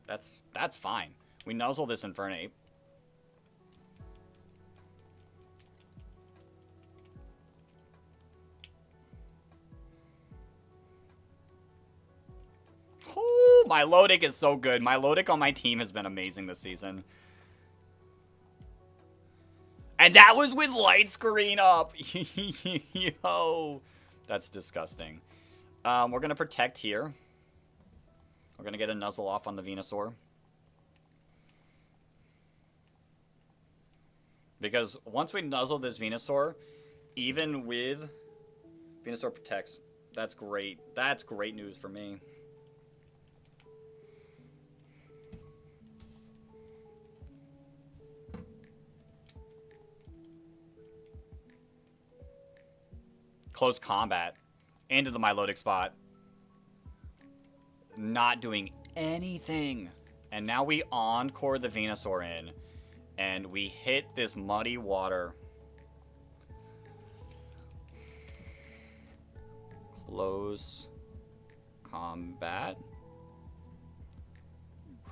That's fine. We nuzzle this Infernape. Oh, Milotic is so good. Milotic on my team has been amazing this season. And that was with light screen up. Yo. That's disgusting. We're going to protect here. We're going to get a nuzzle off on the Venusaur. Because once we nuzzle this Venusaur, even with Venusaur protects, that's great. That's great news for me. Close combat into the Milotic spot. Not doing anything. And now we encore the Venusaur in. And we hit this Muddy Water. Close combat.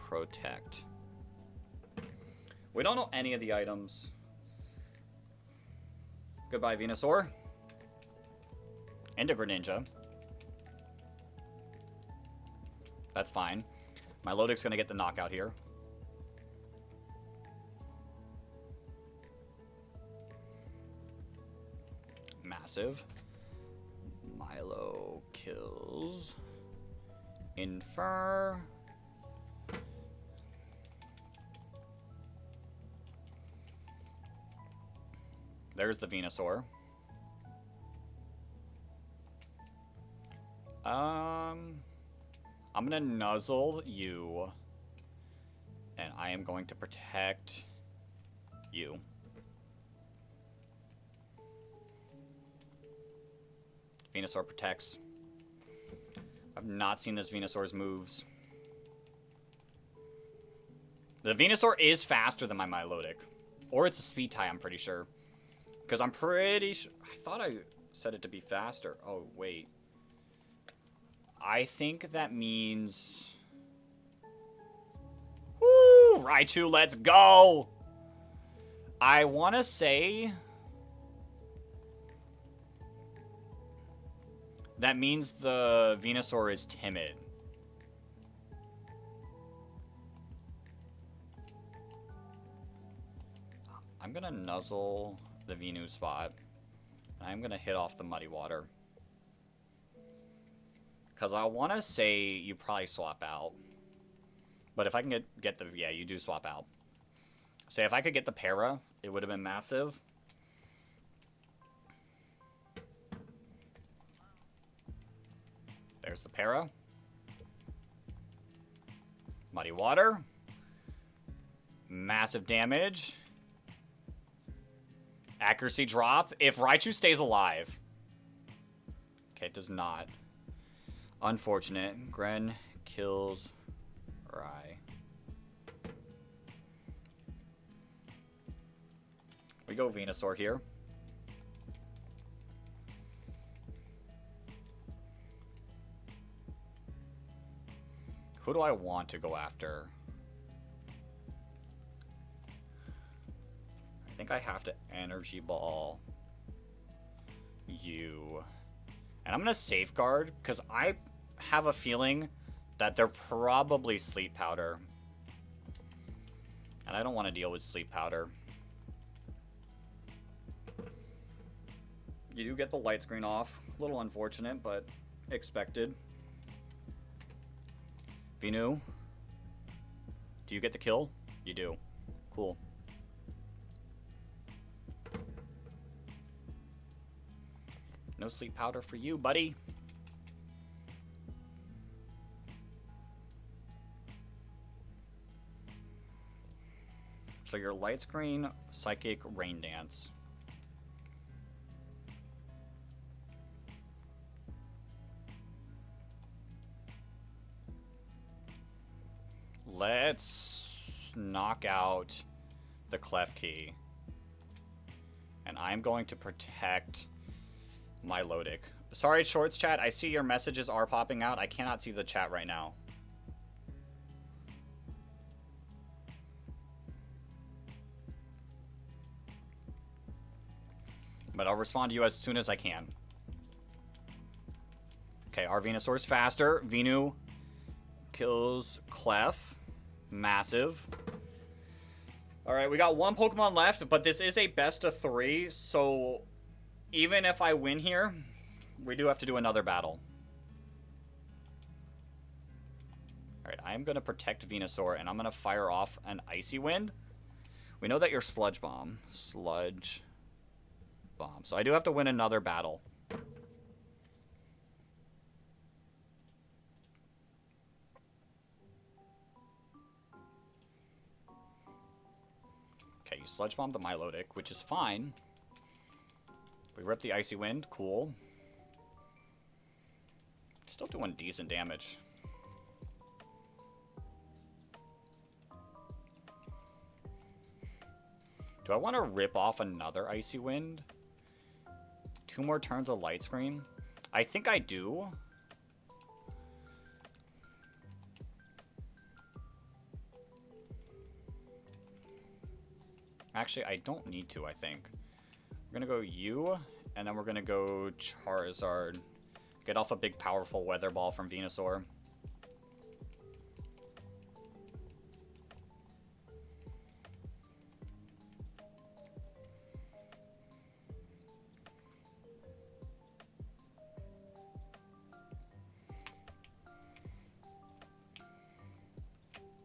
Protect. We don't know any of the items. Goodbye, Venusaur. And a Greninja. That's fine. Milotic's gonna get the knockout here. Massive. Milo kills. Infer. There's the Venusaur. I'm gonna nuzzle you. And I am going to protect you. Venusaur protects. I've not seen this Venusaur's moves. The Venusaur is faster than my Milotic. Or it's a speed tie, I'm pretty sure. Because I'm pretty sure... I thought I set it to be faster. Oh, wait. I think that means... Woo! Raichu, let's go! I want to say... that means the Venusaur is timid. I'm going to nuzzle the Venu spot. I'm going to hit off the Muddy Water. Because I want to say you probably swap out. But if I can get the... yeah, you do swap out. Say if I could get the Para, it would have been massive. There's the Para. Muddy Water. Massive damage. Accuracy drop. If Raichu stays alive. Okay, it does not. Unfortunate. Gren kills Rai. We go Venusaur here. Who do I want to go after? I think I have to Energy Ball you. And I'm going to Safeguard because I have a feeling that they're probably Sleep Powder. And I don't want to deal with Sleep Powder. You do get the light screen off. A little unfortunate, but expected. Venu, do you get the kill? You do. Cool. cool. No sleep powder for you, buddy. So your light screen, psychic, rain dance. Let's knock out the clef key. And I'm going to protect my Lodic. Sorry, Shorts chat. I see your messages are popping out. I cannot see the chat right now. But I'll respond to you as soon as I can. Okay, our Venusaur's faster. Venu kills Clef. Massive. Alright, we got one Pokemon left, but this is a best of 3, so even if I win here, we do have to do another battle. Alright, I'm going to protect Venusaur, and I'm going to fire off an Icy Wind. We know that you're Sludge Bomb. Sludge Bomb. So I do have to win another battle. Okay, you Sludge Bomb the Milotic, which is fine. We rip the Icy Wind. Cool. Still doing decent damage. Do I want to rip off another Icy Wind? 2 more turns of Light Screen? I think I do. Actually, I don't need to, I think. We're going to go you, and then we're going to go Charizard. Get off a big, powerful Weather Ball from Venusaur.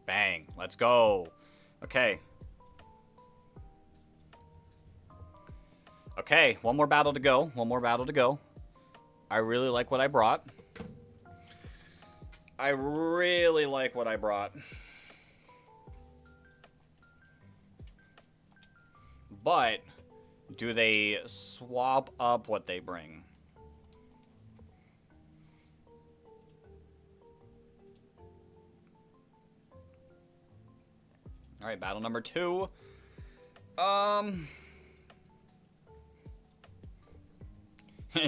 Bang. Let's go. Okay. Okay, one more battle to go. One more battle to go. I really like what I brought. I really like what I brought. But do they swap up what they bring? All right, battle number 2.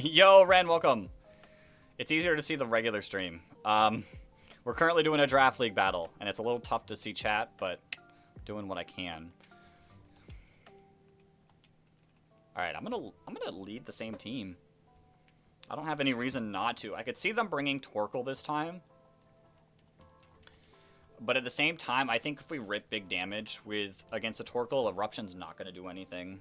Yo, Ren, welcome. It's easier to see the regular stream. We're currently doing a Draft League battle, and it's a little tough to see chat, but doing what I can. All right, I'm gonna lead the same team. I don't have any reason not to. I could see them bringing Torkoal this time. But at the same time, I think if we rip big damage against a Torkoal, Eruption's not going to do anything.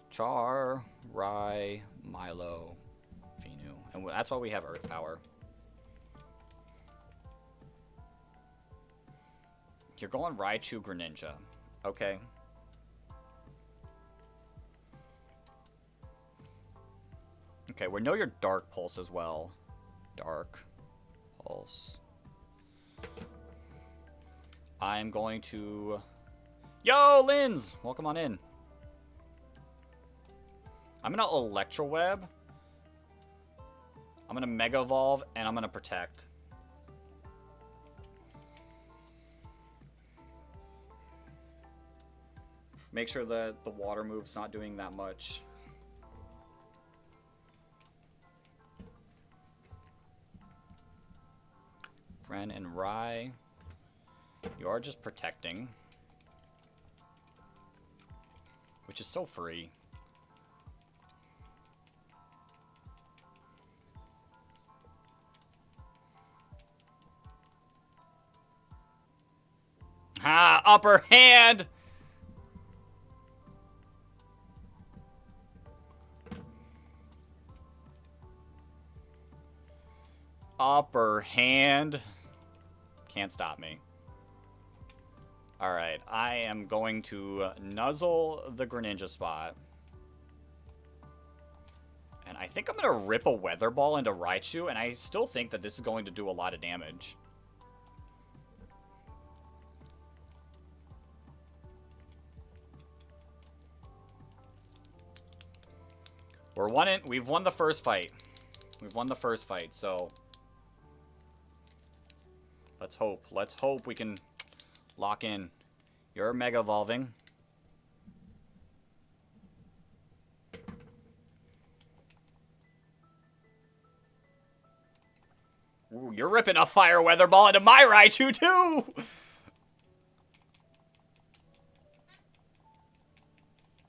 Char, Rai, Milo, Venu. And that's why we have Earth Power. You're going Raichu, Greninja. Okay. Okay, we know you're Dark Pulse as well. Dark Pulse. I'm going to... Yo, Linz! Welcome on in. I'm going to Electro Web. I'm going to Mega Evolve, and I'm going to Protect. Make sure that the water move's not doing that much. Ren and Rai. You are just protecting. Which is so free. Ah, upper hand! Upper hand. Can't stop me. Alright, I am going to nuzzle the Greninja spot. And I think I'm going to rip a Weather Ball into Raichu, and I still think that this is going to do a lot of damage. We've won the first fight. We've won the first fight, so... Let's hope. Let's hope we can lock in. You're Mega Evolving. Ooh, you're ripping a Fire Weather Ball into my Raichu, too!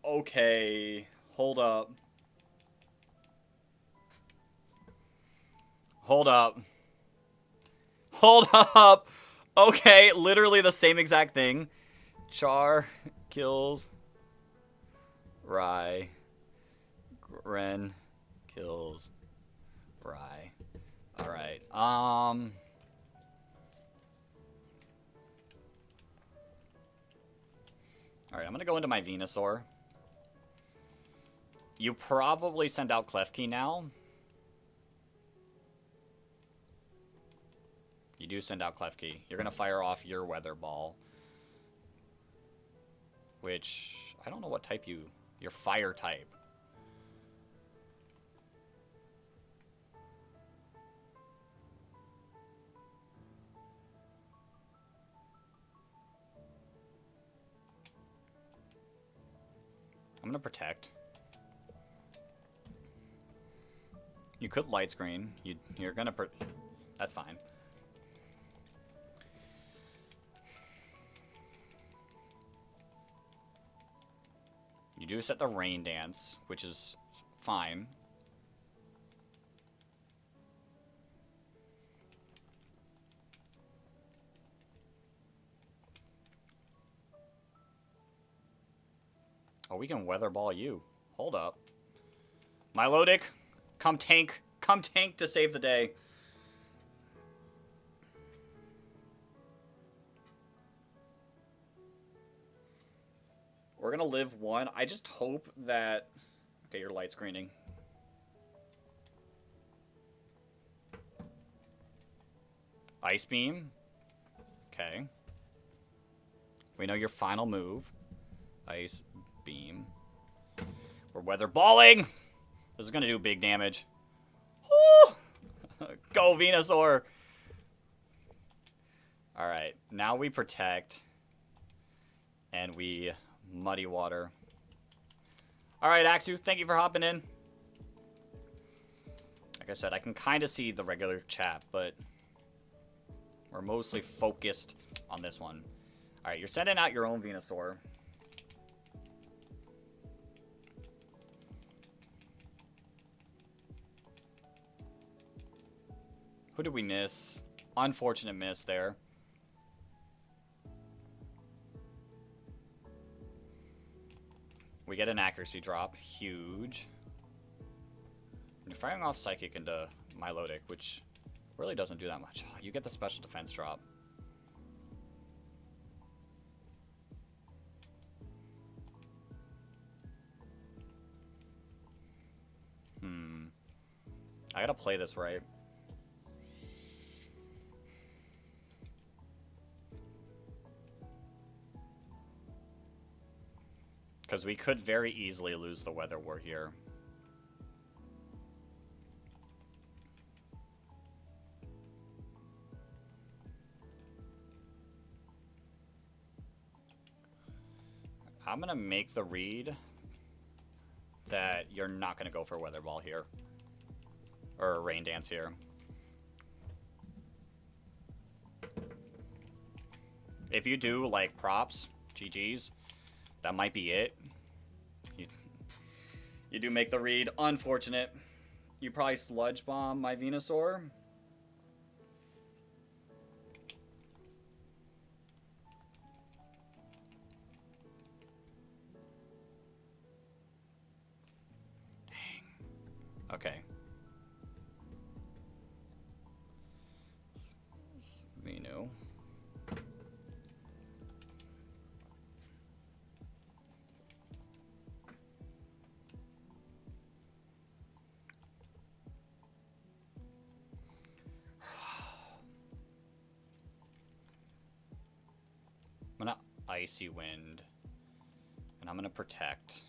Okay. Hold up. Hold up. Hold up! Okay, literally the same exact thing. Char kills Rai. Ren kills Rai. Alright, Alright, I'm gonna go into my Venusaur. You probably send out Klefki now. You do send out Klefki. You're gonna fire off your Weather Ball. Which, I don't know what type you're Fire type. I'm gonna Protect. You could Light Screen. You're gonna that's fine. You do set the Rain Dance, which is fine. Oh, we can Weather Ball you. Hold up. Milotic, come tank. Come tank to save the day. We're gonna live one. I just hope that... Okay, you're Light Screening. Ice Beam. Okay. We know your final move. Ice Beam. We're Weather Balling! This is gonna do big damage. Woo! Go, Venusaur! Alright, now we Protect. And we Muddy Water. Alright, Axu, thank you for hopping in. Like I said, I can kind of see the regular chat, but we're mostly focused on this one. Alright, you're sending out your own Venusaur. Who did we miss? Unfortunate miss there. We get an accuracy drop. Huge. And you're firing off Psychic into Milotic, which really doesn't do that much. You get the special defense drop. I gotta play this right. Because we could very easily lose the Weather War here. I'm going to make the read that you're not going to go for Weather Ball here. Or Rain Dance here. If you do, like, props, GG's, that might be it. You do make the read. Unfortunate. You probably Sludge Bomb my Venusaur. Dang. Okay. Venu. Icy Wind. And I'm going to protect.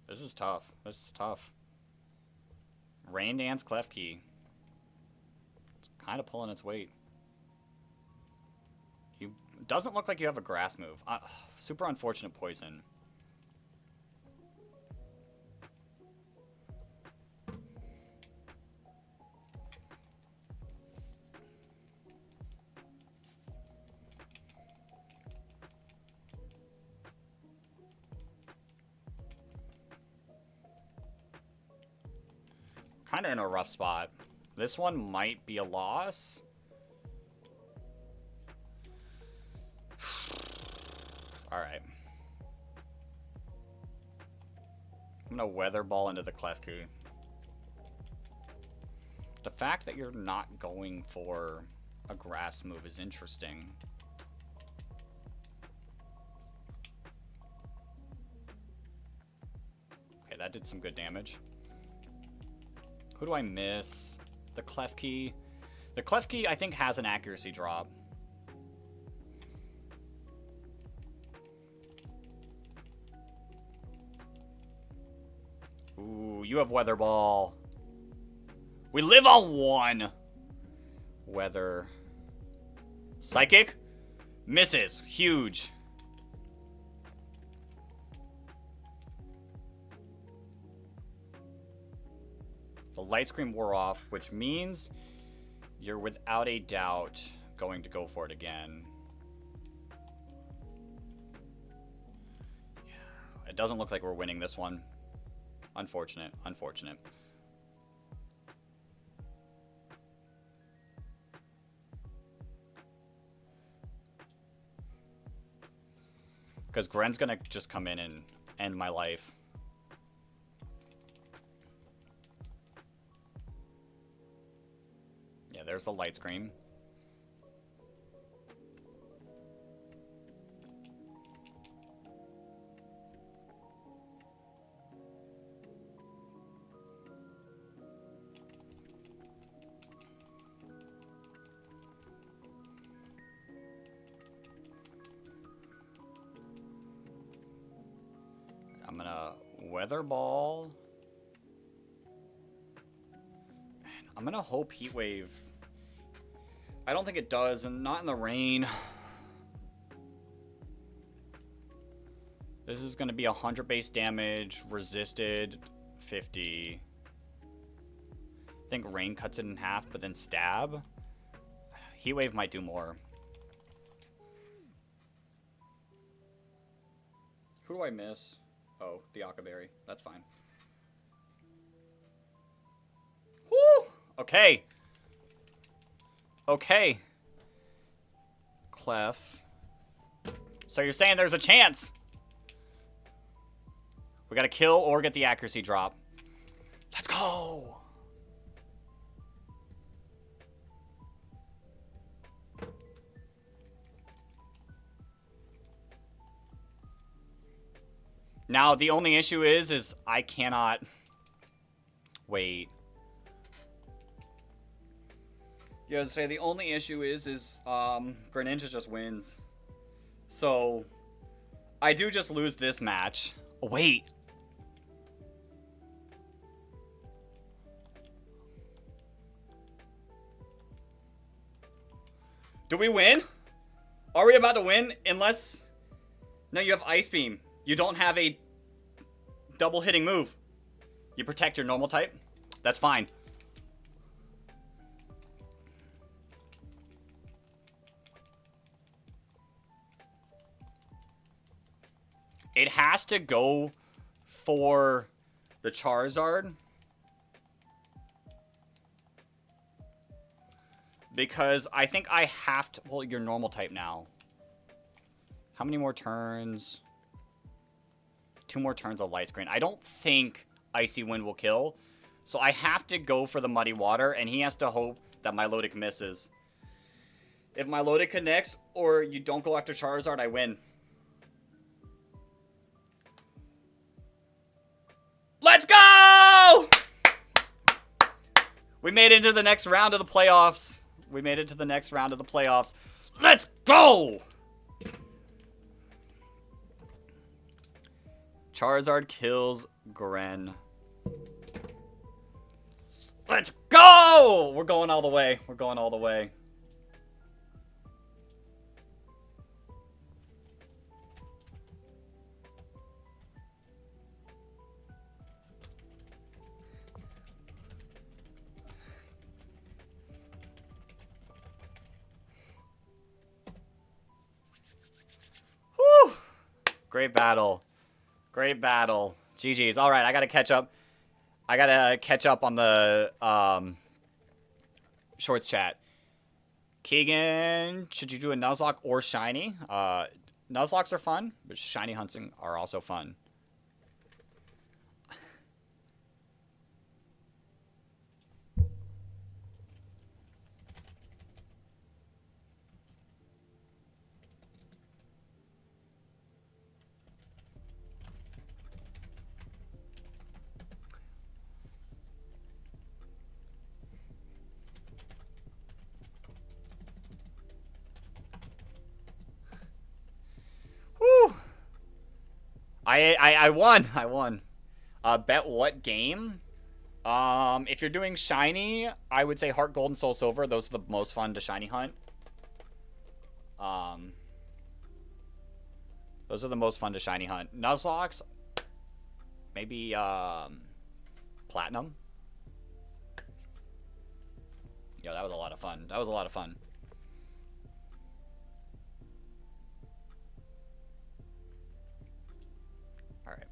This is tough. This is tough. Rain Dance, Klefki. It's kind of pulling its weight. You doesn't look like you have a grass move. Super unfortunate poison. Kind of in a rough spot. This one might be a loss. Alright. I'm gonna Weather Ball into the Klefki. The fact that you're not going for a grass move is interesting. Okay, that did some good damage. Who do I miss? The Klefki. The Klefki, I think, has an accuracy drop. Ooh, you have Weather Ball. We live on one. Weather. Psychic. Misses. Huge. The Light Screen wore off, which means you're without a doubt going to go for it again. Yeah, it doesn't look like we're winning this one. Unfortunate, unfortunate. Because Gren's gonna just come in and end my life. Yeah, there's the Light Screen. I'm gonna Weather Ball. I'm gonna hope Heat Wave. I don't think it does, and not in the rain. This is gonna be 100 base damage, resisted 50. I think rain cuts it in half, but then stab. Heat Wave might do more. Who do I miss? Oh, the Akaberry. That's fine. Woo! Okay. Okay. Clef. So you're saying there's a chance? We gotta kill or get the accuracy drop. Let's go! Now, the only issue is I cannot... Wait. Yeah, I was say the only issue is Greninja just wins. So, I do just lose this match. Oh, wait. Do we win? Are we about to win? Unless... No, you have Ice Beam. You don't have a double hitting move. You protect your normal type. That's fine. It has to go for the Charizard. Because I think I have to... Well, your normal type now. How many more turns? 2 more turns of Light Screen. I don't think Icy Wind will kill. So I have to go for the Muddy Water, and he has to hope that Milotic misses. If Milotic connects, or you don't go after Charizard, I win. Let's go! We made it to the next round of the playoffs. We made it to the next round of the playoffs. Let's go! Charizard kills Gren. Let's go! We're going all the way. We're going all the way. Whew! Great battle. Great battle. GG's. All right, I gotta catch up. I gotta catch up on the shorts chat. Keegan, should you do a Nuzlocke or Shiny? Nuzlocks are fun, but Shiny hunting are also fun. Woo! I won. I won. Bet what game? If you're doing Shiny, I would say Heart Gold and Soul Silver. Those are the most fun to Shiny hunt. Those are the most fun to Shiny hunt. Nuzlocke, maybe Platinum. Yeah, that was a lot of fun. That was a lot of fun. All right.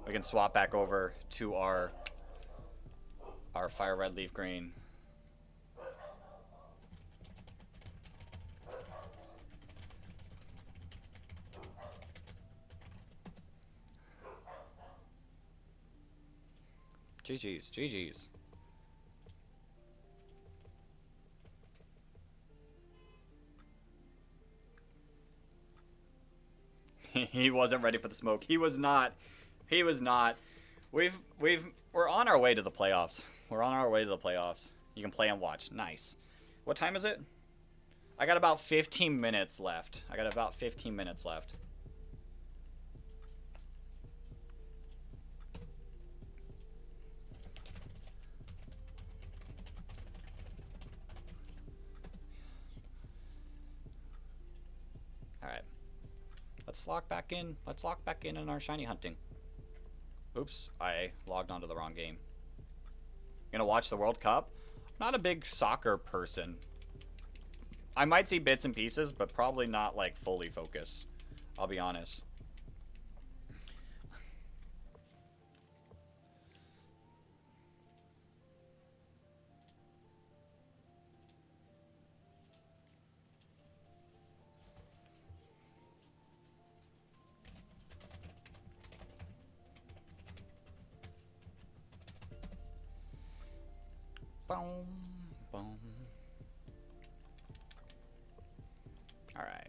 We can swap back over to our Fire Red Leaf Green. GG's, GG's. He wasn't ready for the smoke. He was not. He was not. We're on our way to the playoffs. We're on our way to the playoffs. You can play and watch. Nice. What time is it? I got about 15 minutes left. I got about 15 minutes left. All right. Let's lock back in. Let's lock back in our shiny hunting. Oops, I logged onto the wrong game. Gonna watch the World Cup? Not a big soccer person. I might see bits and pieces, but probably not like fully focused. I'll be honest. Boom, boom. All right.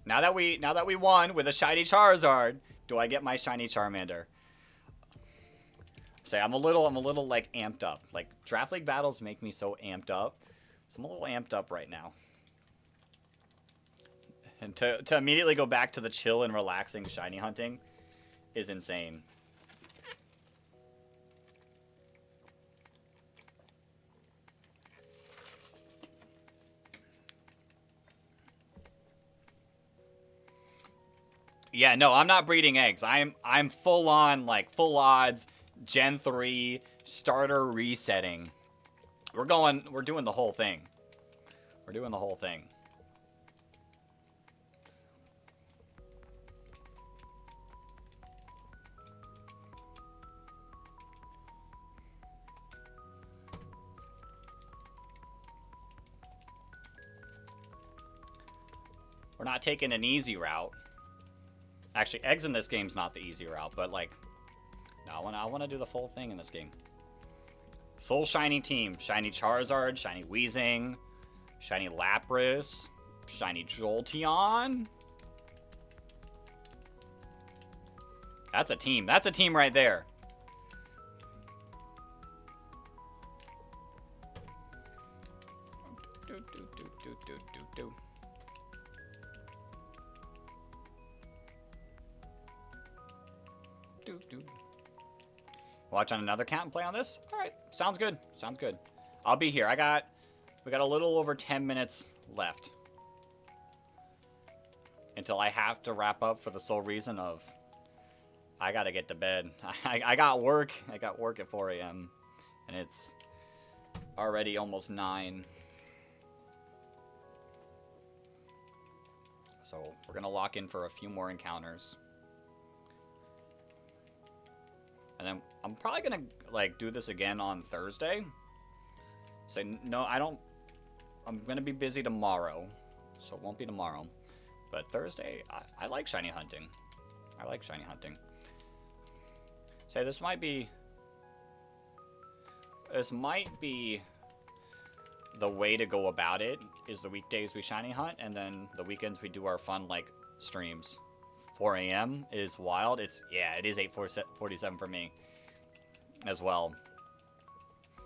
Now that we won with a shiny Charizard, do I get my shiny Charmander? Say I'm a little like amped up. Like Draft League battles make me so amped up. So I'm a little amped up right now. And to immediately go back to the chill and relaxing shiny hunting is insane. Yeah, no, I'm not breeding eggs. I'm full on, like, full odds, Gen 3, starter resetting. We're doing the whole thing. We're doing the whole thing. We're not taking an easy route. Actually, eggs in this game's not the easy route, but like, no, I want to do the full thing in this game. Full shiny team: shiny Charizard, shiny Weezing, shiny Lapras, shiny Jolteon. That's a team. That's a team right there. Watch on another account and play on this? Alright, sounds good. Sounds good. I'll be here. We got a little over 10 minutes left. Until I have to wrap up for the sole reason of I gotta get to bed. I got work. I got work at 4 a.m. And it's already almost 9. So we're gonna lock in for a few more encounters. And then I'm probably gonna like do this again on Thursday. Say no, I'm gonna be busy tomorrow, so it won't be tomorrow. But Thursday, I like shiny hunting. I like shiny hunting. Say this might be the way to go about it. Is the weekdays we shiny hunt, and then the weekends we do our fun like streams. 4 a.m. is wild. It is 8:47 for me as well.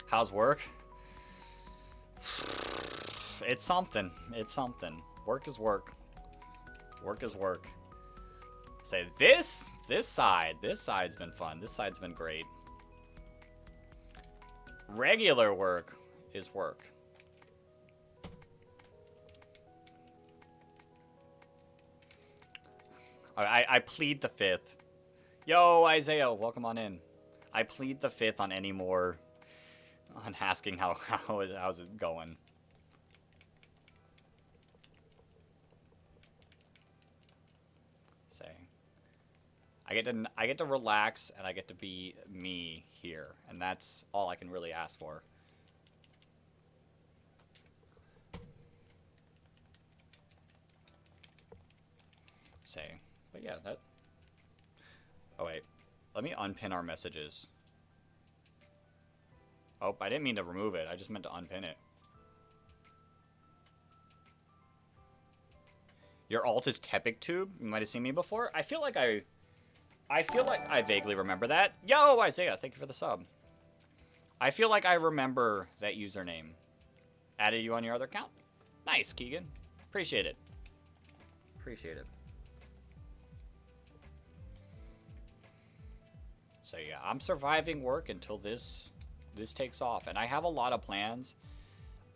How's work? It's something. It's something. Work is work. Work is work. Say this side's been fun. This side's been great. Regular work is work. I plead the fifth. Yo, Isaiah, welcome on in. I plead the fifth on any more on asking how's it going. Say, I get to relax and I get to be me here, and that's all I can really ask for. Say. But yeah, that... Oh, wait. Let me unpin our messages. Oh, I didn't mean to remove it. I just meant to unpin it. Your alt is TepicTube? You might have seen me before. I feel like I vaguely remember that. Yo, Isaiah, thank you for the sub. I feel like I remember that username. Added you on your other account? Nice, Keegan. Appreciate it. Appreciate it. So yeah, I'm surviving work until this takes off, and I have a lot of plans.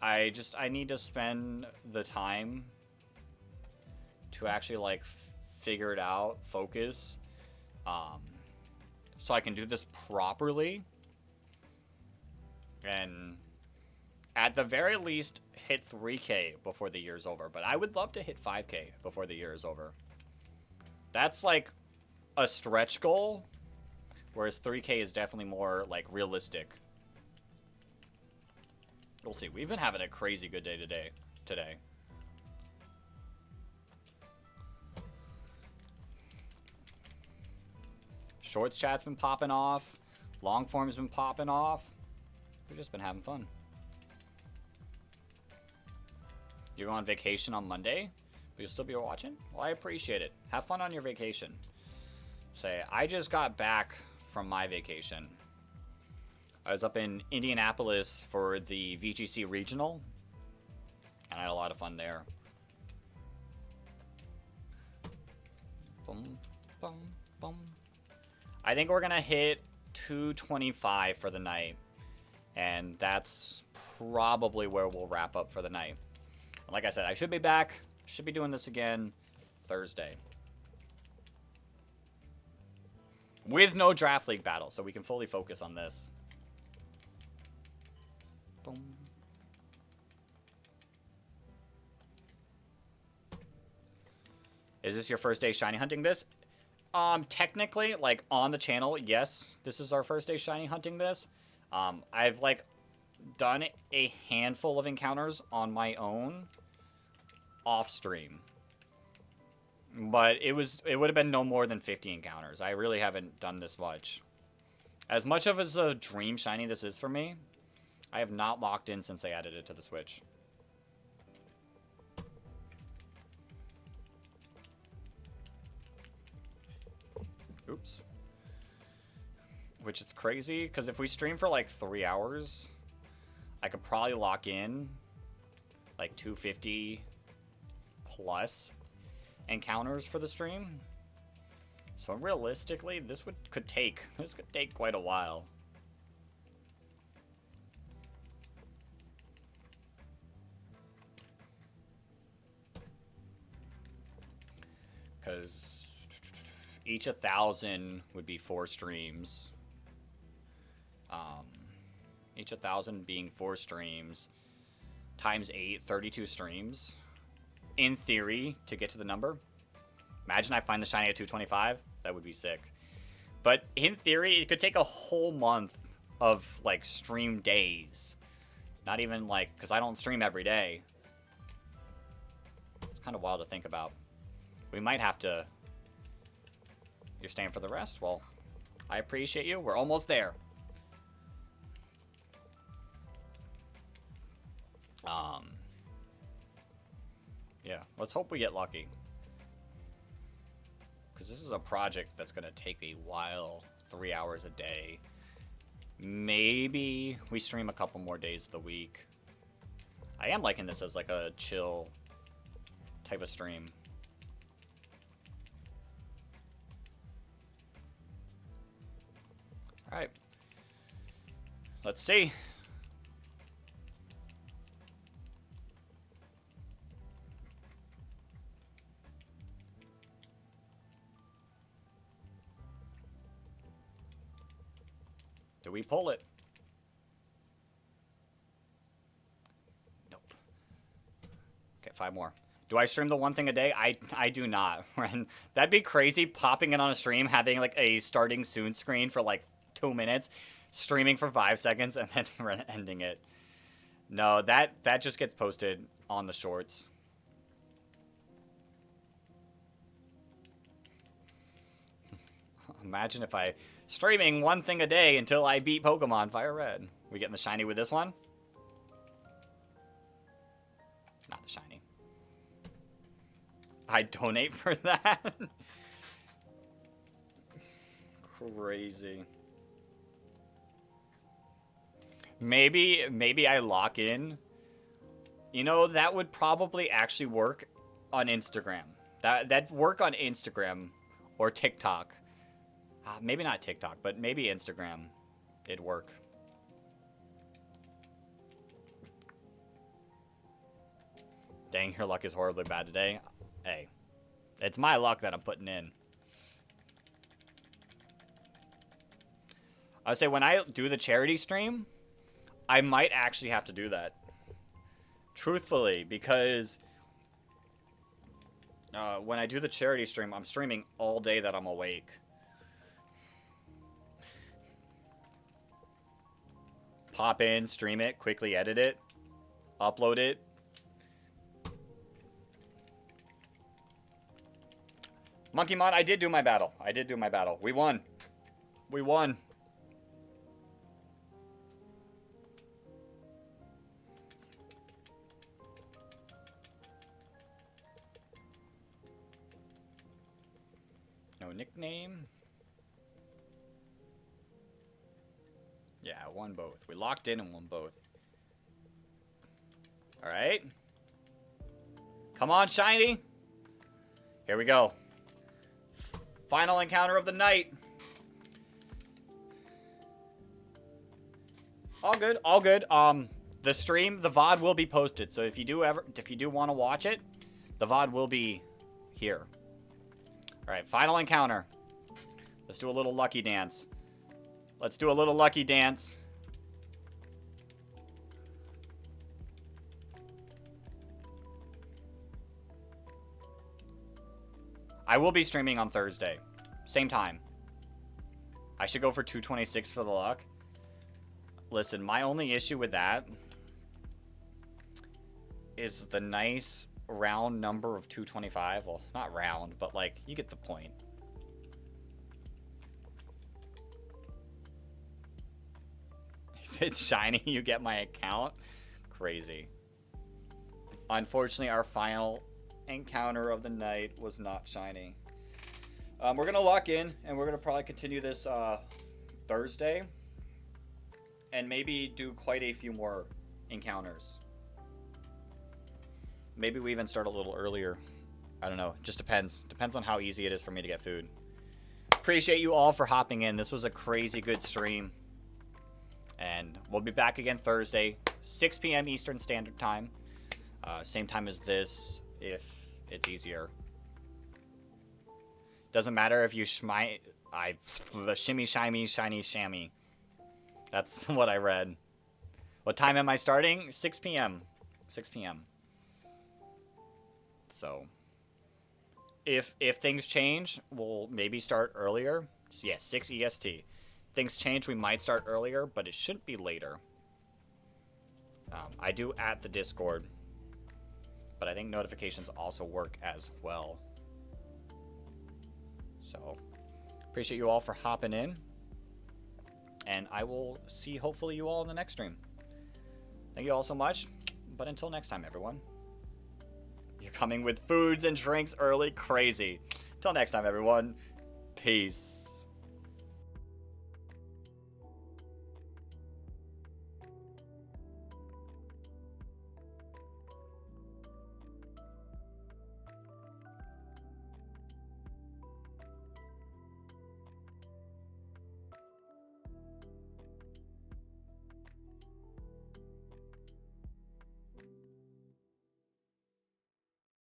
I need to spend the time to actually like figure it out, focus, so I can do this properly, and at the very least hit 3K before the year's over. But I would love to hit 5K before the year is over. That's like a stretch goal. Whereas 3K is definitely more, like, realistic. We'll see. We've been having a crazy good day today. Shorts chat's been popping off. Long form's been popping off. We've just been having fun. You're on vacation on Monday, but you'll still be watching? Well, I appreciate it. Have fun on your vacation. Say, I just got back from my vacation. I was up in Indianapolis for the VGC Regional, and I had a lot of fun there. Boom, boom, boom. I think we're gonna hit 225 for the night, and that's probably where we'll wrap up for the night. Like I said, I should be back, should be doing this again Thursday. With no draft league battle, so we can fully focus on this. Boom. Is this your first day shiny hunting this? Technically, like, on the channel, yes, this is our first day shiny hunting this. I've, like, done a handful of encounters on my own off stream. But it would have been no more than 50 encounters. I really haven't done this much. As much of as a dream shiny this is for me, I have not locked in since they added it to the Switch. Oops. Which is crazy, because if we stream for like 3 hours, I could probably lock in like 250 plus encounters for the stream. So realistically, this could take quite a while. Because each 1,000 would be 4 streams. Each 1,000 being 4 streams times 8, 32 streams. In theory, to get to the number. Imagine I find the shiny at 225. That would be sick. But in theory, it could take a whole month of, like, stream days. Not even, like, because I don't stream every day. It's kind of wild to think about. We might have to... You're staying for the rest? Well, I appreciate you. We're almost there. Yeah, let's hope we get lucky. Because this is a project that's going to take a while. 3 hours a day. Maybe we stream a couple more days of the week. I am liking this as like a chill type of stream. Alright. Let's see. Do we pull it? Nope. Okay, 5 more. Do I stream the one thing a day? I do not. That'd be crazy, popping in on a stream, having like a starting soon screen for like 2 minutes, streaming for 5 seconds, and then ending it. No, that just gets posted on the shorts. Imagine if I... Streaming one thing a day until I beat Pokemon Fire Red. We getting the shiny with this one? Not the shiny. I donate for that? Crazy. Maybe I lock in. You know, that would probably actually work on Instagram. That'd work on Instagram or TikTok. Maybe not TikTok, but maybe Instagram. It'd work. Dang, your luck is horribly bad today. Hey, it's my luck that I'm putting in. I would say when I do the charity stream, I might actually have to do that. Truthfully, because when I do the charity stream, I'm streaming all day that I'm awake. Pop in, stream it, quickly edit it, upload it. Monkeymon, I did do my battle. I did do my battle. We won. We won. No nickname. Yeah, won both. We locked in and won both. Alright. Come on, shiny. Here we go. Final encounter of the night. All good, all good. The stream, the VOD will be posted. So if you do want to watch it, the VOD will be here. Alright, final encounter. Let's do a little lucky dance. Let's do a little lucky dance. I will be streaming on Thursday. Same time. I should go for 226 for the luck. Listen, my only issue with that is the nice round number of 225. Well, not round, but like, you get the point. If it's shiny, you get my account. Crazy. Unfortunately, our final encounter of the night was not shiny. We're gonna lock in, and we're gonna probably continue this Thursday, and maybe do quite a few more encounters. Maybe we even start a little earlier. I don't know. Just depends. Depends on how easy it is for me to get food. Appreciate you all for hopping in. This was a crazy good stream. And we'll be back again Thursday, 6 p.m. Eastern Standard Time. Same time as this, if it's easier. Doesn't matter if you the shimmy, shiny, shiny, shammy. That's what I read. What time am I starting? 6 p.m. 6 p.m. So, if things change, we'll maybe start earlier. So yeah, 6 EST. Things change, we might start earlier, but it shouldn't be later. I do at the Discord, but I think notifications also work as well. So, appreciate you all for hopping in, and I will see hopefully you all in the next stream. Thank you all so much, but until next time, everyone. You're coming with foods and drinks early, crazy. Until next time, everyone. Peace.